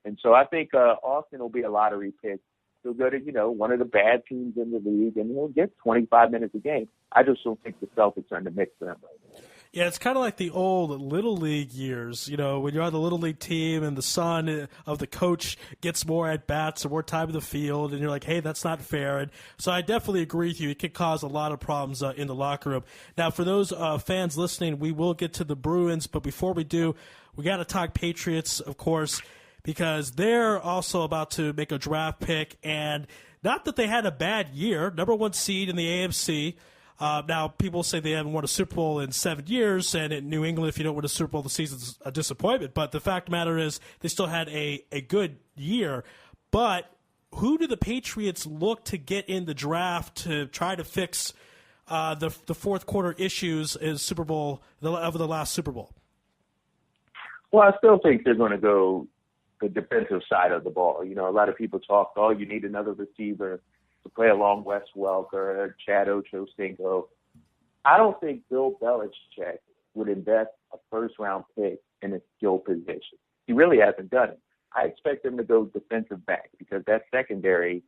And so I think Austin will be a lottery pick. He'll go to, one of the bad teams in the league, and he'll get 25 minutes a game. I just don't think the Celtics are in the mix for them right now. Yeah, it's kind of like the old Little League years, when you're on the Little League team and the son of the coach gets more at-bats or more time in the field, and you're like, hey, that's not fair. And so I definitely agree with you. It could cause a lot of problems in the locker room. Now, for those fans listening, we will get to the Bruins, but before we do, we got to talk Patriots, of course, because they're also about to make a draft pick, and not that they had a bad year, number 1 seed in the AFC. Now, people say they haven't won a Super Bowl in 7 years, and in New England, if you don't win a Super Bowl, the season's a disappointment. But the fact of the matter is they still had a good year. But who do the Patriots look to get in the draft to try to fix the fourth quarter issues in Super Bowl of the last Super Bowl? Well, I still think they're going to go the defensive side of the ball. A lot of people talk, you need another receiver to play along Wes Welker, Chad Ochocinco. I don't think Bill Belichick would invest a first-round pick in a skill position. He really hasn't done it. I expect him to go defensive back, because that secondary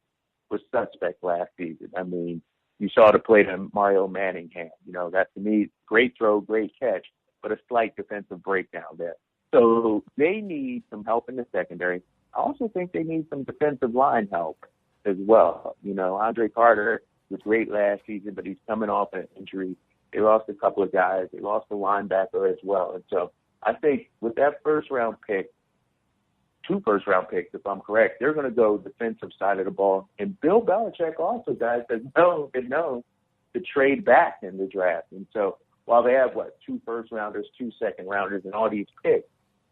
was suspect last season. I mean, you saw the play that Mario Manning had. That to me, great throw, great catch, but a slight defensive breakdown there. So they need some help in the secondary. I also think they need some defensive line help as well. Andre Carter was great last season, but he's coming off an injury. They lost a couple of guys. They lost a linebacker as well. And so I think with that first-round pick, 2 first-round picks, if I'm correct, they're going to go defensive side of the ball. And Bill Belichick also, guys, has been known to trade back in the draft. And so while they have, 2 first-rounders, 2 second-rounders, and all these picks,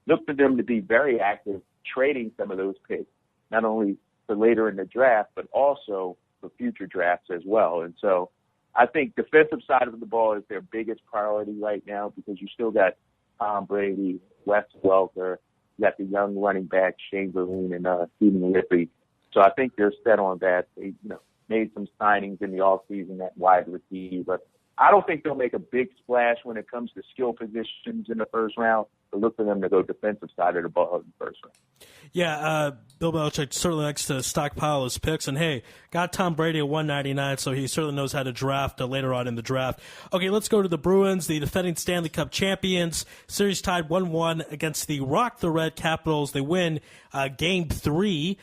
look for them to be very active trading some of those picks, not only for later in the draft, but also for future drafts as well. And so I think defensive side of the ball is their biggest priority right now because you still got Tom Brady, Wes Welker, you got the young running back Shane Vereen and Stephen Ripley. So I think they're set on that. They made some signings in the offseason at wide receiver. I don't think they'll make a big splash when it comes to skill positions in the first round, but look for them to go defensive side of the ball in the first round. Yeah, Bill Belichick certainly likes to stockpile his picks. And, hey, got Tom Brady at 199, so he certainly knows how to draft later on in the draft. Okay, let's go to the Bruins, the defending Stanley Cup champions. Series tied 1-1 against the Rock the Red Capitals. They win Game 3.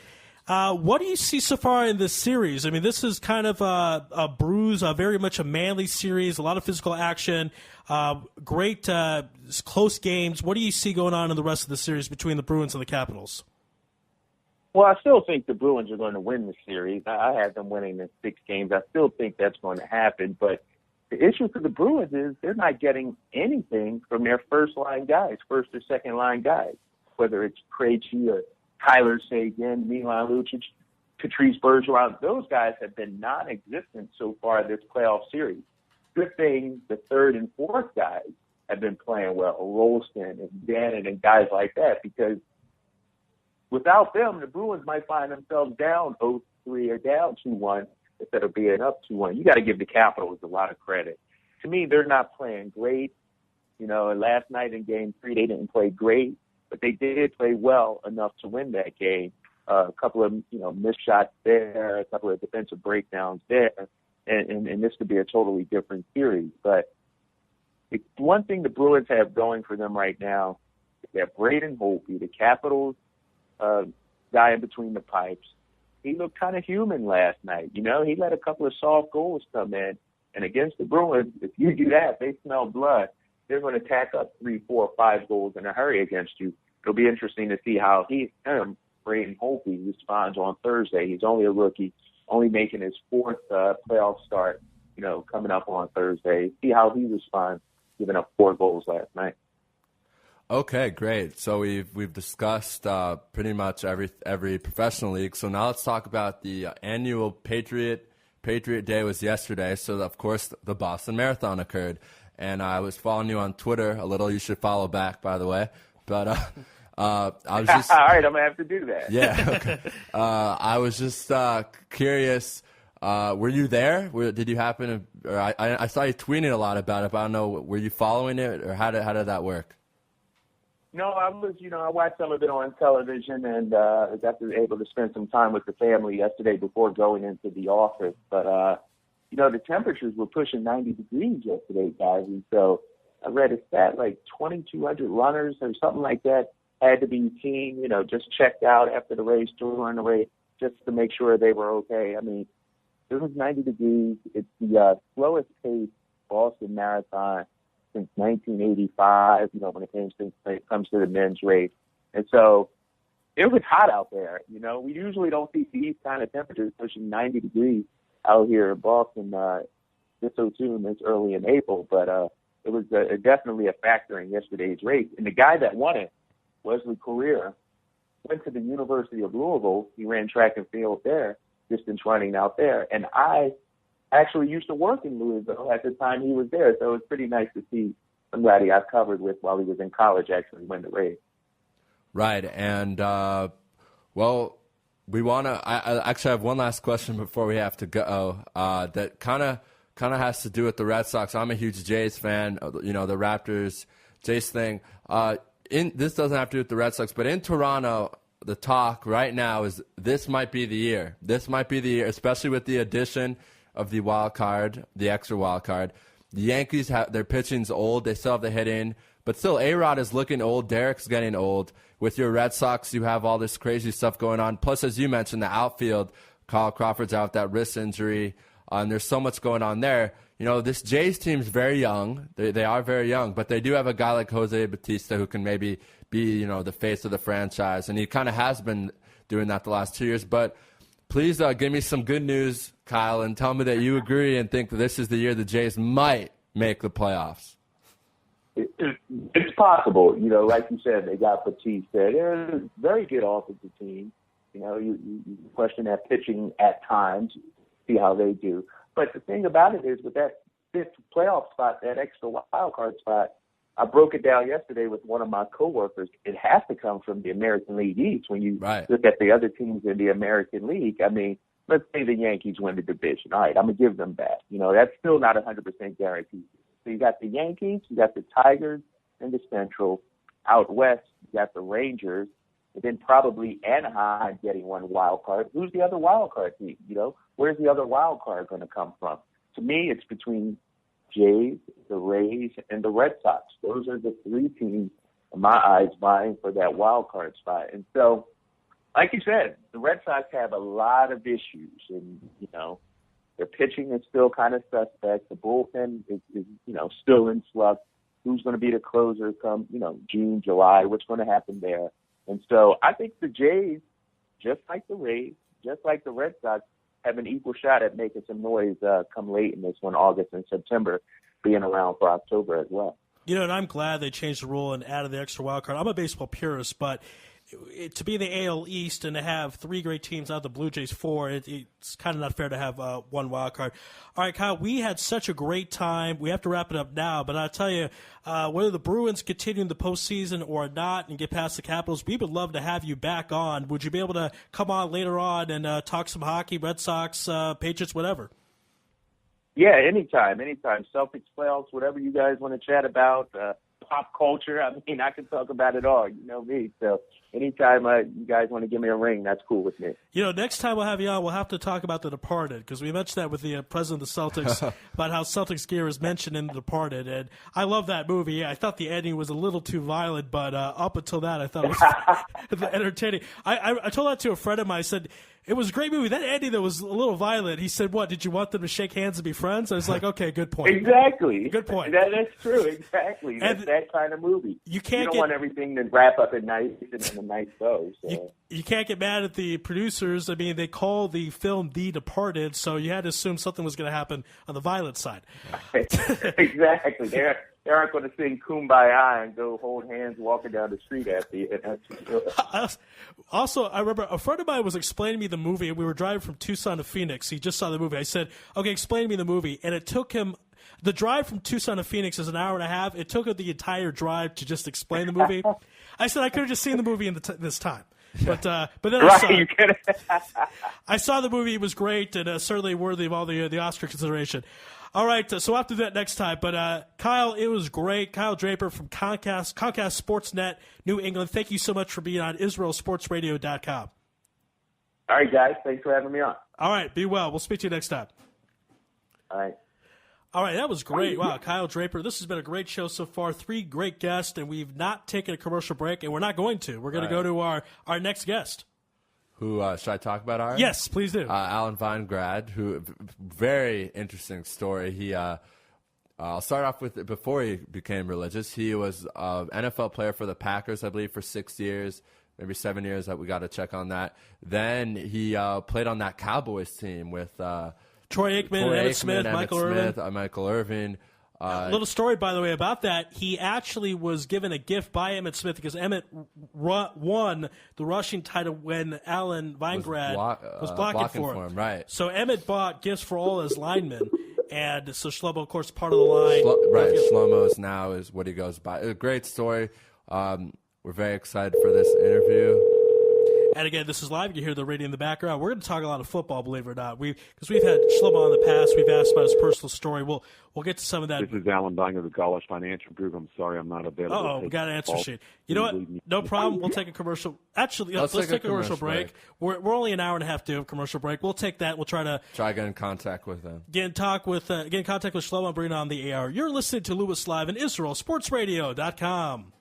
What do you see so far in this series? I mean, this is kind of a Bruise, very much a manly series, a lot of physical action, great close games. What do you see going on in the rest of the series between the Bruins and the Capitals? Well, I still think the Bruins are going to win the series. I had them winning in 6 games. I still think that's going to happen. But the issue for the Bruins is they're not getting anything from their first-line guys, first or second-line guys, whether it's Krejci or Tyler Seguin, Milan Lucic, Patrice Bergeron. Those guys have been non-existent so far this playoff series. Good thing the third and fourth guys have been playing well, Rolston and Gannon and guys like that, because without them, the Bruins might find themselves down 0-3 or down 2-1 instead of being up 2-1. You got to give the Capitals a lot of credit. To me, they're not playing great. Last night in Game 3, they didn't play great, but they did play well enough to win that game. A couple of, missed shots there, a couple of defensive breakdowns there, and this could be a totally different series. But the one thing the Bruins have going for them right now is that Braden Holtby, the Capitals guy in between the pipes, he looked kind of human last night. He let a couple of soft goals come in, and against the Bruins, if you do that, they smell blood. They're going to tack up 3, 4, 5 goals in a hurry against you. It'll be interesting to see how Braden Holtby responds on Thursday. He's only a rookie, only making his 4th playoff start, coming up on Thursday. See how he responds, giving up 4 goals last night. Okay, great. So we've discussed pretty much every professional league. So now let's talk about the annual Patriot Day was yesterday. So of course the Boston Marathon occurred. And I was following you on Twitter a little. You should follow back, by the way. But I was just all right. I'm gonna have to do that. Yeah. Okay. I was just curious. Were you there? Did you happen to? Or I saw you tweeting a lot about it. But I don't know. Were you following it, or how did that work? No, I was. I watched some of it on television, and got to able to spend some time with the family yesterday before going into the office. But the temperatures were pushing 90 degrees yesterday, guys. And so I read a stat like 2,200 runners or something like that had to be seen, just checked out after the race, during the race, just to make sure they were okay. I mean, it was 90 degrees. It's the slowest paced Boston Marathon since 1985, when it comes to the men's race. And so it was hot out there. We usually don't see these kind of temperatures pushing 90 degrees out here in Boston this so soon, this early in April, but it was definitely a factor in yesterday's race. And the guy that won it, Wesley Correa, went to the University of Louisville. He ran track and field there, distance running out there. And I actually used to work in Louisville at the time he was there, so it was pretty nice to see somebody I covered with while he was in college actually win the race. Right, and we want to. I actually have one last question before we have to go. That kind of has to do with the Red Sox. I'm a huge Jays fan. The Raptors, Jays thing. This doesn't have to do with the Red Sox, but in Toronto, the talk right now is this might be the year. This might be the year, especially with the addition of the wild card, the extra wild card. The Yankees, their pitching's old. They still have the hitting. But still, A-Rod is looking old. Derek's getting old. With your Red Sox, you have all this crazy stuff going on. Plus, as you mentioned, the outfield, Kyle Crawford's out with that wrist injury. And there's so much going on there. You know, this Jays team's very young. They are very young. But they do have a guy like Jose Bautista who can maybe be, you know, the face of the franchise. And he kind of has been doing that the last 2 years. But please give me some good news, Kyle, and tell me that you agree and think that this is the year the Jays might make the playoffs. It's possible. You know, like you said, they got Batista. They're a very good offensive team. You know, you question that pitching at times, see how they do. But the thing about it is with that fifth playoff spot, that extra wild card spot, I broke it down yesterday with one of my coworkers. It has to come from the American League East. When you look at the other teams in the American League, I mean, let's say the Yankees win the division. All right, I'm going to give them that. You know, that's still not 100% guaranteed. So you got the Yankees, you got the Tigers in the Central. Out west, you got the Rangers, and then probably Anaheim getting one wild card. Who's the other wild card team? You know, where's the other wild card going to come from? To me, it's between Jays, the Rays, and the Red Sox. Those are the three teams, in my eyes, vying for that wild card spot. And so, like you said, the Red Sox have a lot of issues, and you know, their pitching is still kind of suspect. The bullpen is you know, still in flux. Who's going to be the closer come, you know, June, July? What's going to happen there? And so I think the Jays, just like the Rays, just like the Red Sox, have an equal shot at making some noise come late in this one, August and September, being around for October as well. You know, and I'm glad they changed the rule and added the extra wild card. I'm a baseball purist, but to be in the AL East and to have three great teams out of the Blue Jays four, it's kind of not fair to have one wild card. All right, Kyle, we had such a great time. We have to wrap it up now, but I'll tell you, whether the Bruins continue in the postseason or not and get past the Capitals, we would love to have you back on. Would you be able to come on later on and talk some hockey, Red Sox, Patriots, whatever? Yeah, anytime. Celtics playoffs, whatever you guys want to chat about, pop culture. I mean, I can talk about it all. You know me. So anytime you guys want to give me a ring, that's cool with me. You know, next time we'll have you on, we'll have to talk about The Departed, because we mentioned that with the president of the Celtics about how Celtics gear is mentioned in The Departed. And I love that movie. I thought the ending was a little too violent, but up until that, I thought it was entertaining. I told that to a friend of mine. I said, it was a great movie. That ending that was a little violent. He said, what, did you want them to shake hands and be friends? I was like, okay, good point. Exactly. Good point. That's true, exactly. That's that kind of movie. You don't want everything to wrap up at nice and in a nice bow. So. You can't get mad at the producers. I mean, they call the film The Departed, so you had to assume something was going to happen on the violent side. Exactly. They aren't going to sing Kumbaya and go hold hands walking down the street after you. Also, I remember a friend of mine was explaining to me the movie, and we were driving from Tucson to Phoenix. He just saw the movie. I said, okay, explain to me the movie. And it took him, the drive from Tucson to Phoenix is an hour and a half. It took him the entire drive to just explain the movie. I said I could have just seen the movie in this time. But then I saw it. I saw the movie. It was great and certainly worthy of all the Oscar consideration. All right, so we'll have to do that next time. But, Kyle, it was great. Kyle Draper from Comcast Sportsnet, New England. Thank you so much for being on IsraelSportsRadio.com. All right, guys. Thanks for having me on. All right, be well. We'll speak to you next time. All right. All right, that was great. Wow, Kyle Draper. This has been a great show so far. 3 great guests, and we've not taken a commercial break, and we're not going to. We're going to go to our next guest. Who should I talk about, Ari? Yes, please do. Alan Weingrad, who very interesting story. He I'll start off with before he became religious. He was an NFL player for the Packers, I believe, for 6 years, maybe 7 years. That we got to check on that. Then he played on that Cowboys team with Troy Aikman, Emmitt Smith, Michael Irvin. A little story, by the way, about that. He actually was given a gift by Emmitt Smith because Emmitt won the rushing title when Alan Weingrad was blocking for him. Right. So Emmitt bought gifts for all his linemen. And so Shlomo, of course, part of the line. Shlomo now is what he goes by. A great story. We're very excited for this interview. And again, this is live. You can hear the radio in the background. We're going to talk a lot of football, believe it or not. Because we've had Shlomo on the past. We've asked about his personal story. We'll get to some of that. This is Alan Bang of the Gaulish Financial Group. I'm sorry I'm not available. Uh-oh, we got an answer sheet. You know what? No problem. We'll take a commercial. Actually, let's take a commercial break. We're only an hour and a half to a commercial break. We'll take that. We'll try to get in contact with them. Get in contact with Shlomo and bring it on the air. You're listening to Louis Live in Israel, sportsradio.com.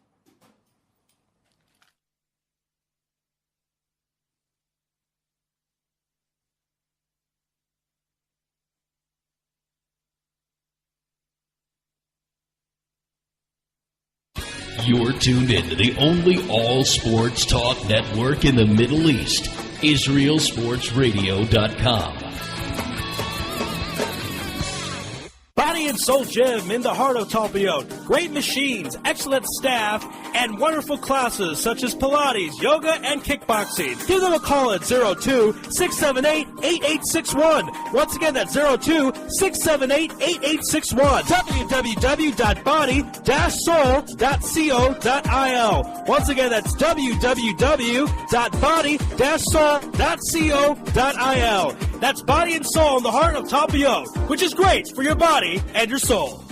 You're tuned in to the only all-sports talk network in the Middle East, IsraelSportsRadio.com. Body and Soul Gym in the heart of Talpiot. Great machines, excellent staff, and wonderful classes such as Pilates, yoga, and kickboxing. Give them a call at 02-678-8861. Once again, that's 02-678-8861. www.body-soul.co.il. Once again, that's www.body-soul.co.il. That's Body and Soul in the heart of Talpiot, which is great for your body and your soul.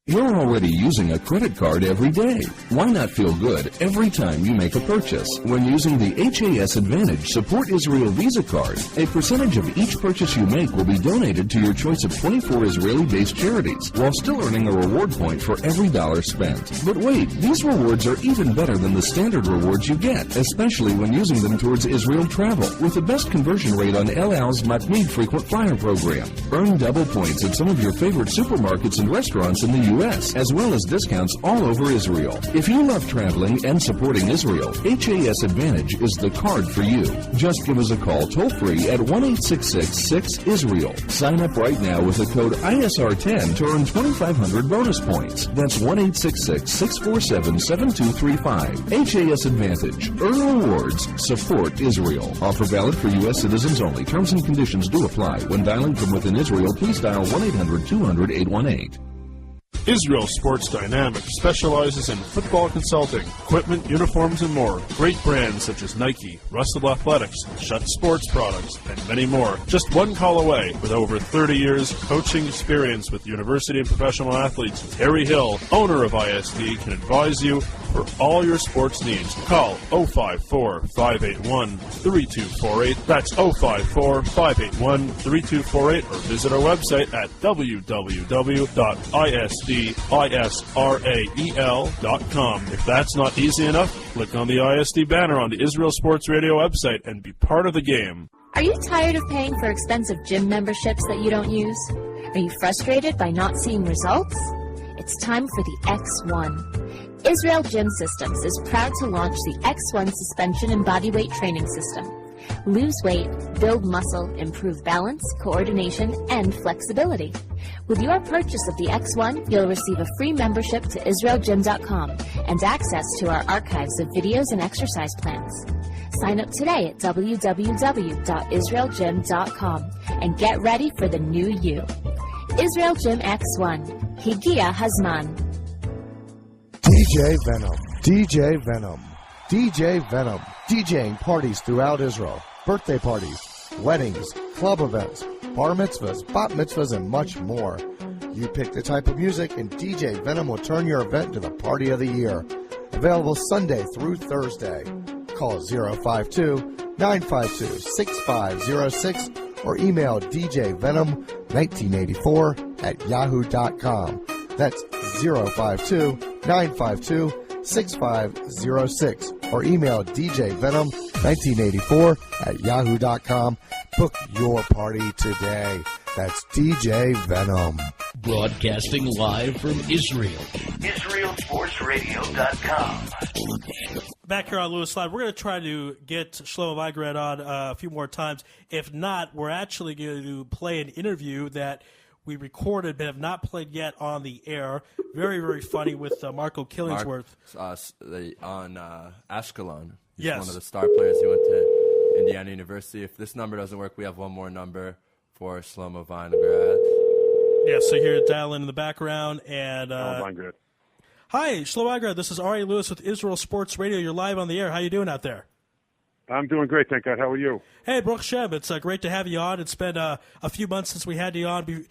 You're already using a credit card every day. Why not feel good every time you make a purchase? When using the HAS Advantage Support Israel Visa card, a percentage of each purchase you make will be donated to your choice of 24 Israeli-based charities, while still earning a reward point for every dollar spent. But wait, these rewards are even better than the standard rewards you get, especially when using them towards Israel travel, with the best conversion rate on El Al's Matmeed Frequent Flyer program. Earn double points at some of your favorite supermarkets and restaurants in the U.S., as well as discounts all over Israel. If you love traveling and supporting Israel, HAS Advantage is the card for you. Just give us a call toll-free at 1-866-6-ISRAEL. Sign up right now with the code ISR10 to earn 2,500 bonus points. That's 1-866-647-7235. HAS Advantage. Earn rewards. Support Israel. Offer valid for U.S. citizens only. Terms and conditions do apply. When dialing from within Israel, please dial 1-800-200-818. Israel Sports Dynamics specializes in football consulting, equipment, uniforms, and more. Great brands such as Nike, Russell Athletics, Shutt Sports Products, and many more. Just one call away. With over 30 years coaching experience with university and professional athletes, Terry Hill, owner of ISD, can advise you for all your sports needs. Call 054-581-3248. That's 054-581-3248, or visit our website at www.isdisrael.com. If that's not easy enough, click on the ISD banner on the Israel Sports Radio website and be part of the game. Are you tired of paying for expensive gym memberships that you don't use? Are you frustrated by not seeing results? It's time for the X1. Israel Gym Systems is proud to launch the X1 suspension and bodyweight training system. Lose weight, build muscle, improve balance, coordination, and flexibility. With your purchase of the X1, you'll receive a free membership to IsraelGym.com and access to our archives of videos and exercise plans. Sign up today at www.IsraelGym.com and get ready for the new you. Israel Gym X1. Higia Hazman. DJ Venom, DJ Venom, DJ Venom, DJing parties throughout Israel, birthday parties, weddings, club events, bar mitzvahs, bat mitzvahs, and much more. You pick the type of music and DJ Venom will turn your event into the party of the year. Available Sunday through Thursday. Call 052-952-6506 or email djvenom1984@yahoo.com. That's 052-952-6506 or email djvenom1984@yahoo.com. Book your party today. That's DJ Venom. Broadcasting live from Israel. IsraelSportsRadio.com. Back here on Louis Live, we're going to try to get Shlomo Vigret on a few more times. If not, we're actually going to play an interview that we recorded but have not played yet on the air. Very, very funny with Marco Killingsworth. On Ashkelon. He's yes. one of the star players. He went to Indiana University. If this number doesn't work, we have one more number for Shlomo Vigret. Yeah, so here, dial in the background. And Vigret. Hi, Shlomo Vigret. This is Ari Louis with Israel Sports Radio. You're live on the air. How you doing out there? I'm doing great, thank God. How are you? Hey, Brooke Shem, it's great to have you on. It's been a few months since we had you on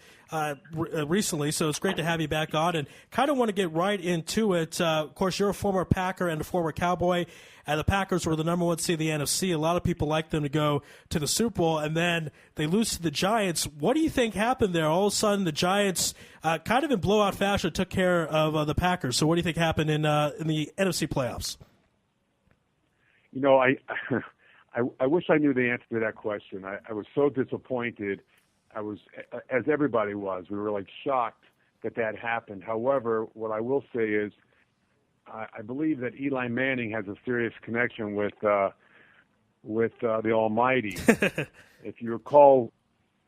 recently, so it's great to have you back on. And kind of want to get right into it. Of course, you're a former Packer and a former Cowboy, and the Packers were the number one seed in the NFC. A lot of people like them to go to the Super Bowl, and then they lose to the Giants. What do you think happened there? All of a sudden, the Giants, kind of in blowout fashion, took care of the Packers. So what do you think happened in the NFC playoffs? You know, I wish I knew the answer to that question. I was so disappointed. I was, as everybody was, we were like shocked that happened. However, what I will say is, I believe that Eli Manning has a serious connection with the Almighty. If you recall,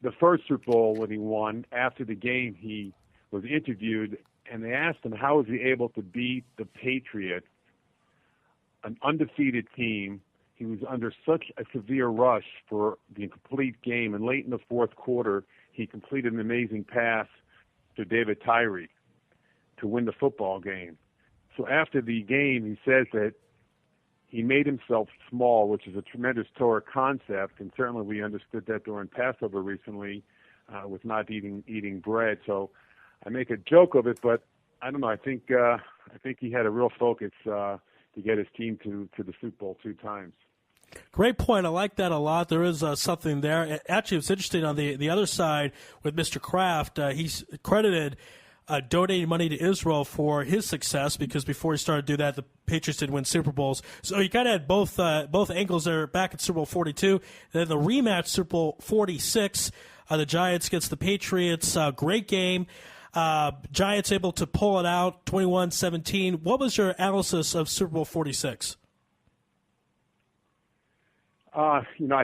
the first Super Bowl when he won, after the game, he was interviewed, and they asked him how was he able to beat the Patriots, an undefeated team. He was under such a severe rush for the complete game, and late in the fourth quarter, he completed an amazing pass to David Tyree to win the football game. So after the game, he says that he made himself small, which is a tremendous Torah concept, and certainly we understood that during Passover recently with not eating bread. So I make a joke of it, but I don't know. I think he had a real focus to get his team to the Super Bowl 2 times. Great point. I like that a lot. There is something there. Actually, it's interesting on the other side with Mr. Kraft. He's credited donating money to Israel for his success because before he started to do that, the Patriots didn't win Super Bowls. So you kind of had both angles there back at Super Bowl 42. Then the rematch, Super Bowl 46, the Giants against the Patriots. Great game. Giants able to pull it out 21-17. What was your analysis of Super Bowl 46? I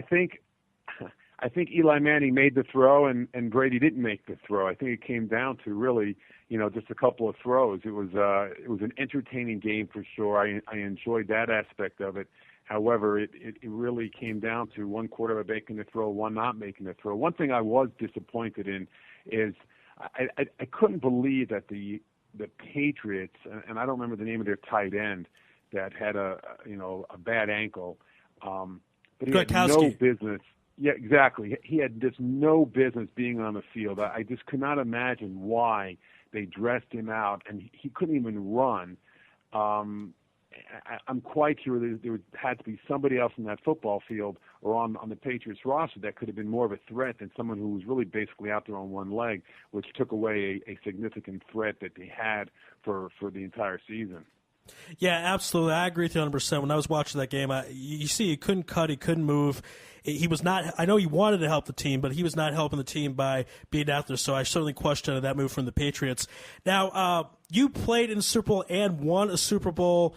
think Eli Manning made the throw and Brady didn't make the throw. I think it came down to really, just a couple of throws. It was an entertaining game for sure. I enjoyed that aspect of it. However, it really came down to one quarterback making the throw, one not making the throw. One thing I was disappointed in is I couldn't believe that the Patriots, and I don't remember the name of their tight end that had a bad ankle. But he had no business. Yeah, exactly. He had just no business being on the field. I just could not imagine why they dressed him out, and he couldn't even run. I'm quite sure there had to be somebody else in that football field or on the Patriots roster that could have been more of a threat than someone who was really basically out there on one leg, which took away a significant threat that they had for the entire season. Yeah, absolutely. I agree with you 100%. When I was watching that game, you see he couldn't cut, he couldn't move. He was not – I know he wanted to help the team, but he was not helping the team by being out there, so I certainly questioned that move from the Patriots. Now, you played in the Super Bowl and won a Super Bowl.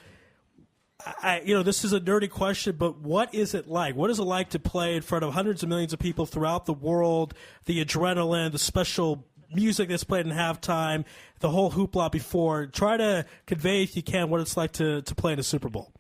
This is a nerdy question, but what is it like? What is it like to play in front of hundreds of millions of people throughout the world, the adrenaline, the special music that's played in halftime, the whole hoopla before? Try to convey, if you can, what it's like to play in a Super Bowl.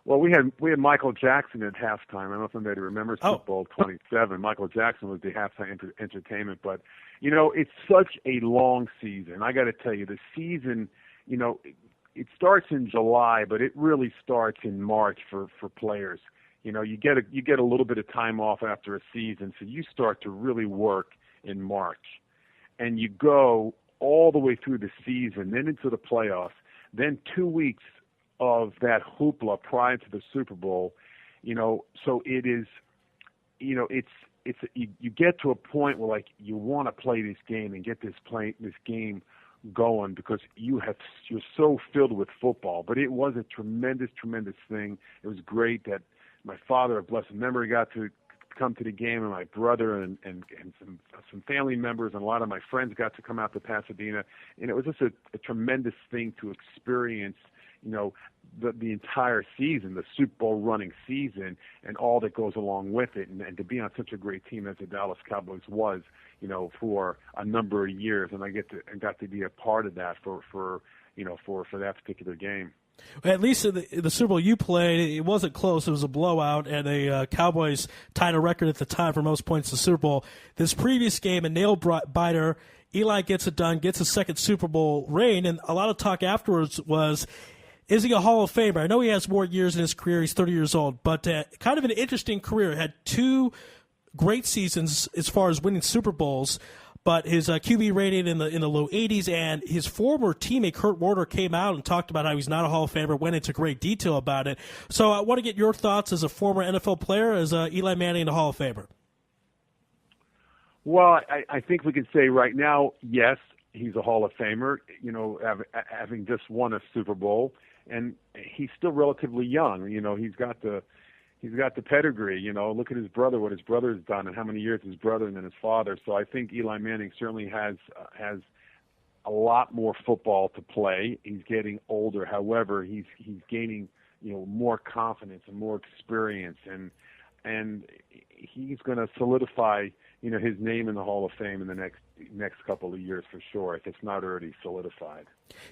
Well, we had Michael Jackson at halftime. I don't know if anybody remembers Super Bowl 27. Michael Jackson was the halftime entertainment. But, it's such a long season. I got to tell you, the season, it starts in July, but it really starts in March for players. You get a little bit of time off after a season, so you start to really work in March. And you go all the way through the season, then into the playoffs, then 2 weeks of that hoopla prior to the Super Bowl, so it is, you get to a point where like you want to play this game and get this game going because you're so filled with football. But it was a tremendous, tremendous thing. It was great that my father, of blessed memory, got to come to the game, and my brother and some family members and a lot of my friends got to come out to Pasadena, and it was just a tremendous thing to experience. The entire season, the Super Bowl running season, and all that goes along with it, and to be on such a great team as the Dallas Cowboys was, for a number of years, and I got to be a part of that for that particular game. At least in the Super Bowl you played, it wasn't close. It was a blowout, and the Cowboys tied a record at the time for most points in the Super Bowl. This previous game, a nail-biter, Eli gets it done, gets a second Super Bowl reign, and a lot of talk afterwards was is he a Hall of Famer? I know he has more years in his career. He's 30 years old, but kind of an interesting career. Had 2 great seasons as far as winning Super Bowls, but his QB rating in the low 80s, and his former teammate Kurt Warner came out and talked about how he's not a Hall of Famer, went into great detail about it. So I want to get your thoughts as a former NFL player, as Eli Manning a Hall of Famer. Well, I think we can say right now, yes, he's a Hall of Famer, you know, having just won a Super Bowl, and he's still relatively young. You know, he's got the pedigree. You know, look at his brother, what his brother's done, and how many years his brother and then his father. So I think Eli Manning certainly has a lot more football to play. He's getting older. However, he's gaining, you know, more confidence and more experience, and he's going to solidify, you know, his name in the Hall of Fame in the next couple of years for sure, if it's not already solidified.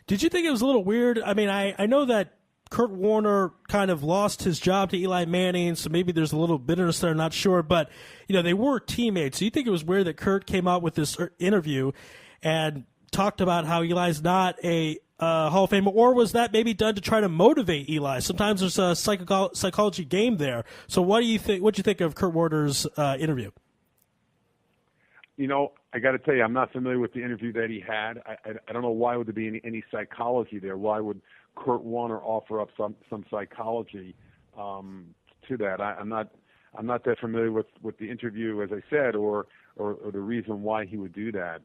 Did you think it was a little weird? I mean, I know that Kurt Warner kind of lost his job to Eli Manning, so maybe there's a little bitterness there, I'm not sure. But, you know, they were teammates. So you think it was weird that Kurt came out with this interview and talked about how Eli's not a Hall of Famer, or was that maybe done to try to motivate Eli? Sometimes there's a psychology game there. So what do you think? What do you think of Kurt Warner's interview? You know, I got to tell you, I'm not familiar with the interview that he had. I don't know why would there be any psychology there. Why would Kurt Warner offer up some psychology to that? I'm not that familiar with the interview, as I said, or the reason why he would do that.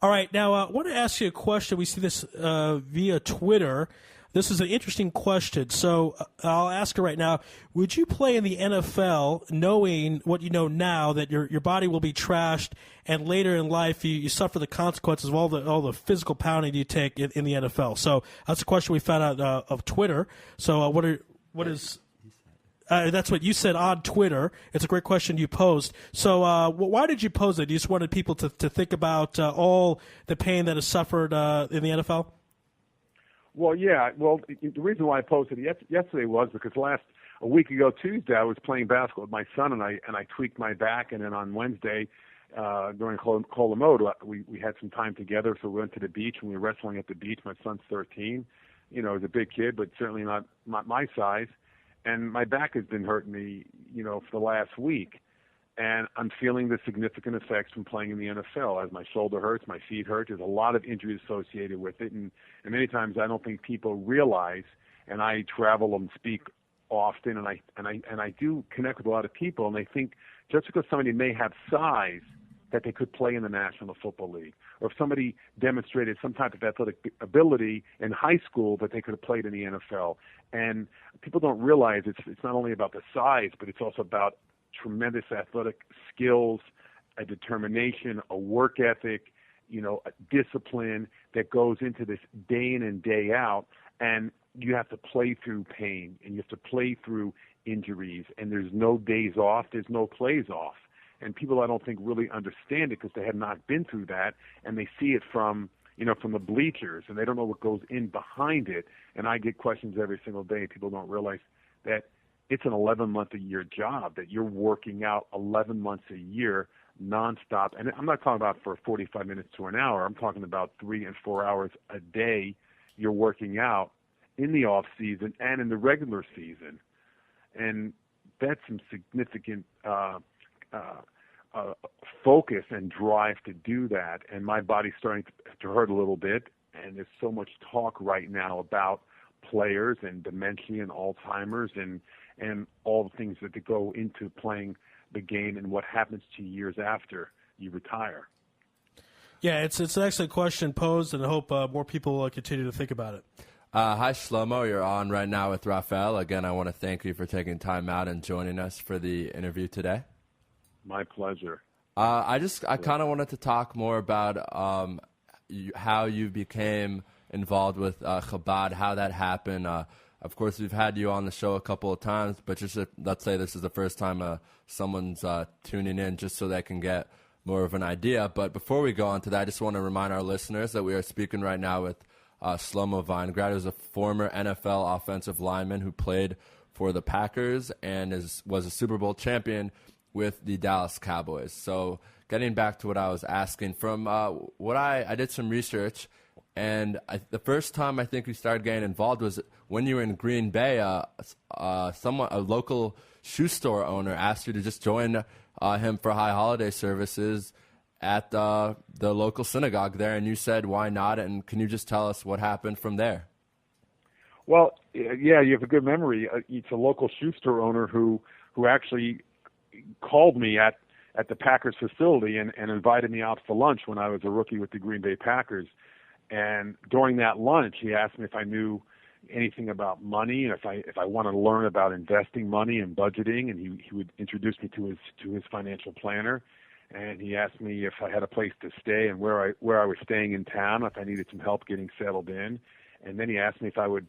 All right, now I want to ask you a question. We see this via Twitter. This is an interesting question, so I'll ask her right now. Would you play in the NFL knowing what you know now, that your body will be trashed, and later in life you suffer the consequences of all the physical pounding you take in the NFL? So that's a question we found out of Twitter. So what is that's what you said on Twitter. It's a great question you posed. So why did you pose it? You just wanted people to think about all the pain that is suffered in the NFL? Well, yeah. Well, the reason why I posted it yesterday was because a week ago Tuesday, I was playing basketball with my son, and I tweaked my back, and then on Wednesday during Colomode, we had some time together, so we went to the beach and we were wrestling at the beach. My son's 13, you know, he's a big kid, but certainly not my size, and my back has been hurting me, you know, for the last week. And I'm feeling the significant effects from playing in the NFL. As my shoulder hurts, my feet hurt. There's a lot of injuries associated with it, and many times I don't think people realize. And I travel and speak often, and I do connect with a lot of people, and they think just because somebody may have size that they could play in the National Football League, or if somebody demonstrated some type of athletic ability in high school, that they could have played in the NFL. And people don't realize it's not only about the size, but it's also about tremendous athletic skills, a determination, a work ethic, you know, a discipline that goes into this day in and day out. And you have to play through pain, and you have to play through injuries, and there's no days off, there's no plays off. And people, I don't think, really understand it because they have not been through that, and they see it from the bleachers, and they don't know what goes in behind it. And I get questions every single day. People don't realize that it's an 11-month-a-year job, that you're working out 11 months a year nonstop. And I'm not talking about for 45 minutes to an hour. I'm talking about 3 and 4 hours a day you're working out in the off season and in the regular season. And that's some significant focus and drive to do that. And my body's starting to hurt a little bit. And there's so much talk right now about players and dementia and Alzheimer's and all the things that go into playing the game and what happens to you years after you retire. Yeah, it's an excellent question posed, and I hope more people continue to think about it. Hi, Shlomo. You're on right now with Raphael. Again, I want to thank you for taking time out and joining us for the interview today. My pleasure. I kind of wanted to talk more about how you became involved with Chabad, how that happened. Of course, we've had you on the show a couple of times, but let's say this is the first time someone's tuning in just so they can get more of an idea. But before we go on to that, I just want to remind our listeners that we are speaking right now with Shlomo Weingrad, who's a former NFL offensive lineman who played for the Packers and was a Super Bowl champion with the Dallas Cowboys. So getting back to what I was asking, from what I did some research, And the first time I think we started getting involved was when you were in Green Bay. A local shoe store owner asked you to just join him for high holiday services at the local synagogue there, and you said, why not? And can you just tell us what happened from there? Well, yeah, you have a good memory. It's a local shoe store owner who actually called me at the Packers facility and invited me out for lunch when I was a rookie with the Green Bay Packers. And during that lunch, he asked me if I knew anything about money and if I wanted to learn about investing money and budgeting. And he would introduce me to his financial planner. And he asked me if I had a place to stay and where I was staying in town, if I needed some help getting settled in. And then he asked me if I would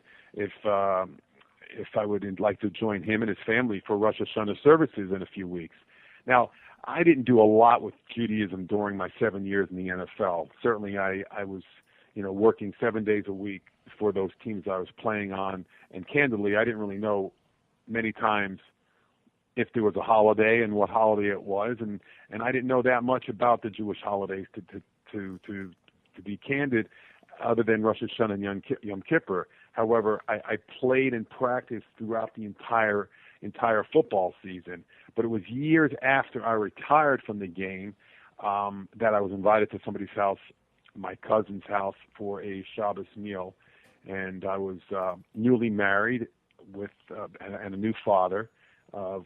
like to join him and his family for Rosh Hashanah services in a few weeks. Now, I didn't do a lot with Judaism during my 7 years in the NFL. Certainly, I was working 7 days a week for those teams I was playing on. And candidly, I didn't really know many times if there was a holiday and what holiday it was. And I didn't know that much about the Jewish holidays to be candid, other than Rosh Hashanah and Yom Kippur. However, I played and practiced throughout the entire football season. But it was years after I retired from the game that I was invited to somebody's house, my cousin's house, for a Shabbos meal. And I was newly married and a new father of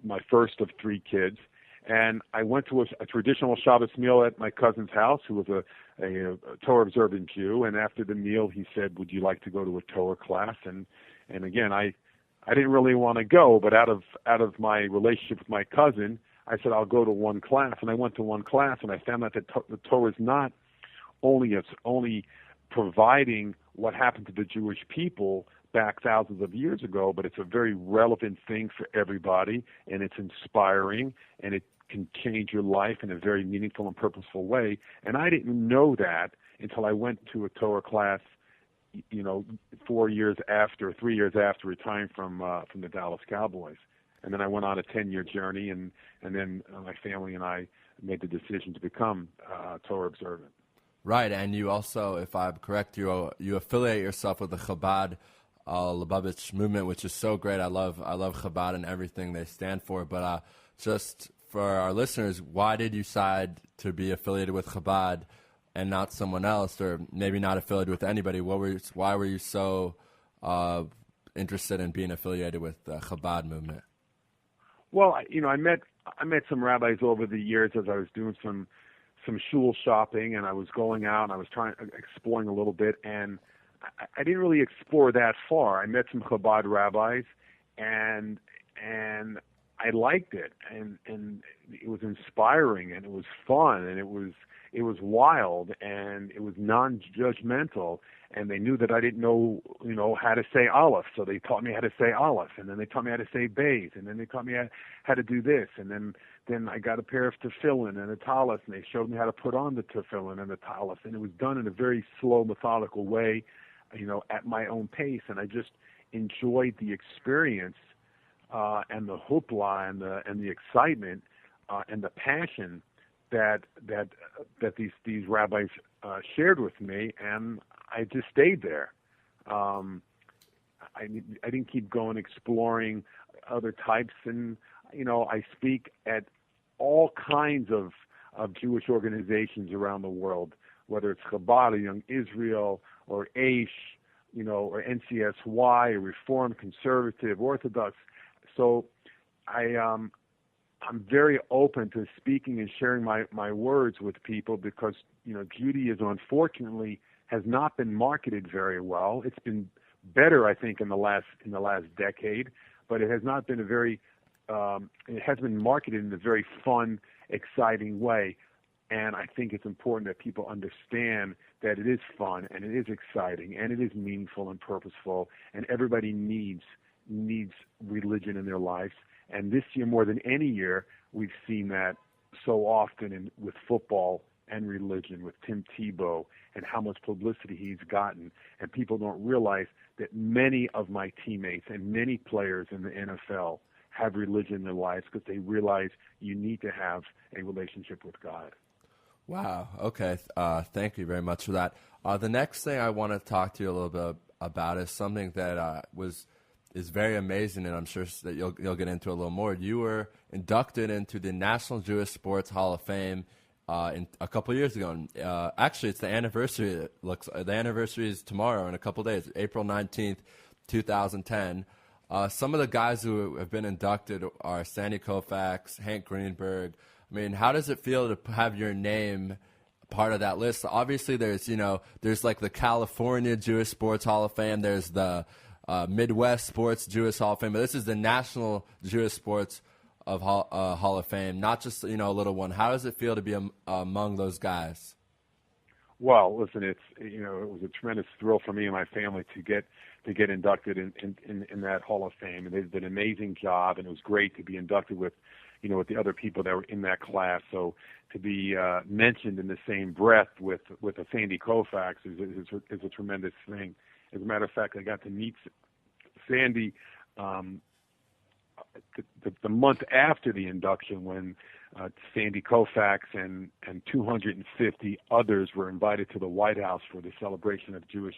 my first of 3 kids. And I went to a traditional Shabbos meal at my cousin's house, who was a Torah-observant Jew. And after the meal, he said, "Would you like to go to a Torah class?" And again, I didn't really want to go, but out of my relationship with my cousin, I said, "I'll go to one class." And I went to one class, and I found out that the Torah is not only providing what happened to the Jewish people back thousands of years ago, but it's a very relevant thing for everybody, and it's inspiring, and it can change your life in a very meaningful and purposeful way. And I didn't know that until I went to a Torah class, 3 years after retiring from the Dallas Cowboys. And then I went on a 10-year journey, and then my family and I made the decision to become Torah observant. Right, and you also, if I'm correct, you affiliate yourself with the Chabad Lubavitch movement, which is so great. I love Chabad and everything they stand for. But just for our listeners, why did you decide to be affiliated with Chabad and not someone else, or maybe not affiliated with anybody? Why were you so interested in being affiliated with the Chabad movement? Well, I met some rabbis over the years as I was doing some shul shopping, and I was going out and I was exploring a little bit, and I didn't really explore that far. I met some Chabad rabbis, and I liked it, and it was inspiring, and it was fun, and it was wild, and it was non-judgmental, and they knew that I didn't know how to say Aleph, so they taught me how to say Aleph, and then they taught me how to say Beis, and then they taught me how to do this, and then I got a pair of tefillin and a talis, and they showed me how to put on the tefillin and the talis, and it was done in a very slow, methodical way, at my own pace, and I just enjoyed the experience and the hoopla and the excitement and the passion that these rabbis shared with me, and I just stayed there. I didn't keep going exploring other types, and I speak at all kinds of Jewish organizations around the world, whether it's Chabad or Young Israel or Aish, or NCSY, or Reform, Conservative, Orthodox. So I'm very open to speaking and sharing my words with people, because Judaism, unfortunately, has not been marketed very well. It's been better, I think, in the last decade, but it has not been it has been marketed in a very fun, exciting way. And I think it's important that people understand that it is fun, and it is exciting, and it is meaningful and purposeful, and everybody needs religion in their lives. And this year, more than any year, we've seen that so often with football and religion, with Tim Tebow, and how much publicity he's gotten. And people don't realize that many of my teammates and many players in the NFL have religion in their lives, because they realize you need to have a relationship with God. Wow. Okay. Thank you very much for that. The next thing I want to talk to you a little bit about is something that is very amazing, and I'm sure that you'll get into a little more. You were inducted into the National Jewish Sports Hall of Fame a couple years ago. And, actually, it's the anniversary. The anniversary is tomorrow in a couple days, April 19th, 2010. Some of the guys who have been inducted are Sandy Koufax, Hank Greenberg. I mean, how does it feel to have your name part of that list? Obviously, there's like the California Jewish Sports Hall of Fame. There's the Midwest Sports Jewish Hall of Fame. But this is the National Jewish Sports Hall of Fame, not just a little one. How does it feel to be among those guys? Well, listen, it was a tremendous thrill for me and my family to get inducted in that Hall of Fame, and they did an amazing job, and it was great to be inducted with the other people that were in that class. So to be mentioned in the same breath with a Sandy Koufax is a tremendous thing. As a matter of fact, I got to meet Sandy the month after the induction when Sandy Koufax and 250 others were invited to the White House for the celebration of Jewish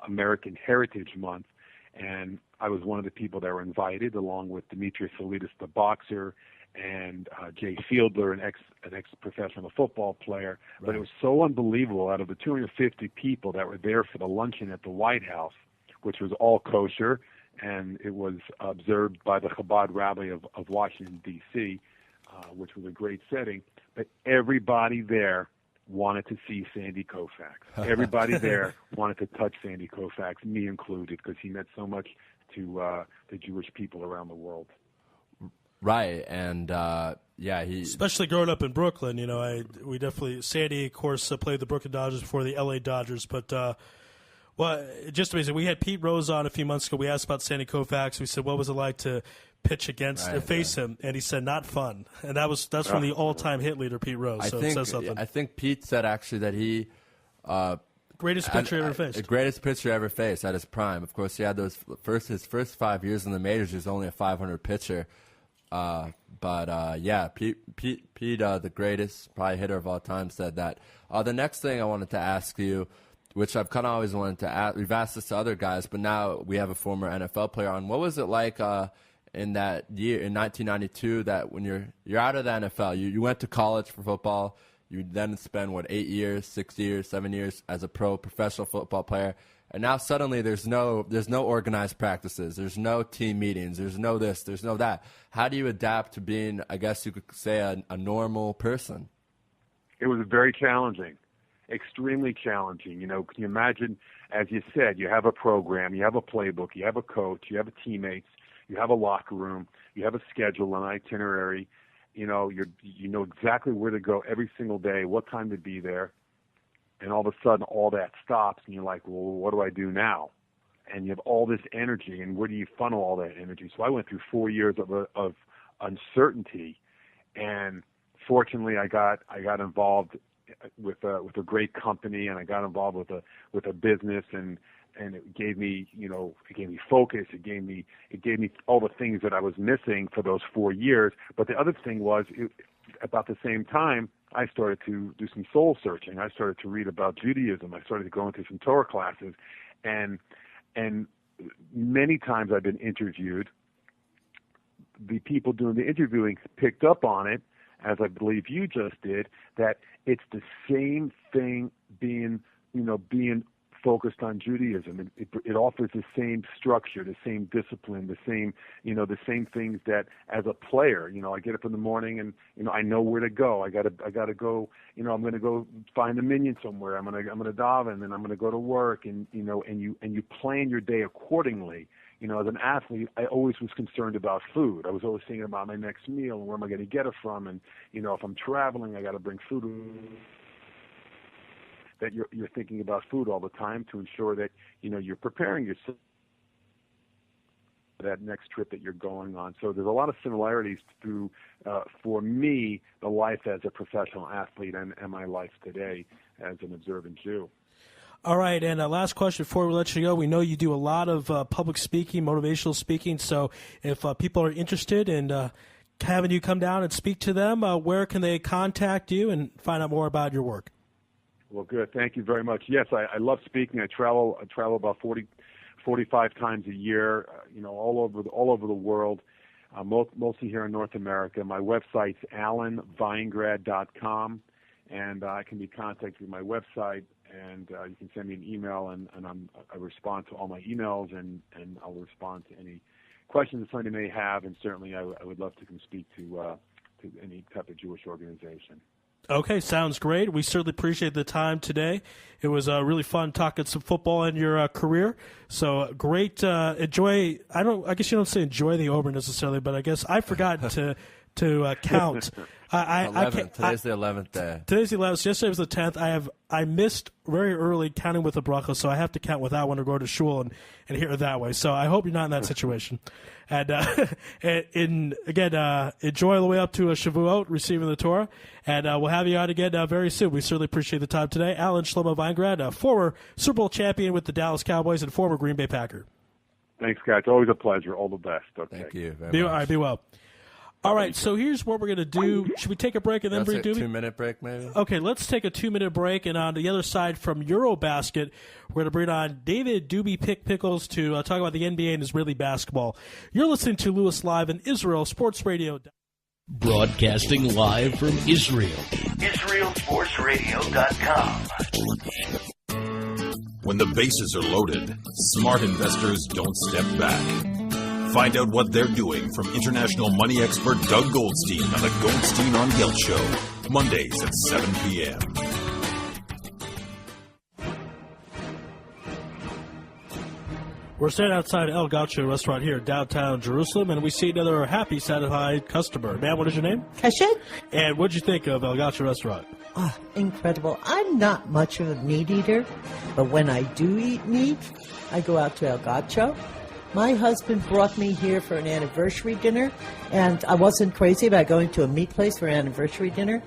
American Heritage Month. And I was one of the people that were invited, along with Demetrius Solidis, the boxer, and Jay Fiedler, an ex-professional football player. Right. But it was so unbelievable. Out of the 250 people that were there for the luncheon at the White House, which was all kosher, and it was observed by the Chabad rabbi of Washington, D.C., which was a great setting, but everybody there wanted to see Sandy Koufax. Everybody there wanted to touch Sandy Koufax, me included, because he meant so much to the Jewish people around the world. Right, and he especially growing up in Brooklyn. We definitely Sandy, of course, played the Brooklyn Dodgers before the L.A. Dodgers, but. Well, just amazing. We had Pete Rose on a few months ago. We asked about Sandy Koufax. We said, what was it like to pitch against face him? And he said, not fun. And that's from the all-time hit leader, Pete Rose. I think Pete said actually that he greatest pitcher ever faced. The greatest pitcher ever faced at his prime. Of course, he had his first 5 years in the majors. He was only a 500 pitcher. Pete, the greatest probably hitter of all time, said that. The next thing I wanted to ask you, which I've kind of always wanted to ask. We've asked this to other guys, but now we have a former NFL player on. What was it like in that year, in 1992, that when you're out of the NFL, you went to college for football, you then spend, 8 years, 6 years, 7 years as a professional football player, and now suddenly there's no organized practices, there's no team meetings, there's no this, there's no that. How do you adapt to being, I guess you could say, a normal person? It was very challenging. Extremely challenging. Can you imagine, as you said, you have a program, you have a playbook, you have a coach, you have teammates, you have a locker room, you have a schedule, an itinerary. You know exactly where to go every single day, what time to be there, and all of a sudden all that stops, and you're like, well, what do I do now? And you have all this energy, and where do you funnel all that energy? So I went through 4 years of uncertainty, and fortunately I got involved with a great company, and I got involved with a business, and it gave me focus. It gave me all the things that I was missing for those 4 years. But the other thing was, about the same time, I started to do some soul searching. I started to read about Judaism. I started to go into some Torah classes, and many times I've been interviewed. The people doing the interviewing picked up on it, as I believe you just did, that it's the same thing being focused on Judaism. It offers the same structure, the same discipline, the same things that as a player, I get up in the morning and, I know where to go. I gotta go, I'm going to go find a minion somewhere. I'm going to daven, and I'm going to go to work, and you plan your day accordingly. As an athlete, I always was concerned about food. I was always thinking about my next meal and where am I going to get it from. And, if I'm traveling, I got to bring food. That you're thinking about food all the time to ensure that, you're preparing yourself for that next trip that you're going on. So there's a lot of similarities through, for me, the life as a professional athlete and my life today as an observant Jew. All right, and last question before we let you go. We know you do a lot of public speaking, motivational speaking, so if people are interested in having you come down and speak to them. Where can they contact you and find out more about your work? Well, good. Thank you very much. Yes, I love speaking. I travel about 45 times a year, all over the world, mostly here in North America. My website's alanveingrad.com, and I can be contacted through my website, and you can send me an email, and I respond to all my emails, and I'll respond to any questions that somebody may have, and certainly I would love to come speak to any type of Jewish organization. Okay, sounds great. We certainly appreciate the time today. It was really fun talking some football in your career. So great. Enjoy. I guess you don't say enjoy the Ober necessarily, but I guess I forgot to count. Today's the 11th day. Today's the 11th. Yesterday was the 10th. I missed very early counting with the bracha, so I have to count without one to go to shul and hear it that way. So I hope you're not in that situation. And enjoy all the way up to Shavuot, receiving the Torah. And we'll have you on again very soon. We certainly appreciate the time today. Alan Shlomo Weingrad, former Super Bowl champion with the Dallas Cowboys and former Green Bay Packer. Thanks, guys. Always a pleasure. All the best. Okay. Thank you very much. All right, be well. All right, so here's what we're going to do. Should we take a break and then bring Doobie? 2-minute break, maybe? Okay, let's take a 2-minute break. And on the other side from Eurobasket, we're going to bring on David Doobie Pickles to talk about the NBA and Israeli basketball. You're listening to Louis Live in Israel Sports Radio. Broadcasting live from Israel. IsraelSportsRadio.com. When the bases are loaded, smart investors don't step back. Find out what they're doing from international money expert Doug Goldstein on the Goldstein on Gelt Show, Mondays at 7 p.m. We're standing outside El Gaucho restaurant here in downtown Jerusalem, and we see another happy, satisfied customer. Ma'am, what is your name? Kashet. And what did you think of El Gaucho restaurant? Oh, incredible. I'm not much of a meat eater, but when I do eat meat, I go out to El Gaucho. My husband brought me here for an anniversary dinner, and I wasn't crazy about going to a meat place for an anniversary dinner,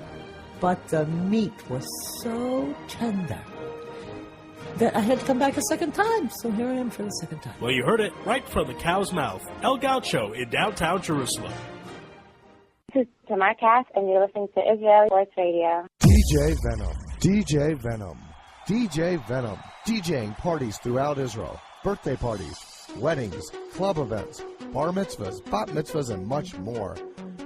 but the meat was so tender that I had to come back a second time, so here I am for the second time. Well, you heard it right from the cow's mouth. El Gaucho in downtown Jerusalem. This is Tamar Cass, and you're listening to Israeli Sports Radio. DJ Venom, DJ Venom, DJ Venom, DJing parties throughout Israel, birthday parties, weddings, club events, bar mitzvahs, bat mitzvahs, and much more.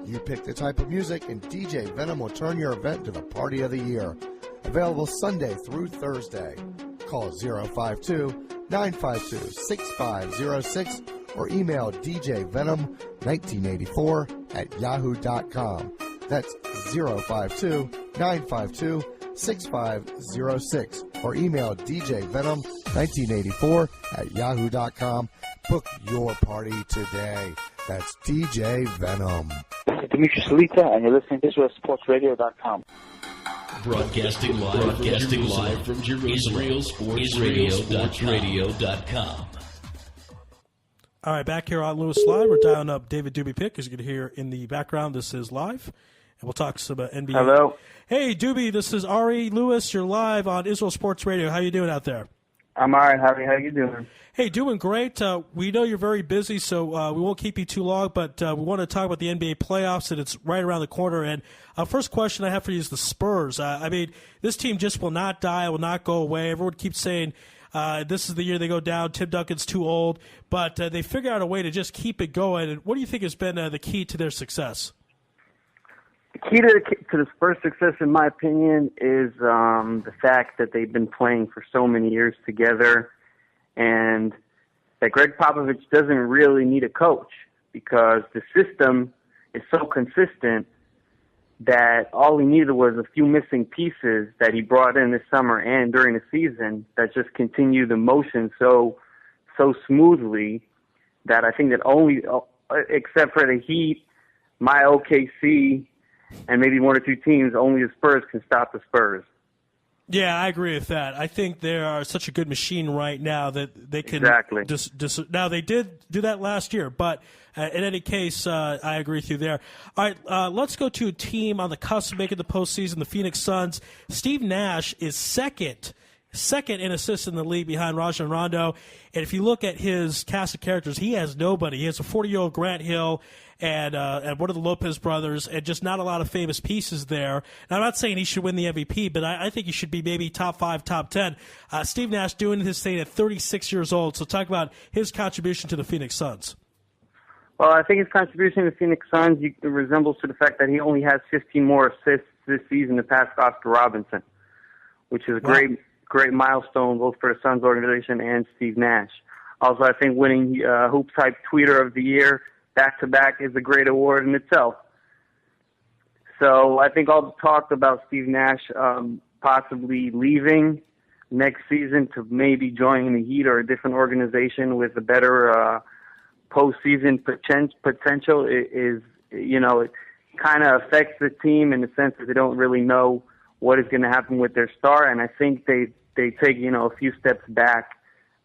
You pick the type of music, and DJ Venom will turn your event into the party of the year. Available Sunday through Thursday. Call 052-952-6506 or email djvenom1984@yahoo.com. That's 052-952-6506 or email djvenom1984@yahoo.com. Book your party today. That's DJ Venom. This is Dimitri Salita, and you're listening to IsraelSportsRadio.com. Broadcasting live from Jerusalem. IsraelSportsRadio.com. All right, back here on Louis Live, we're dialing up David Doobie Pick, as you can hear in the background. This is live, and we'll talk some NBA. Hello. Hey, Doobie, this is Ari Louis. You're live on Israel Sports Radio. How you doing out there? I'm all right, Harry. How you doing? Hey, doing great. We know you're very busy, so we won't keep you too long, but we want to talk about the NBA playoffs, and it's right around the corner. And first question I have for you is the Spurs. I mean, this team just will not die, will not go away. Everyone keeps saying this is the year they go down. Tim Duncan's too old, but they figure out a way to just keep it going. And what do you think has been the key to their success? The key to the Spurs' success, in my opinion, is the fact that they've been playing for so many years together, and that Greg Popovich doesn't really need a coach because the system is so consistent that all he needed was a few missing pieces that he brought in this summer and during the season that just continue the motion so smoothly that I think that only, except for the Heat, my OKC, and maybe one or two teams, only the Spurs can stop the Spurs. Yeah, I agree with that. I think they are such a good machine right now that they can exactly. Now, they did do that last year, but in any case, I agree with you there. All right, let's go to a team on the cusp of making the postseason, the Phoenix Suns. Steve Nash is second second in assists in the league behind Rajon Rondo. And if you look at his cast of characters, he has nobody. He has a 40-year-old Grant Hill and one of the Lopez brothers, and just not a lot of famous pieces there. And I'm not saying he should win the MVP, but I think he should be maybe top 5, top 10. Steve Nash doing his thing at 36 years old. So talk about his contribution to the Phoenix Suns. Well, I think his contribution to the Phoenix Suns resembles to the fact that he only has 15 more assists this season to pass Oscar Robinson, which is a great milestone both for the Suns organization and Steve Nash. Also, I think winning Hoops Hype Tweeter of the Year back-to-back is a great award in itself. So I think all the talk about Steve Nash possibly leaving next season to maybe joining the Heat or a different organization with a better postseason potential is, it kind of affects the team in the sense that they don't really know what is going to happen with their star, and I think they take, a few steps back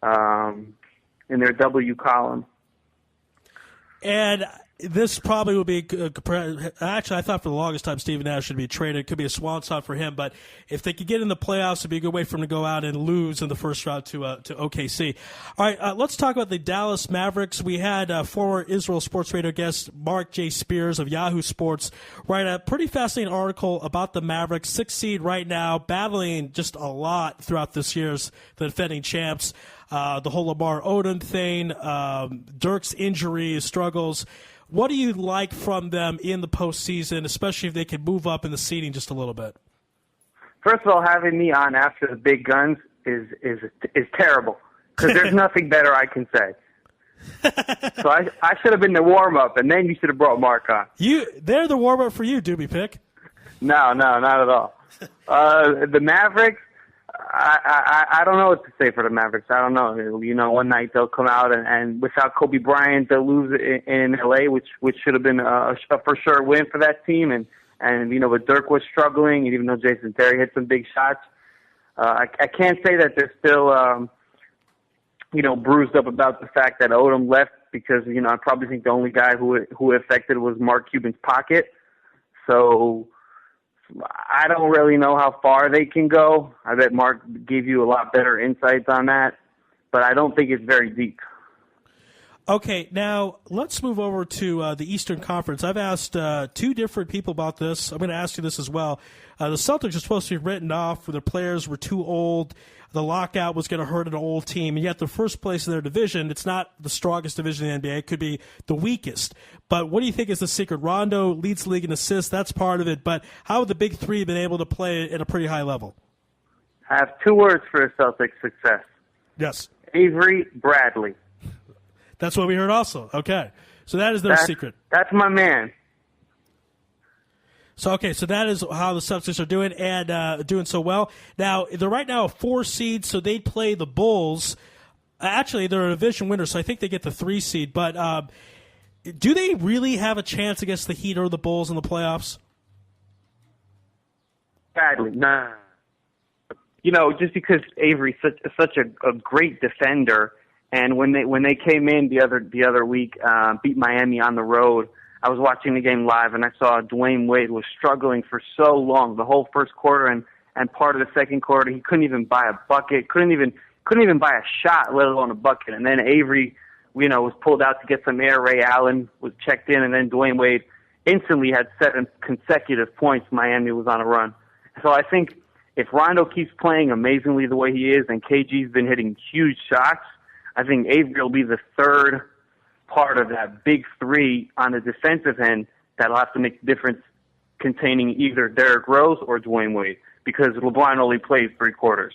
in their W column. And this probably will be actually, I thought for the longest time Steve Nash should be traded. It could be a swan song for him, but if they could get in the playoffs, it'd be a good way for him to go out and lose in the first round to OKC. All right, let's talk about the Dallas Mavericks. We had former Israel Sports Radio guest Mark J. Spears of Yahoo Sports write a pretty fascinating article about the Mavericks, 6th seed right now, battling just a lot throughout this year's the defending champs. The whole Lamar Odom thing, Dirk's injuries, struggles. What do you like from them in the postseason, especially if they can move up in the seeding just a little bit? First of all, having me on after the big guns is terrible because there's nothing better I can say. So I should have been the warm-up, and then you should have brought Mark on. They're the warm-up for you, Doobie Pick. No, not at all. The Mavericks, I don't know what to say for the Mavericks. I don't know. One night they'll come out and without Kobe Bryant, they'll lose in LA, which should have been a for sure win for that team. And but Dirk was struggling, and even though Jason Terry hit some big shots, I can't say that they're still bruised up about the fact that Odom left because I probably think the only guy who affected was Mark Cuban's pocket. So I don't really know how far they can go. I bet Mark gave you a lot better insights on that, but I don't think it's very deep. Okay, now let's move over to the Eastern Conference. I've asked two different people about this. I'm going to ask you this as well. The Celtics are supposed to be written off where their players were too old. The lockout was going to hurt an old team, and yet the first place in their division, it's not the strongest division in the NBA. It could be the weakest. But what do you think is the secret? Rondo leads the league in assists. That's part of it. But how have the big three been able to play at a pretty high level? I have two words for the Celtics' success. Yes. Avery Bradley. That's what we heard also. Okay. So that is their secret. That's my man. So that is how the Celtics are doing and doing so well. Now, they're right now a 4 seed, so they play the Bulls. Actually, they're a division winner, so I think they get the 3 seed. But do they really have a chance against the Heat or the Bulls in the playoffs? Badly, nah. Just because Avery's such a great defender, and when they came in the other week, beat Miami on the road. I was watching the game live, and I saw Dwayne Wade was struggling for so long, the whole first quarter and part of the second quarter. He couldn't even buy a bucket, couldn't even buy a shot, let alone a bucket. And then Avery, was pulled out to get some air. Ray Allen was checked in, and then Dwayne Wade instantly had 7 consecutive points. Miami was on a run. So I think if Rondo keeps playing amazingly the way he is, and KG's been hitting huge shots, I think Avery will be the third part of that big three on the defensive end that'll have to make the difference, containing either Derrick Rose or Dwayne Wade, because LeBron only plays 3 quarters.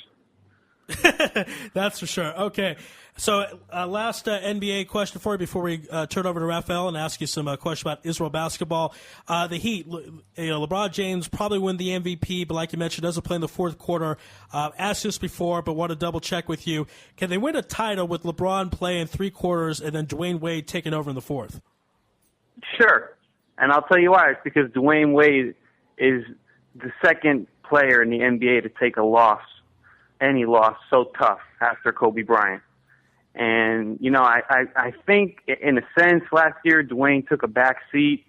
That's for sure. Okay. So last NBA question for you before we turn over to Raphael and ask you some questions about Israel basketball. The Heat, LeBron James probably win the MVP, but like you mentioned, doesn't play in the fourth quarter. Asked this before, but want to double check with you. Can they win a title with LeBron playing 3 quarters and then Dwayne Wade taking over in the fourth? Sure. And I'll tell you why. It's because Dwayne Wade is the second player in the NBA to take a loss, any loss, so tough after Kobe Bryant. And, I think in a sense last year Dwayne took a back seat.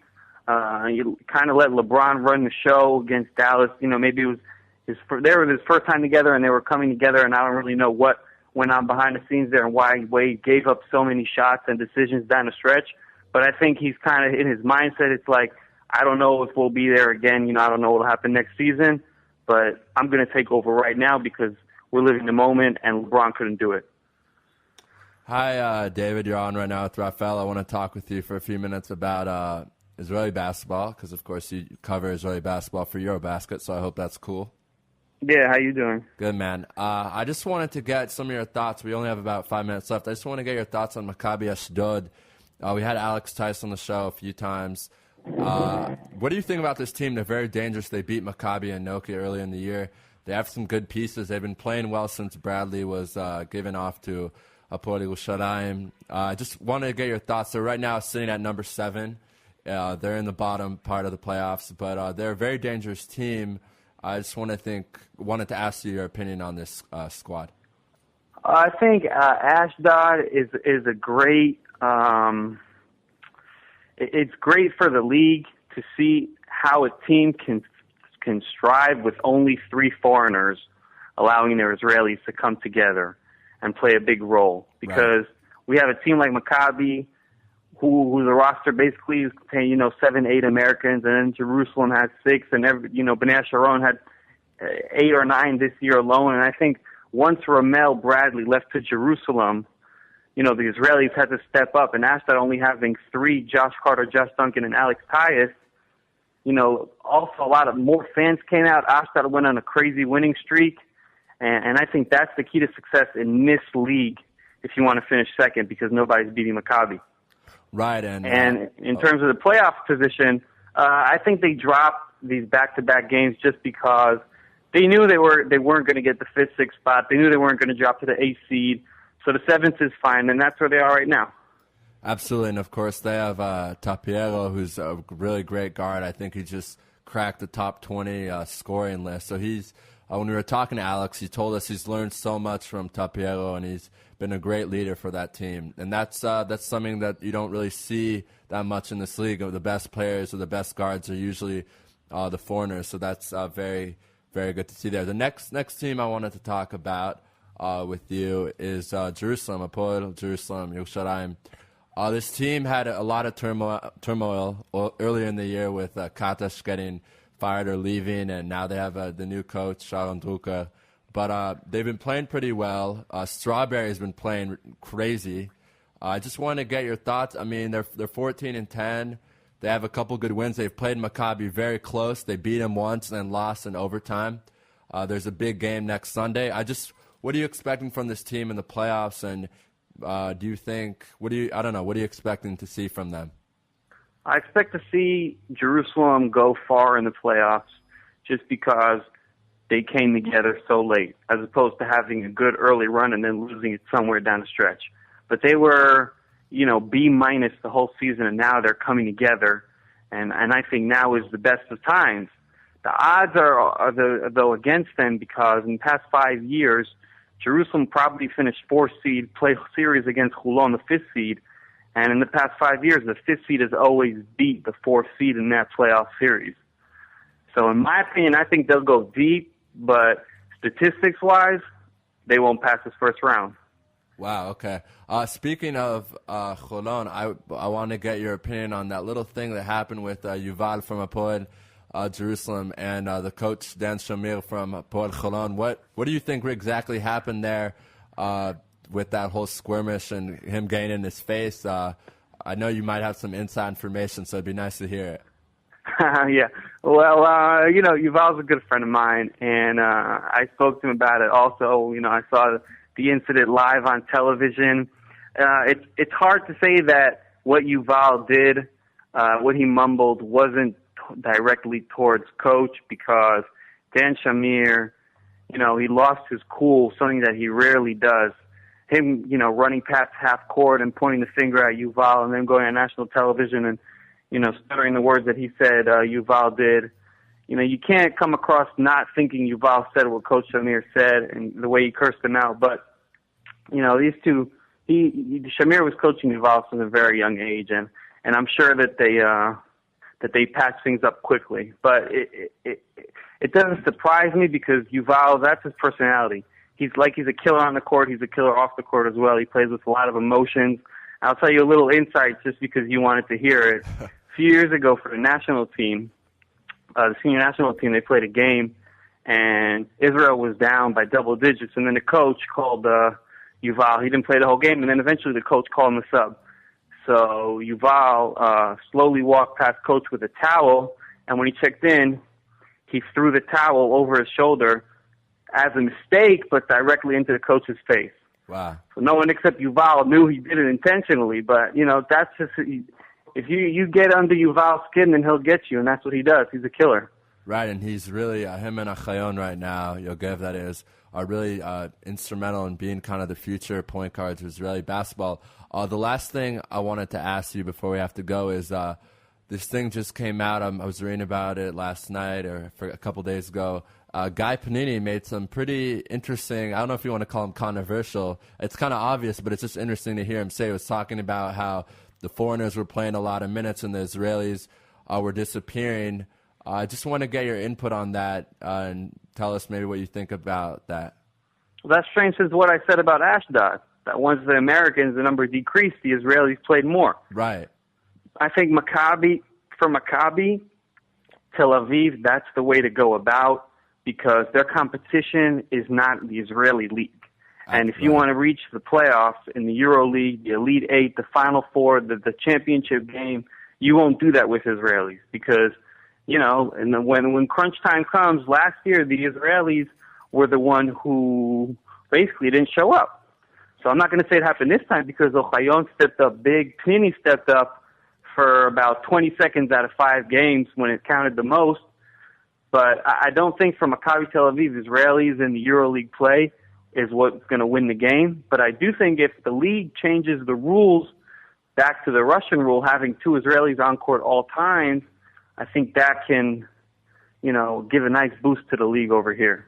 You kind of let LeBron run the show against Dallas. Maybe it they were his first time together, and they were coming together, and I don't really know what went on behind the scenes there and why Wade gave up so many shots and decisions down the stretch. But I think he's kind of in his mindset. It's like, I don't know if we'll be there again. I don't know what will happen next season, but I'm going to take over right now because we're living the moment, and LeBron couldn't do it. Hi, David. You're on right now with Rafael. I want to talk with you for a few minutes about Israeli basketball because, of course, you cover Israeli basketball for Eurobasket, so I hope that's cool. Yeah, how you doing? Good, man. I just wanted to get some of your thoughts. We only have about 5 minutes left. I just want to get your thoughts on Maccabi Ashdod. We had Alex Tice on the show a few times. What do you think about this team? They're very dangerous. They beat Maccabi and Nokia early in the year. They have some good pieces. They've been playing well since Bradley was given off to Hapoel Yerushalayim. I just wanted to get your thoughts. They're right now sitting at number 7. They're in the bottom part of the playoffs, but they're a very dangerous team. I just wanted to ask you your opinion on this squad. I think Ashdod is a great. It's great for the league to see how a team can strive with only 3 foreigners, allowing their Israelis to come together and play a big role. Because we have a team like Maccabi, who the roster basically is contain 7-8 Americans, and then Jerusalem has 6, and Bnei Sharon had 8 or 9 this year alone. And I think once Ramel Bradley left to Jerusalem, the Israelis had to step up, and Ashdod only having 3, Josh Carter, Josh Duncan, and Alex Tyus, also a lot of more fans came out. Ashdod went on a crazy winning streak, and I think that's the key to success in this league if you want to finish second, because nobody's beating Maccabi. Right, and in terms of the playoff position, I think they dropped these back-to-back games just because they knew they weren't going to get the 5th, 6th spot. They knew they weren't going to drop to the 8th seed. So the 7th is fine, and that's where they are right now. Absolutely, and of course they have Tapiero, who's a really great guard. I think he just cracked the top 20 scoring list. So he's when we were talking to Alex, he told us he's learned so much from Tapiero, and he's been a great leader for that team. And that's something that you don't really see that much in this league. The best players or the best guards are usually the foreigners. So that's very, very good to see there. The next team I wanted to talk about with you is Jerusalem, Hapoel Jerusalem, Yerushalayim. This team had a lot of turmoil earlier in the year with Katash getting fired or leaving, and now they have the new coach, Sharon Drucker. But they've been playing pretty well. Strawberry's been playing crazy. I just want to get your thoughts. I mean, they're 14-10. They have a couple good wins. They've played Maccabi very close. They beat them once and then lost in overtime. There's a big game next Sunday. What are you expecting from this team in the playoffs? And what are you expecting to see from them? I expect to see Jerusalem go far in the playoffs just because they came together so late, as opposed to having a good early run and then losing it somewhere down the stretch. But they were, B- the whole season, and now they're coming together, and I think now is the best of times. The odds are though against them because in the past 5 years, Jerusalem probably finished 4th seed, played series against Hulon, the 5th seed, and in the past 5 years, the 5th seed has always beat the 4th seed in that playoff series. So in my opinion, I think they'll go deep, but statistics-wise, they won't pass this first round. Wow, okay. Speaking of Hulon, I want to get your opinion on that little thing that happened with Yuval from Hapoel Jerusalem and the coach Dan Shamir from Hapoel Hulon. What do you think exactly happened there with that whole skirmish and him getting in his face? I know you might have some inside information, so it'd be nice to hear it. Yeah. Well, Yuval's a good friend of mine, and I spoke to him about it. Also, I saw the incident live on television. It's hard to say that what Yuval did, what he mumbled, wasn't directly towards coach, because Dan Shamir, he lost his cool, something that he rarely does. Him, running past half court and pointing the finger at Yuval and then going on national television and, stuttering the words that he said Yuval did. You can't come across not thinking Yuval said what Coach Shamir said and the way he cursed him out. But, these two, Shamir was coaching Yuval from a very young age, and I'm sure that that they patch things up quickly. But it doesn't surprise me because Yuval, that's his personality. He's a killer on the court. He's a killer off the court as well. He plays with a lot of emotions. I'll tell you a little insight just because you wanted to hear it. A few years ago for the national team, the senior national team, they played a game, and Israel was down by double digits, and then the coach called Yuval. He didn't play the whole game, and then eventually the coach called him a sub. So Yuval slowly walked past coach with a towel, and when he checked in, he threw the towel over his shoulder as a mistake, but directly into the coach's face. Wow. So no one except Yuval knew he did it intentionally, but, that's just, if you get under Yuval's skin, then he'll get you, and that's what he does. He's a killer. Right, and he's really, him and Achayon right now, Yogev that is, are really instrumental in being kind of the future point guards of Israeli basketball. The last thing I wanted to ask you before we have to go is this thing just came out. I was reading about it last night or a couple days ago. Guy Panini made some pretty interesting, I don't know if you want to call him controversial. It's kind of obvious, but it's just interesting to hear him say. He was talking about how the foreigners were playing a lot of minutes and the Israelis were disappearing. I just want to get your input on that and tell us maybe what you think about that. Well, that's strange as what I said about Ashdod. That once the Americans, the number decreased, the Israelis played more. Right. I think for Maccabi, Tel Aviv, that's the way to go about because their competition is not the Israeli league. And if you want to reach the playoffs in the Euro League, the Elite Eight, the Final Four, the championship game, you won't do that with Israelis because, and when crunch time comes, last year the Israelis were the one who basically didn't show up. So I'm not going to say it happened this time because Ochayon stepped up big. Panini stepped up for about 20 seconds out of 5 games when it counted the most. But I don't think for Maccabi Tel Aviv, Israelis in the EuroLeague play is what's going to win the game. But I do think if the league changes the rules back to the Russian rule, having 2 Israelis on court all times, I think that can, give a nice boost to the league over here.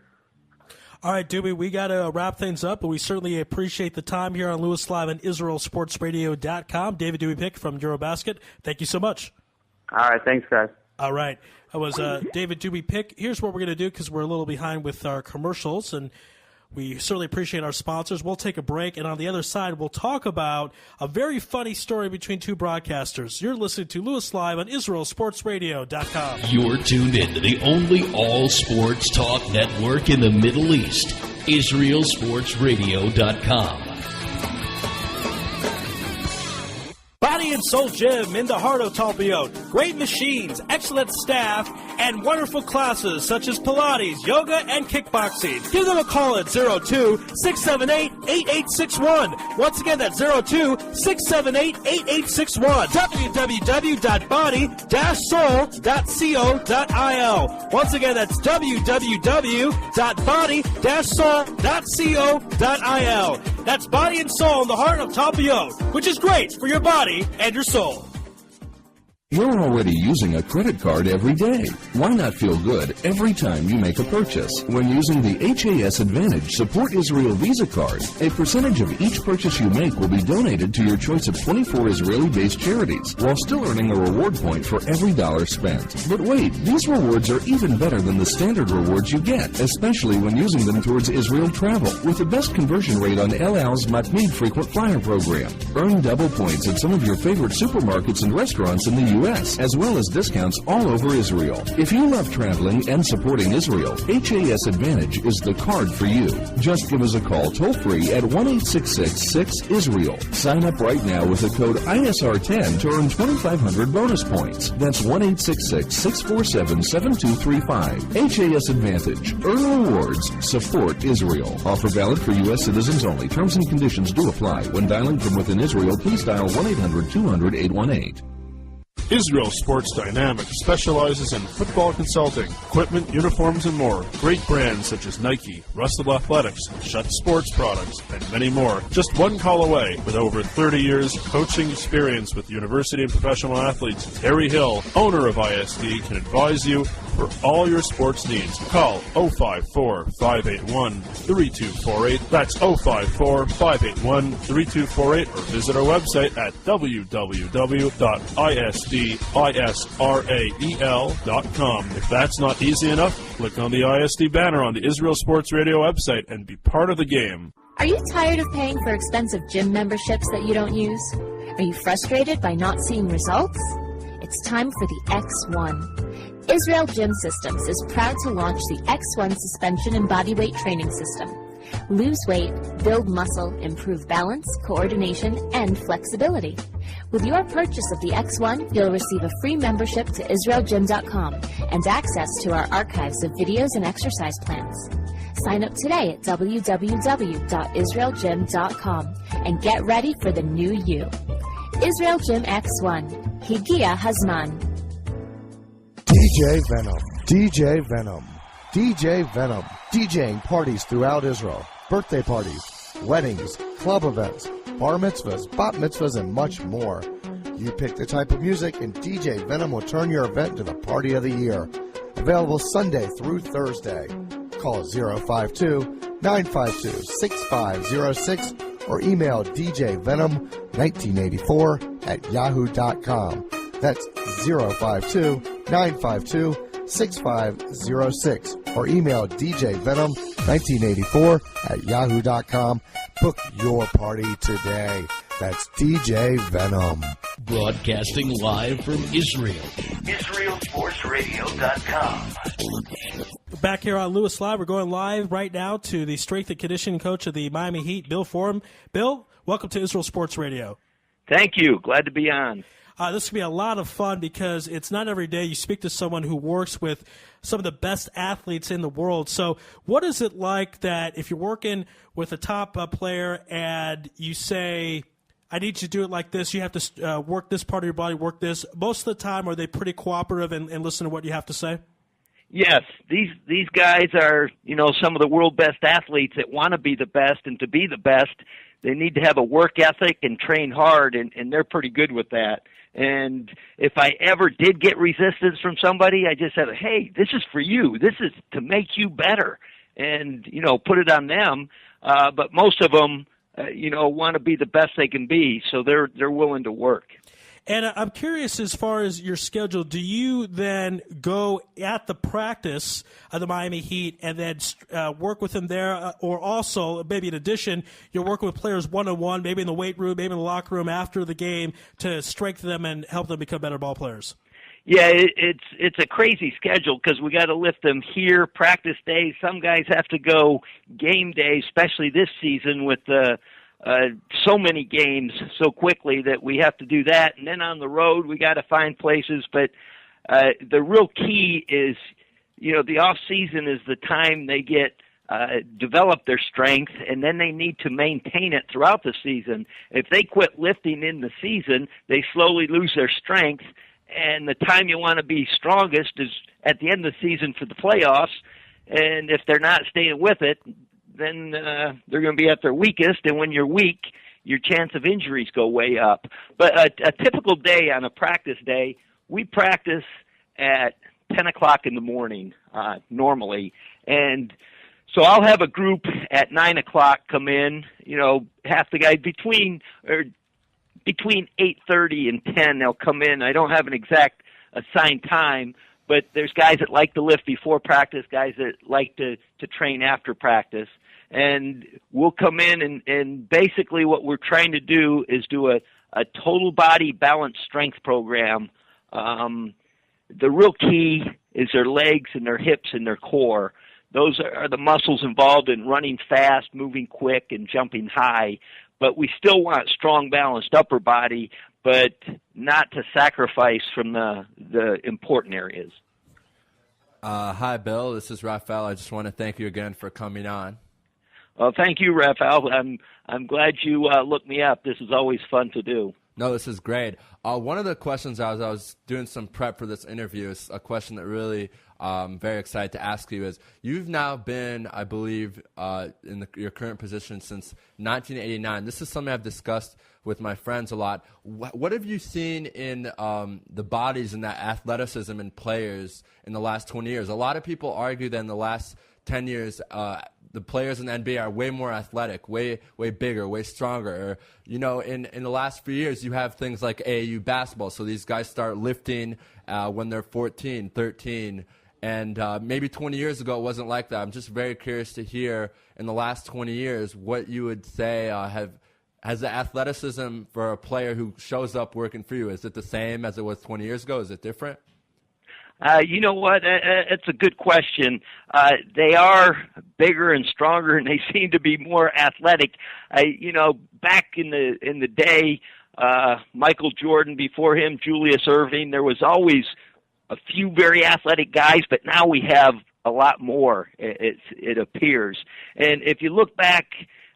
All right, Doobie, we got to wrap things up, but we certainly appreciate the time here on Louis Live and IsraelSportsRadio.com. David Dewey Pick from Eurobasket, thank you so much. All right, thanks, guys. All right. That was David Dewey Pick. Here's what we're going to do because we're a little behind with our commercials, and we certainly appreciate our sponsors. We'll take a break, and on the other side, we'll talk about a very funny story between 2 broadcasters. You're listening to Louis Live on IsraelSportsRadio.com. You're tuned in to the only all-sports talk network in the Middle East, IsraelSportsRadio.com. Body and Soul Gym in the heart of Talpiot. Great machines, excellent staff, and wonderful classes such as Pilates, yoga, and kickboxing. Give them a call at 02-678-8861. Once again, that's 02-678-8861. www.body-soul.co.il. Once again, that's www.body-soul.co.il. That's Body and Soul in the heart of Talpiot, which is great for your body and your soul. You're already using a credit card every day. Why not feel good every time you make a purchase? When using the HAS Advantage Support Israel Visa card, a percentage of each purchase you make will be donated to your choice of 24 Israeli-based charities, while still earning a reward point for every dollar spent. But wait, these rewards are even better than the standard rewards you get, especially when using them towards Israel travel, with the best conversion rate on El Al's Matmid Frequent Flyer program. Earn double points at some of your favorite supermarkets and restaurants in the U.S., as well as discounts all over Israel. If you love traveling and supporting Israel, HAS Advantage is the card for you. Just give us a call toll-free at 1-866-6-ISRAEL. Sign up right now with the code ISR10 to earn 2,500 bonus points. That's 1-866-647-7235. HAS Advantage. Earn rewards. Support Israel. Offer valid for U.S. citizens only. Terms and conditions do apply. When dialing from within Israel, please dial 1-800-200-818. Israel Sports Dynamics specializes in football consulting, equipment, uniforms, and more. Great brands such as Nike, Russell Athletics, Shutt Sports Products, and many more. Just one call away. With over 30 years coaching experience with university and professional athletes, Terry Hill, owner of ISD, can advise you for all your sports needs. Call 054-581-3248. That's 054-581-3248, or visit our website at www.isdisrael.com. If that's not easy enough, click on the ISD banner on the Israel Sports Radio website and be part of the game. Are you tired of paying for expensive gym memberships that you don't use? Are you frustrated by not seeing results? It's time for the X1. Israel Gym Systems is proud to launch the X1 suspension and bodyweight training system. Lose weight, build muscle, improve balance, coordination, and flexibility. With your purchase of the X1, you'll receive a free membership to IsraelGym.com and access to our archives of videos and exercise plans. Sign up today at www.israelgym.com and get ready for the new you. Israel Gym X1. Higia Hazman. DJ Venom. DJ Venom. DJ Venom. DJing parties throughout Israel. Birthday parties, weddings, club events, bar mitzvahs, bat mitzvahs, and much more. You pick the type of music, and DJ Venom will turn your event into the party of the year. Available Sunday through Thursday. Call 052-952-6506 or email djvenom1984@yahoo.com. That's 052-952-6506 or email djvenom1984@yahoo.com. Book your party today. That's DJ Venom. Broadcasting live from Israel. IsraelSportsRadio.com. Back here on Louis Live, we're going live right now to the strength and conditioning coach of the Miami Heat, Bill Forum. Bill, welcome to Israel Sports Radio. Thank you. Glad to be on. This will be a lot of fun because it's not every day you speak to someone who works with some of the best athletes in the world. So what is it like that if you're working with a top player and you say, I need you to do it like this, you have to work this part of your body, work this. Most of the time, are they pretty cooperative and listen to what you have to say? Yes, these guys are, some of the world best athletes that want to be the best, and to be the best, they need to have a work ethic and train hard, and they're pretty good with that. And if I ever did get resistance from somebody, I just said, hey, this is for you. This is to make you better, and, put it on them. But most of them, want to be the best they can be, so they're willing to work. And I'm curious, as far as your schedule, do you then go at the practice of the Miami Heat and then work with them there? Or also, maybe in addition, you're working with players one-on-one, maybe in the weight room, maybe in the locker room after the game to strengthen them and help them become better ball players? Yeah, it's a crazy schedule because we got to lift them here, practice days. Some guys have to go game day, especially this season with so many games so quickly that we have to do that. And then on the road, we got to find places. But the real key is, the off season is the time they get develop their strength, and then they need to maintain it throughout the season. If they quit lifting in the season, they slowly lose their strength. And the time you want to be strongest is at the end of the season for the playoffs. And if they're not staying with it, then they're going to be at their weakest, and when you're weak, your chance of injuries go way up. But a typical day on a practice day, we practice at 10 o'clock in the morning normally, and so I'll have a group at 9 o'clock come in, half the guys between 8:30 and 10, they'll come in. I don't have an exact assigned time, but there's guys that like to lift before practice, guys that like to train after practice. And we'll come in, and basically what we're trying to do is do a total body balance strength program. The real key is their legs and their hips and their core. Those are the muscles involved in running fast, moving quick, and jumping high. But we still want strong, balanced upper body, but not to sacrifice from the important areas. Hi, Bill. This is Raphael. I just want to thank you again for coming on. Well, thank you, Raphael. I'm glad you looked me up. This is always fun to do. No, this is great. One of the questions I was doing some prep for this interview is a question that really I'm very excited to ask you is, you've now been, I believe, in your current position since 1989. This is something I've discussed with my friends a lot. What have you seen in the bodies and that athleticism in players in the last 20 years? A lot of people argue that in the last 10 years, the players in the NBA are way more athletic, way bigger, way stronger. In the last few years, you have things like AAU basketball. So these guys start lifting when they're 14, 13. And maybe 20 years ago, it wasn't like that. I'm just very curious to hear, in the last 20 years, what you would say has the athleticism for a player who shows up working for you, is it the same as it was 20 years ago? Is it different? You know what? It's a good question. They are bigger and stronger, and they seem to be more athletic. Back in the day, Michael Jordan, before him, Julius Erving, there was always a few very athletic guys, but now we have a lot more, it appears. And if you look back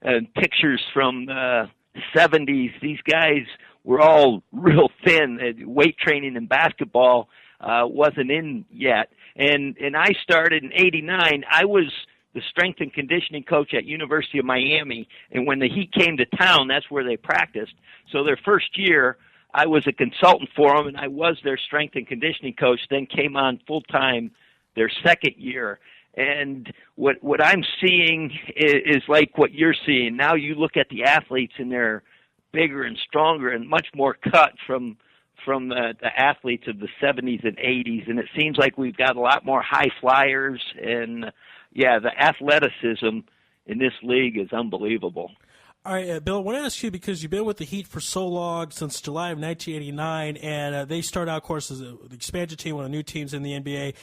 at pictures from the 70s, these guys were all real thin. Weight training in basketball wasn't in yet. And I started in '89. I was the strength and conditioning coach at University of Miami, and when the Heat came to town, that's where they practiced. So their first year, I was a consultant for them, and I was their strength and conditioning coach, then came on full-time their second year. And what I'm seeing is like what you're seeing. Now you look at the athletes, and they're bigger and stronger and much more cut from the athletes of the 70s and 80s, and it seems like we've got a lot more high flyers, and the athleticism in this league is unbelievable. All right, Bill, I want to ask you, because you've been with the Heat for so long, since July of 1989, and they started out, of course, as the expansion team, one of the new teams in the NBA.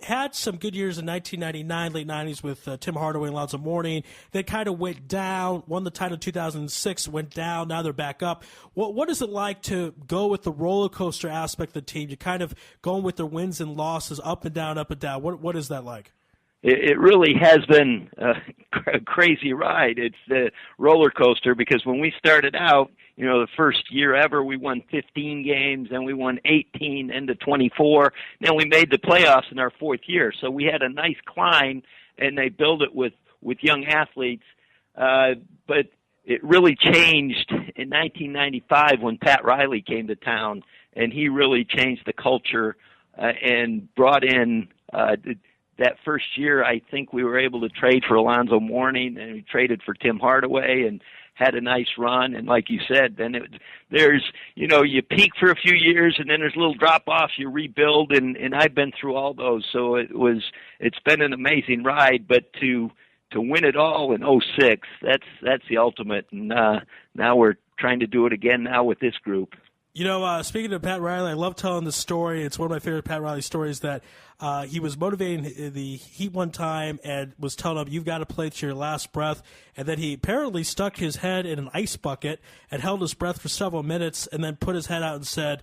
Had some good years in 1999, late 90s with Tim Hardaway and Lonzo Mourning. They kind of went down, won the title in 2006, went down, now they're back up. What is it like to go with the roller coaster aspect of the team? You're kind of going with their wins and losses, up and down, up and down. What is that like? It really has been a crazy ride. It's the roller coaster, because when we started out, the first year ever, we won 15 games, and we won 18, into 24. Then we made the playoffs in our fourth year. So we had a nice climb, and they built it with young athletes. But it really changed in 1995 when Pat Riley came to town, and he really changed the culture and brought in that first year. I think we were able to trade for Alonzo Mourning, and we traded for Tim Hardaway and had a nice run. And like you said, then you peak for a few years, and then there's little drop-offs, you rebuild, and I've been through all those. So it's been an amazing ride, but to win it all in 2006, that's the ultimate. And now we're trying to do it again now with this group. Speaking of Pat Riley, I love telling this story. It's one of my favorite Pat Riley stories, that he was motivating the Heat one time and was telling them, you've got to play to your last breath. And then he apparently stuck his head in an ice bucket and held his breath for several minutes, and then put his head out and said,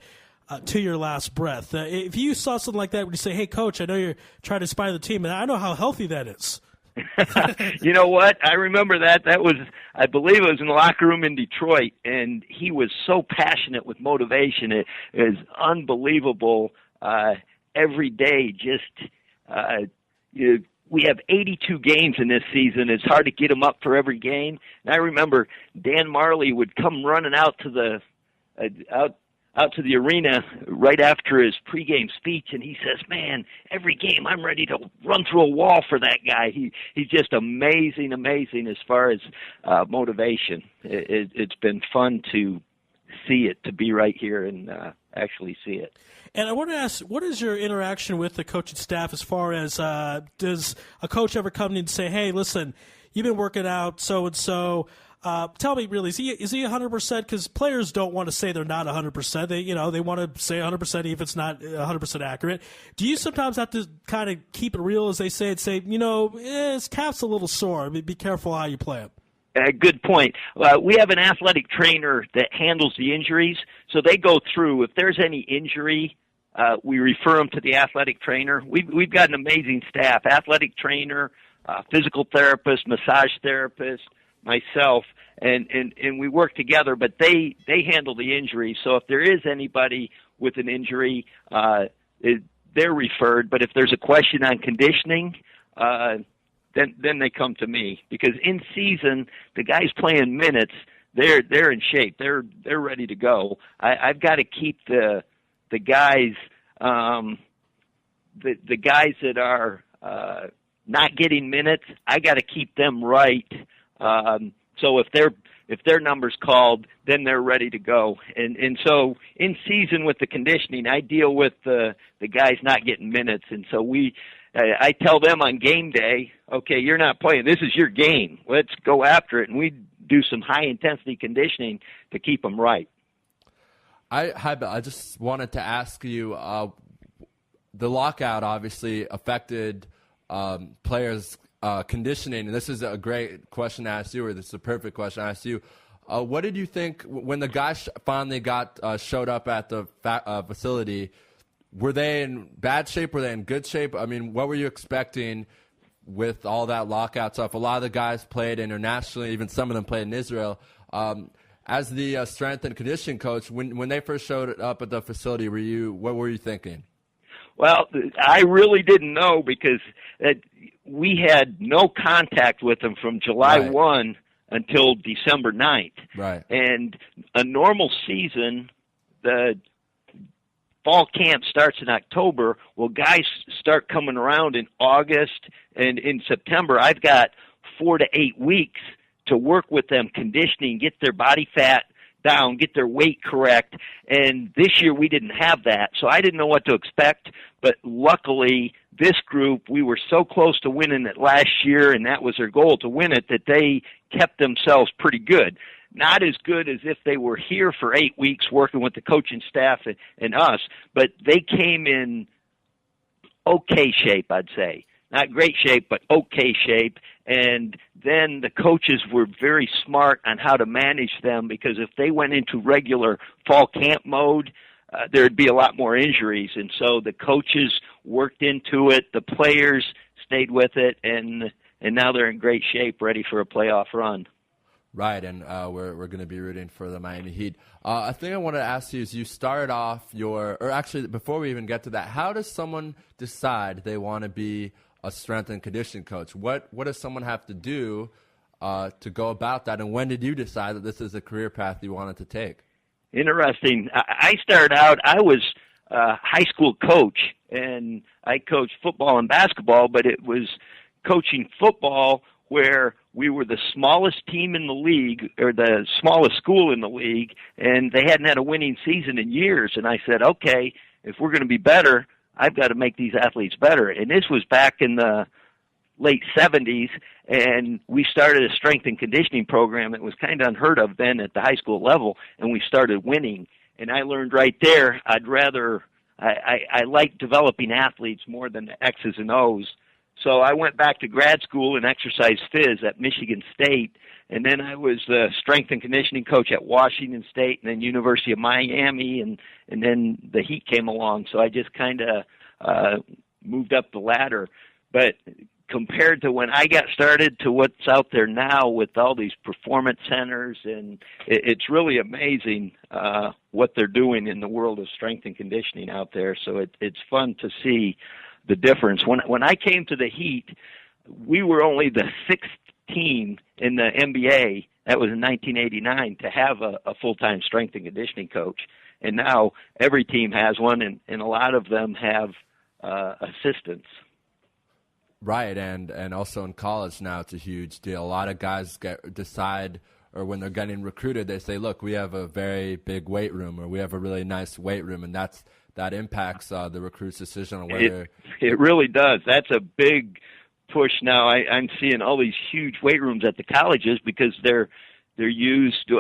to your last breath. If you saw something like that, would you say, hey, Coach, I know you're trying to inspire the team, and I know how healthy that is. You know what? I remember that. That was, I believe it was in the locker room in Detroit, and he was so passionate with motivation. It is unbelievable. Every day, we have 82 games in this season. It's hard to get him up for every game. And I remember Dan Marley would come running out to the arena right after his pregame speech, and he says, man, every game I'm ready to run through a wall for that guy. He's just amazing as far as motivation. It's been fun to see it, to be right here and actually see it. And I want to ask, what is your interaction with the coaching staff, as far as does a coach ever come in and say, hey, listen, you've been working out so-and-so, tell me, really, is he 100%? Because players don't want to say they're not 100%. They want to say 100% even if it's not 100% accurate. Do you sometimes have to kind of keep it real, as they say, and say, his calf's a little sore. I mean, be careful how you play it. Good point. We have an athletic trainer that handles the injuries, so they go through. If there's any injury, we refer them to the athletic trainer. We've got an amazing staff: athletic trainer, physical therapist, massage therapist, myself, and we work together. But they handle the injury. So if there is anybody with an injury, they're referred. But if there's a question on conditioning, then they come to me, because in season the guys playing minutes, they're in shape, they're ready to go. I've got to keep the guys the guys that are not getting minutes. I got to keep them right. So if their number's called, then they're ready to go. And so in season with the conditioning, I deal with the guys not getting minutes. And so I tell them on game day, okay, you're not playing. This is your game. Let's go after it. And we do some high-intensity conditioning to keep them right. I just wanted to ask you, the lockout obviously affected players' conditioning, and this is a great question to ask you, or this is a perfect question to ask you. What did you think when the guys finally showed up at the facility? Were they in bad shape? Were they in good shape? I mean, what were you expecting with all that lockout stuff? A lot of the guys played internationally, even some of them played in Israel. As the strength and conditioning coach, when they first showed up at the facility, what were you thinking? Well, I really didn't know, because we had no contact with them from July 1 until December 9th. Right. And a normal season, the fall camp starts in October. Well, guys start coming around in August, and in September I've got 4 to 8 weeks to work with them, conditioning, get their body fat down, get their weight correct. And this year we didn't have that, so I didn't know what to expect. But luckily, this group, we were so close to winning it last year, and that was their goal, to win it, that they kept themselves pretty good. Not as good as if they were here for 8 weeks working with the coaching staff and us, but they came in okay shape, I'd say. Not great shape, but okay shape. And then the coaches were very smart on how to manage them, because if they went into regular fall camp mode, there'd be a lot more injuries. And so the coaches worked into it, the players stayed with it, and now they're in great shape, ready for a playoff run. Right, and we're going to be rooting for the Miami Heat. A thing I wanted to ask you is, you started off or actually before we even get to that, how does someone decide they want to be a strength and conditioning coach? What does someone have to do to go about that, and when did you decide that this is a career path you wanted to take? Interesting. I started out, I was a high school coach, and I coached football and basketball, but it was coaching football where we were the smallest team in the league, or the smallest school in the league, and they hadn't had a winning season in years. And I said, okay, if we're going to be better, I've got to make these athletes better. And this was back in the late 70s, and we started a strength and conditioning program that was kind of unheard of then at the high school level, and we started winning. And I learned right there, I like developing athletes more than the X's and O's. So I went back to grad school in exercise phys at Michigan State, and then I was the strength and conditioning coach at Washington State, and then University of Miami, and then the Heat came along. So I just kind of moved up the ladder. But compared to when I got started to what's out there now with all these performance centers, and it's really amazing what they're doing in the world of strength and conditioning out there. So it's fun to see the difference. When I came to the Heat, we were only the sixth team in the NBA, that was in 1989, to have a full-time strength and conditioning coach. And now every team has one, and a lot of them have assistants. Right, and also in college now it's a huge deal. A lot of guys decide, or when they're getting recruited, they say, look, we have a very big weight room, or we have a really nice weight room, and that impacts the recruit's decision on whether... It really does. That's a big push now. I'm seeing all these huge weight rooms at the colleges, because they're used,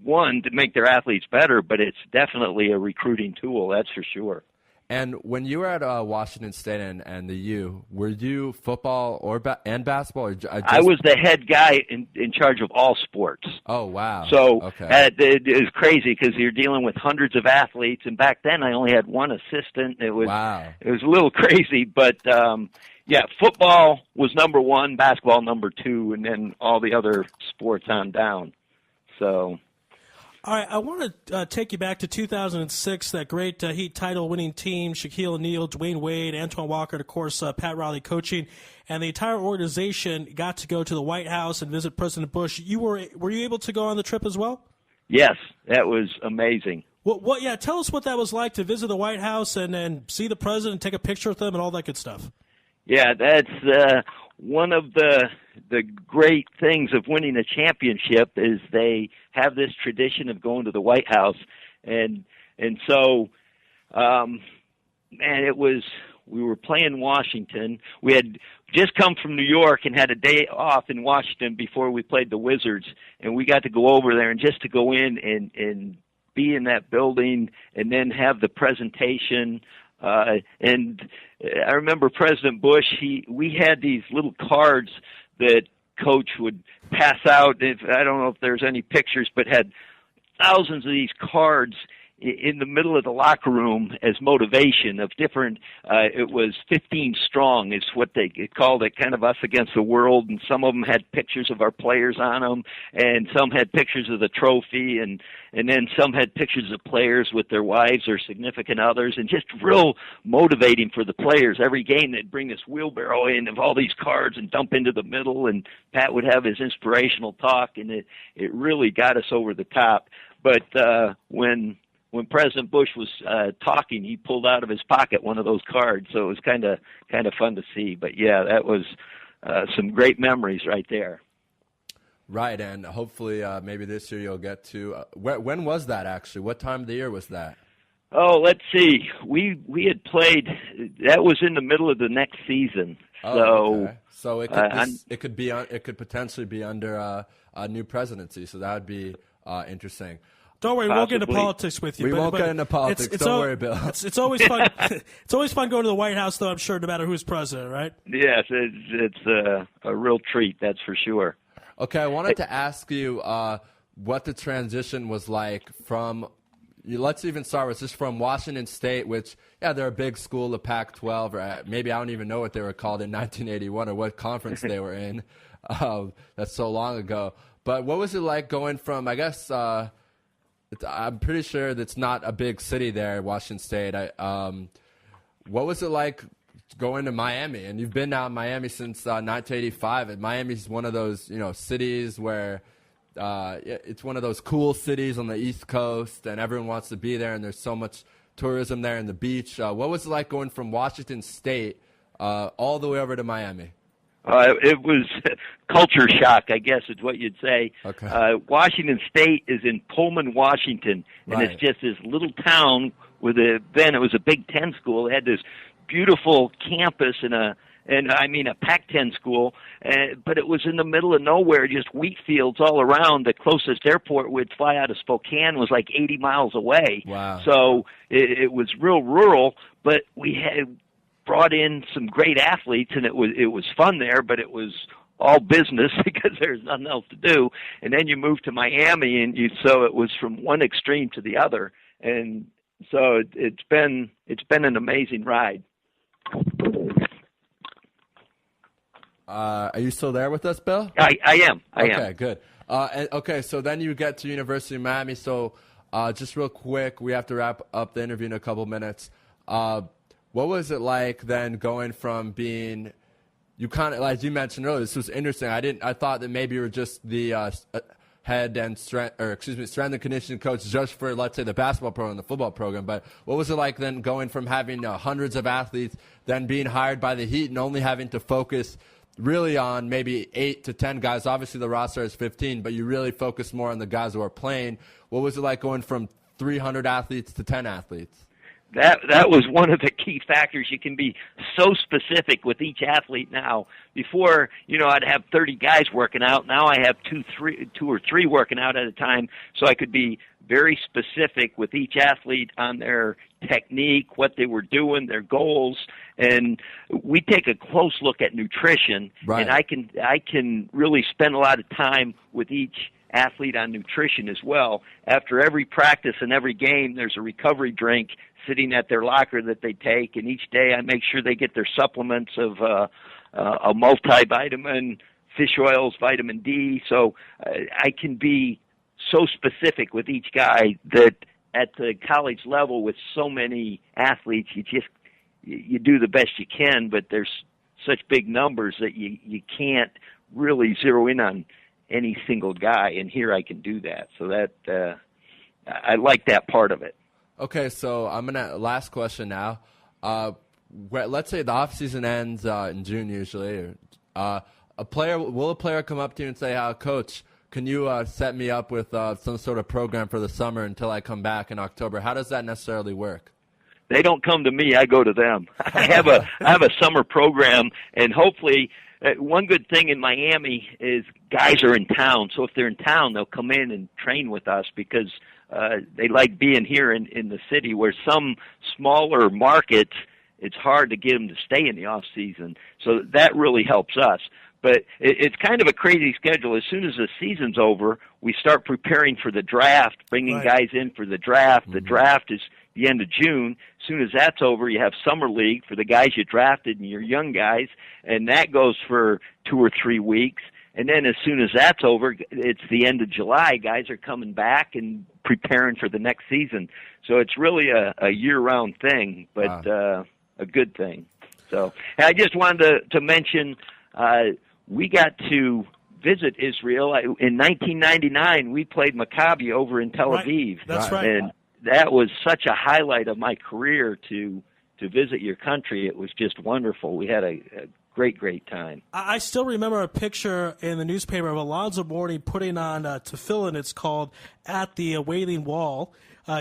one, to make their athletes better, but it's definitely a recruiting tool, that's for sure. And when you were at Washington State and the U, were you football and basketball? Or I was the head guy in charge of all sports. Oh, wow. So okay. It was crazy, because you're dealing with hundreds of athletes, and back then I only had one assistant. It was It was a little crazy, but yeah, football was number one, basketball number two, and then all the other sports on down. So All right, I want to take you back to 2006, that great Heat title-winning team, Shaquille O'Neal, Dwayne Wade, Antoine Walker, and, of course, Pat Riley coaching. And the entire organization got to go to the White House and visit President Bush. Were you able to go on the trip as well? Yes, that was amazing. Yeah, tell us what that was like to visit the White House and then see the president, take a picture with them, and all that good stuff. Yeah, that's one of the great things of winning a championship is they have this tradition of going to the White House, and so, we were playing Washington. We had just come from New York and had a day off in Washington before we played the Wizards, and we got to go over there and just to go in and be in that building and then have the presentation. And I remember President Bush, we had these little cards that Coach would pass out. I don't know if there's any pictures, but had thousands of these cards in the middle of the locker room as motivation of different, it was 15 strong is what they called it, kind of us against the world, and some of them had pictures of our players on them, and some had pictures of the trophy, and then some had pictures of players with their wives or significant others, and just real motivating for the players. Every game they'd bring this wheelbarrow in of all these cards and dump into the middle, and Pat would have his inspirational talk, and it really got us over the top. But when President Bush was talking, he pulled out of his pocket one of those cards, so it was kind of fun to see. But yeah, that was some great memories right there. Right, and hopefully maybe this year you'll get to. When was that actually? What time of the year was that? Oh, let's see. We had played. That was in the middle of the next season. Oh, okay. So it could potentially be under a new presidency. So that would be interesting. Don't worry, we won't get into politics with you. We won't get into politics. Don't worry, Bill. It's always fun. It's always fun going to the White House, though, I'm sure, no matter who's president, right? Yes, it's a real treat, that's for sure. Okay, I wanted to ask you what the transition was like from. Let's even start with just from Washington State, which, yeah, they're a big school, the Pac-12, or maybe I don't even know what they were called in 1981 or what conference they were in. That's so long ago. But what was it like going from, I guess, I'm pretty sure that's not a big city there, Washington State. What was it like going to Miami? And you've been now in Miami since 1985. And Miami's one of those, cities where it's one of those cool cities on the East Coast, and everyone wants to be there, and there's so much tourism there and the beach. What was it like going from Washington State all the way over to Miami? It was culture shock, I guess is what you'd say. Okay. Washington State is in Pullman, Washington, and Right. it's just this little town with then it was a Big Ten school. It had this beautiful campus and a Pac-10 school, but it was in the middle of nowhere, just wheat fields all around. The closest airport we'd fly out of Spokane was like 80 miles away. Wow. So it was real rural, but we had brought in some great athletes, and it was fun there, but it was all business because there's nothing else to do. And then you move to Miami, and so it was from one extreme to the other, and so it's been an amazing ride. Are you still there with us, Bill? I am. Okay, good. Okay, so then you get to University of Miami. So just real quick, we have to wrap up the interview in a couple minutes. What was it like then going from being, you kind of, like you mentioned earlier, this was interesting. I thought that maybe you were just the head and strength and conditioning coach just for, let's say, the basketball program, the football program. But what was it like then going from having hundreds of athletes, then being hired by the Heat and only having to focus really on maybe 8 to 10 guys? Obviously the roster is 15, but you really focus more on the guys who are playing. What was it like going from 300 athletes to 10 athletes? That was one of the key factors. You can be so specific with each athlete now. Before, I'd have 30 guys working out. Now I have two or three working out at a time, so I could be very specific with each athlete on their technique, what they were doing, their goals, and we take a close look at nutrition. Right. And I can really spend a lot of time with each athlete on nutrition as well. After every practice and every game, there's a recovery drink sitting at their locker that they take, and each day I make sure they get their supplements of a multivitamin, fish oils, vitamin D, so I can be so specific with each guy that at the college level with so many athletes, you do the best you can, but there's such big numbers that you can't really zero in on any single guy, and here I can do that. So that I like that part of it. Okay, so last question now. Let's say the off season ends in June usually. Will a player come up to you and say, Coach, can you set me up with some sort of program for the summer until I come back in October? How does that necessarily work? They don't come to me; I go to them. I have a summer program, and hopefully, one good thing in Miami is guys are in town. So if they're in town, they'll come in and train with us because they like being here in the city. Where some smaller markets, it's hard to get them to stay in the off season. So that really helps us. But it's kind of a crazy schedule. As soon as the season's over, we start preparing for the draft, bringing guys in for the draft. Mm-hmm. The draft is the end of June. As soon as that's over, you have summer league for the guys you drafted and your young guys, and that goes for 2 or 3 weeks. And then as soon as that's over, it's the end of July. Guys are coming back and preparing for the next season. So it's really a year-round thing, but a good thing. So I just wanted to mention we got to visit Israel. In 1999, we played Maccabi over in Tel Aviv. That's right. And that was such a highlight of my career to visit your country. It was just wonderful. We had a great time. I still remember a picture in the newspaper of Alonzo Mourning putting on tefillin. It's called At the Wailing Wall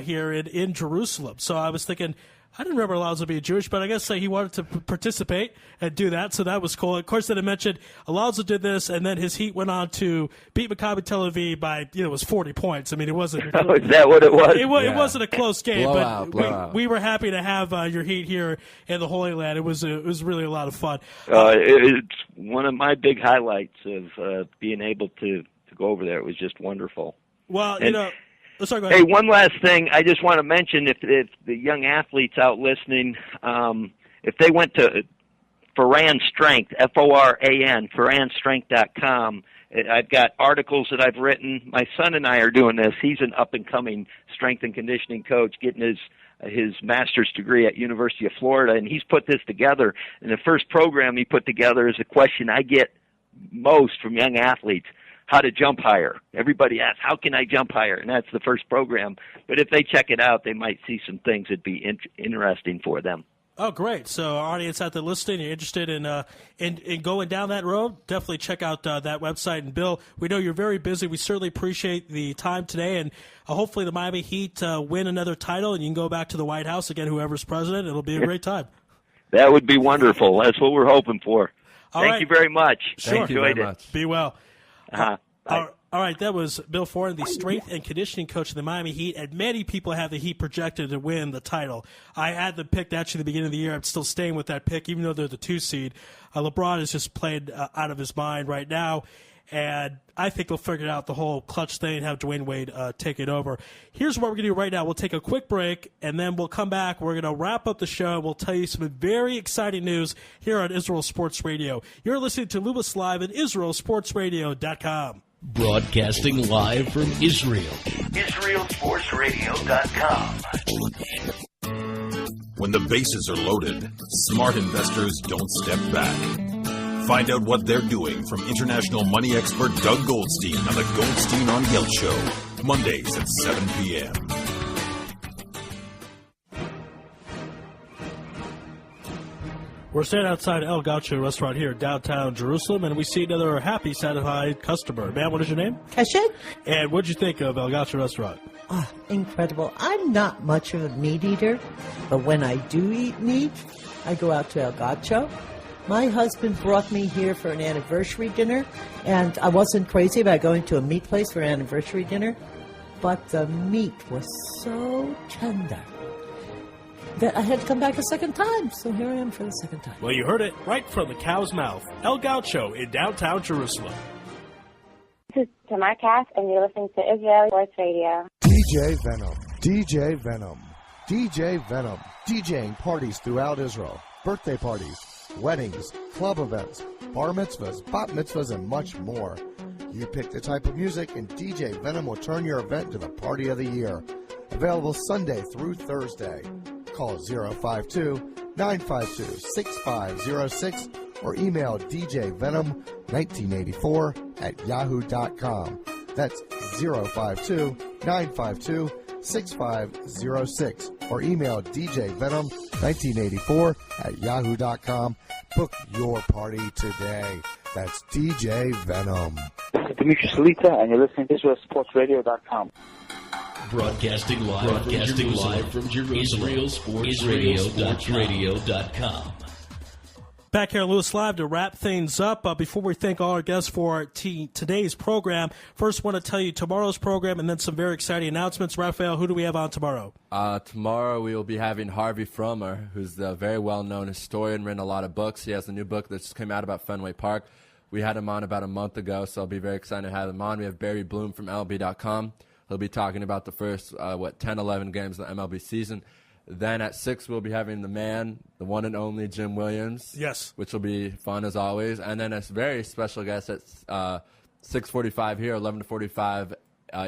here in Jerusalem. So I was thinking, I didn't remember Alonzo being Jewish, but I guess he wanted to participate and do that, so that was cool. Of course, then I mentioned Alonzo did this, and then his Heat went on to beat Maccabi Tel Aviv by, it was 40 points. I mean, it wasn't. Oh, is that what it was? It wasn't a close game, Blowout. we were happy to have your Heat here in the Holy Land. It was really a lot of fun. It's one of my big highlights of being able to go over there. It was just wonderful. Well, Sorry, go hey, ahead. one last thing. I just want to mention if the young athletes out listening, if they went to Foran Strength, Foran, ForanStrength.com, I've got articles that I've written. My son and I are doing this. He's an up-and-coming strength and conditioning coach, getting his master's degree at University of Florida, and he's put this together. And the first program he put together is a question I get most from young athletes: how to jump higher. Everybody asks, how can I jump higher? And that's the first program. But if they check it out, they might see some things that'd be interesting for them. Oh, great. So our audience out there listening, you're interested in going down that road, definitely check out that website. And, Bill, we know you're very busy. We certainly appreciate the time today. And hopefully the Miami Heat win another title, and you can go back to the White House again, whoever's president. It'll be a great time. That would be wonderful. That's what we're hoping for. Thank you very much. Sure. I enjoyed it. Be well. All right, that was Bill Foran, the strength and conditioning coach of the Miami Heat, and many people have the Heat projected to win the title. I had them picked actually at the beginning of the year. I'm still staying with that pick, even though they're the 2 seed. LeBron is just played out of his mind right now, and I think they'll figure out the whole clutch thing and have Dwayne Wade take it over. Here's what we're going to do right now. We'll take a quick break, and then we'll come back. We're going to wrap up the show. We'll tell you some very exciting news here on Israel Sports Radio. You're listening to Lewis Live at IsraelSportsRadio.com. Broadcasting live from Israel. IsraelSportsRadio.com. When the bases are loaded, smart investors don't step back. Find out what they're doing from international money expert Doug Goldstein on the Goldstein on Gelt Show, Mondays at 7 p.m. We're standing outside El Gaucho restaurant here in downtown Jerusalem, and we see another happy, satisfied customer. Ma'am, what is your name? Kashet. And what did you think of El Gaucho restaurant? Oh, incredible. I'm not much of a meat eater, but when I do eat meat, I go out to El Gaucho. My husband brought me here for an anniversary dinner, and I wasn't crazy about going to a meat place for an anniversary dinner, but the meat was so tender that I had to come back a second time, so here I am for the second time. Well, you heard it right from the cow's mouth. El Gaucho in downtown Jerusalem. This is Tamar Cass, and you're listening to Israeli Sports Radio. DJ Venom, DJ Venom, DJ Venom, DJing parties throughout Israel, birthday parties, weddings, club events, bar mitzvahs, bat mitzvahs, and much more. You pick the type of music, and DJ Venom will turn your event into the party of the year. Available Sunday through Thursday. Call 052-952-6506 or email djvenom1984@yahoo.com. That's 052-952-6506 or email djvenom1984@yahoo.com. Book your party today. That's DJ Venom. This is Dimitri Salita, and you're listening to IsraelSportsRadio.com. Broadcasting live from Jerusalem, IsraelSportsRadio.com. Back here on Louis Live to wrap things up. Before we thank all our guests for today's program, first want to tell you tomorrow's program and then some very exciting announcements. Raphael, who do we have on tomorrow? Tomorrow we will be having Harvey Frommer, who's a very well-known historian, written a lot of books. He has a new book that just came out about Fenway Park. We had him on about a month ago, so I'll be very excited to have him on. We have Barry Bloom from MLB.com. He'll be talking about the first, 10, 11 games of the MLB season. Then at 6, we'll be having the man, the one and only Jim Williams. Yes. Which will be fun as always. And then a very special guest at 6:45 here, 11:45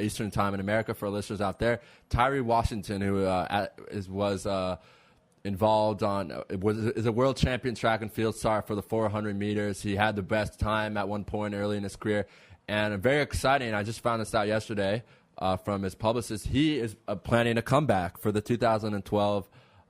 Eastern Time in America for our listeners out there. Tyree Washington, who was involved is a world champion track and field star for the 400 meters. He had the best time at one point early in his career. And very exciting, I just found this out yesterday, from his publicist, he is planning a comeback for the 2012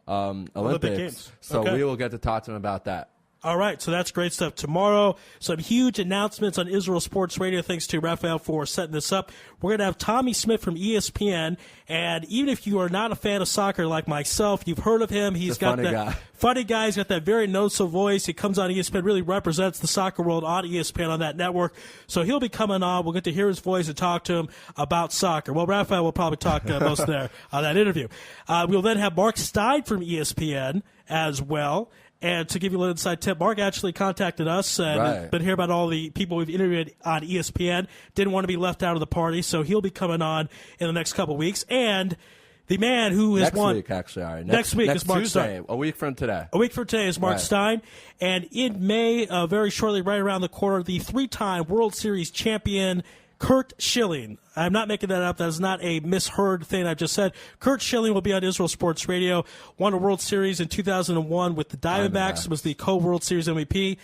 Olympics. Games. So okay. We will get to talk to him about that. All right, so that's great stuff. Tomorrow, some huge announcements on Israel Sports Radio. Thanks to Raphael for setting this up. We're going to have Tommy Smith from ESPN, and even if you are not a fan of soccer like myself, you've heard of him. He's got that funny guy. He's got that very noticeable voice. He comes on ESPN, really represents the soccer world on ESPN on that network. So he'll be coming on. We'll get to hear his voice and talk to him about soccer. Well, Raphael will probably talk most there on that interview. We'll then have Mark Stein from ESPN as well. And to give you a little inside tip, Mark actually contacted us and been here about all the people we've interviewed on ESPN. Didn't want to be left out of the party, so he'll be coming on in the next couple of weeks. And the man who has won... Next week, actually, Ari. Next week is Mark Tuesday, Stein. A week from today. A week from today is Mark Stein. And in May, very shortly, right around the corner, the 3-time World Series champion, Curt Schilling. I'm not making that up. That is not a misheard thing I just said. Curt Schilling will be on Israel Sports Radio. Won a World Series in 2001 with the Diamondbacks. Was the co-World Series MVP.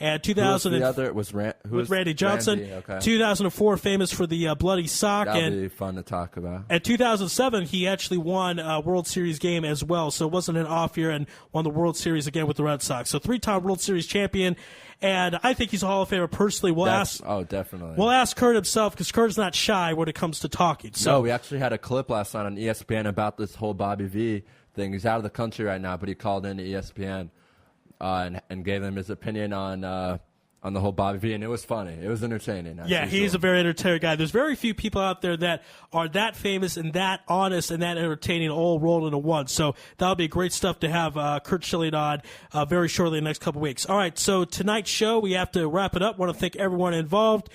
And 2000 the other was Randy Johnson. Randy, okay. 2004, famous for the bloody sock. That'll be fun to talk about. And 2007, he actually won a World Series game as well. So it wasn't an off year, and won the World Series again with the Red Sox. So 3-time World Series champion. And I think he's a Hall of Famer personally. Definitely. We'll ask Curt himself, because Curt is not shy when it comes to talking. So no, we actually had a clip last night on ESPN about this whole Bobby V thing. He's out of the country right now, but he called into ESPN and gave them his opinion on the whole Bobby V, and it was funny. It was entertaining. Yeah, he's a very entertaining guy. There's very few people out there that are that famous and that honest and that entertaining all rolled into one. So that'll be great stuff to have Curt Schilling on very shortly in the next couple weeks. All right, so tonight's show, we have to wrap it up. Want to thank everyone involved.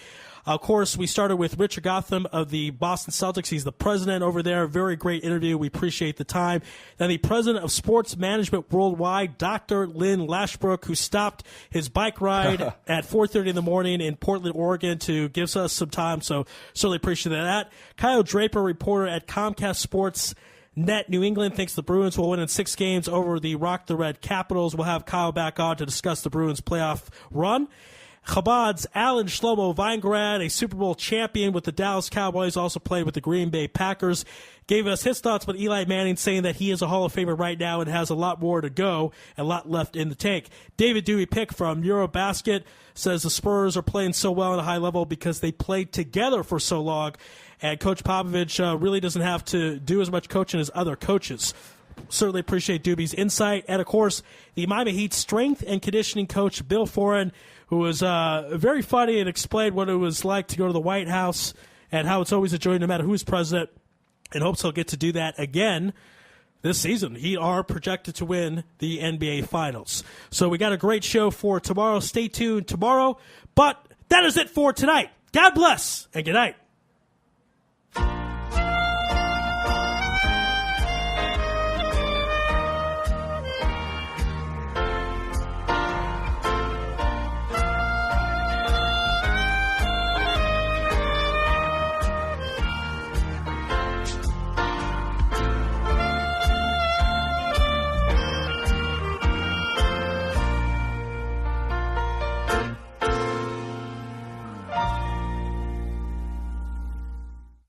Of course, we started with Richard Gotham of the Boston Celtics. He's the president over there. Very great interview. We appreciate the time. Then the president of Sports Management Worldwide, Dr. Lynn Lashbrook, who stopped his bike ride at 4:30 in the morning in Portland, Oregon to give us some time. So certainly appreciate that. Kyle Draper, reporter at Comcast Sports Net New England, thinks the Bruins will win in 6 games over the Rock the Red Capitals. We'll have Kyle back on to discuss the Bruins playoff run. Chabad's Alan Shlomo Weingrad, a Super Bowl champion with the Dallas Cowboys, also played with the Green Bay Packers, gave us his thoughts about Eli Manning, saying that he is a Hall of Famer right now and has a lot more to go, a lot left in the tank. David Dewey Pick from Eurobasket says the Spurs are playing so well at a high level because they played together for so long, and Coach Popovich really doesn't have to do as much coaching as other coaches. Certainly appreciate Doobie's insight. And, of course, the Miami Heat strength and conditioning coach, Bill Foran, who was very funny and explained what it was like to go to the White House and how it's always a joy no matter who's president, and hopes he'll get to do that again this season. He are projected to win the NBA Finals. So we got a great show for tomorrow. Stay tuned tomorrow. But that is it for tonight. God bless and good night.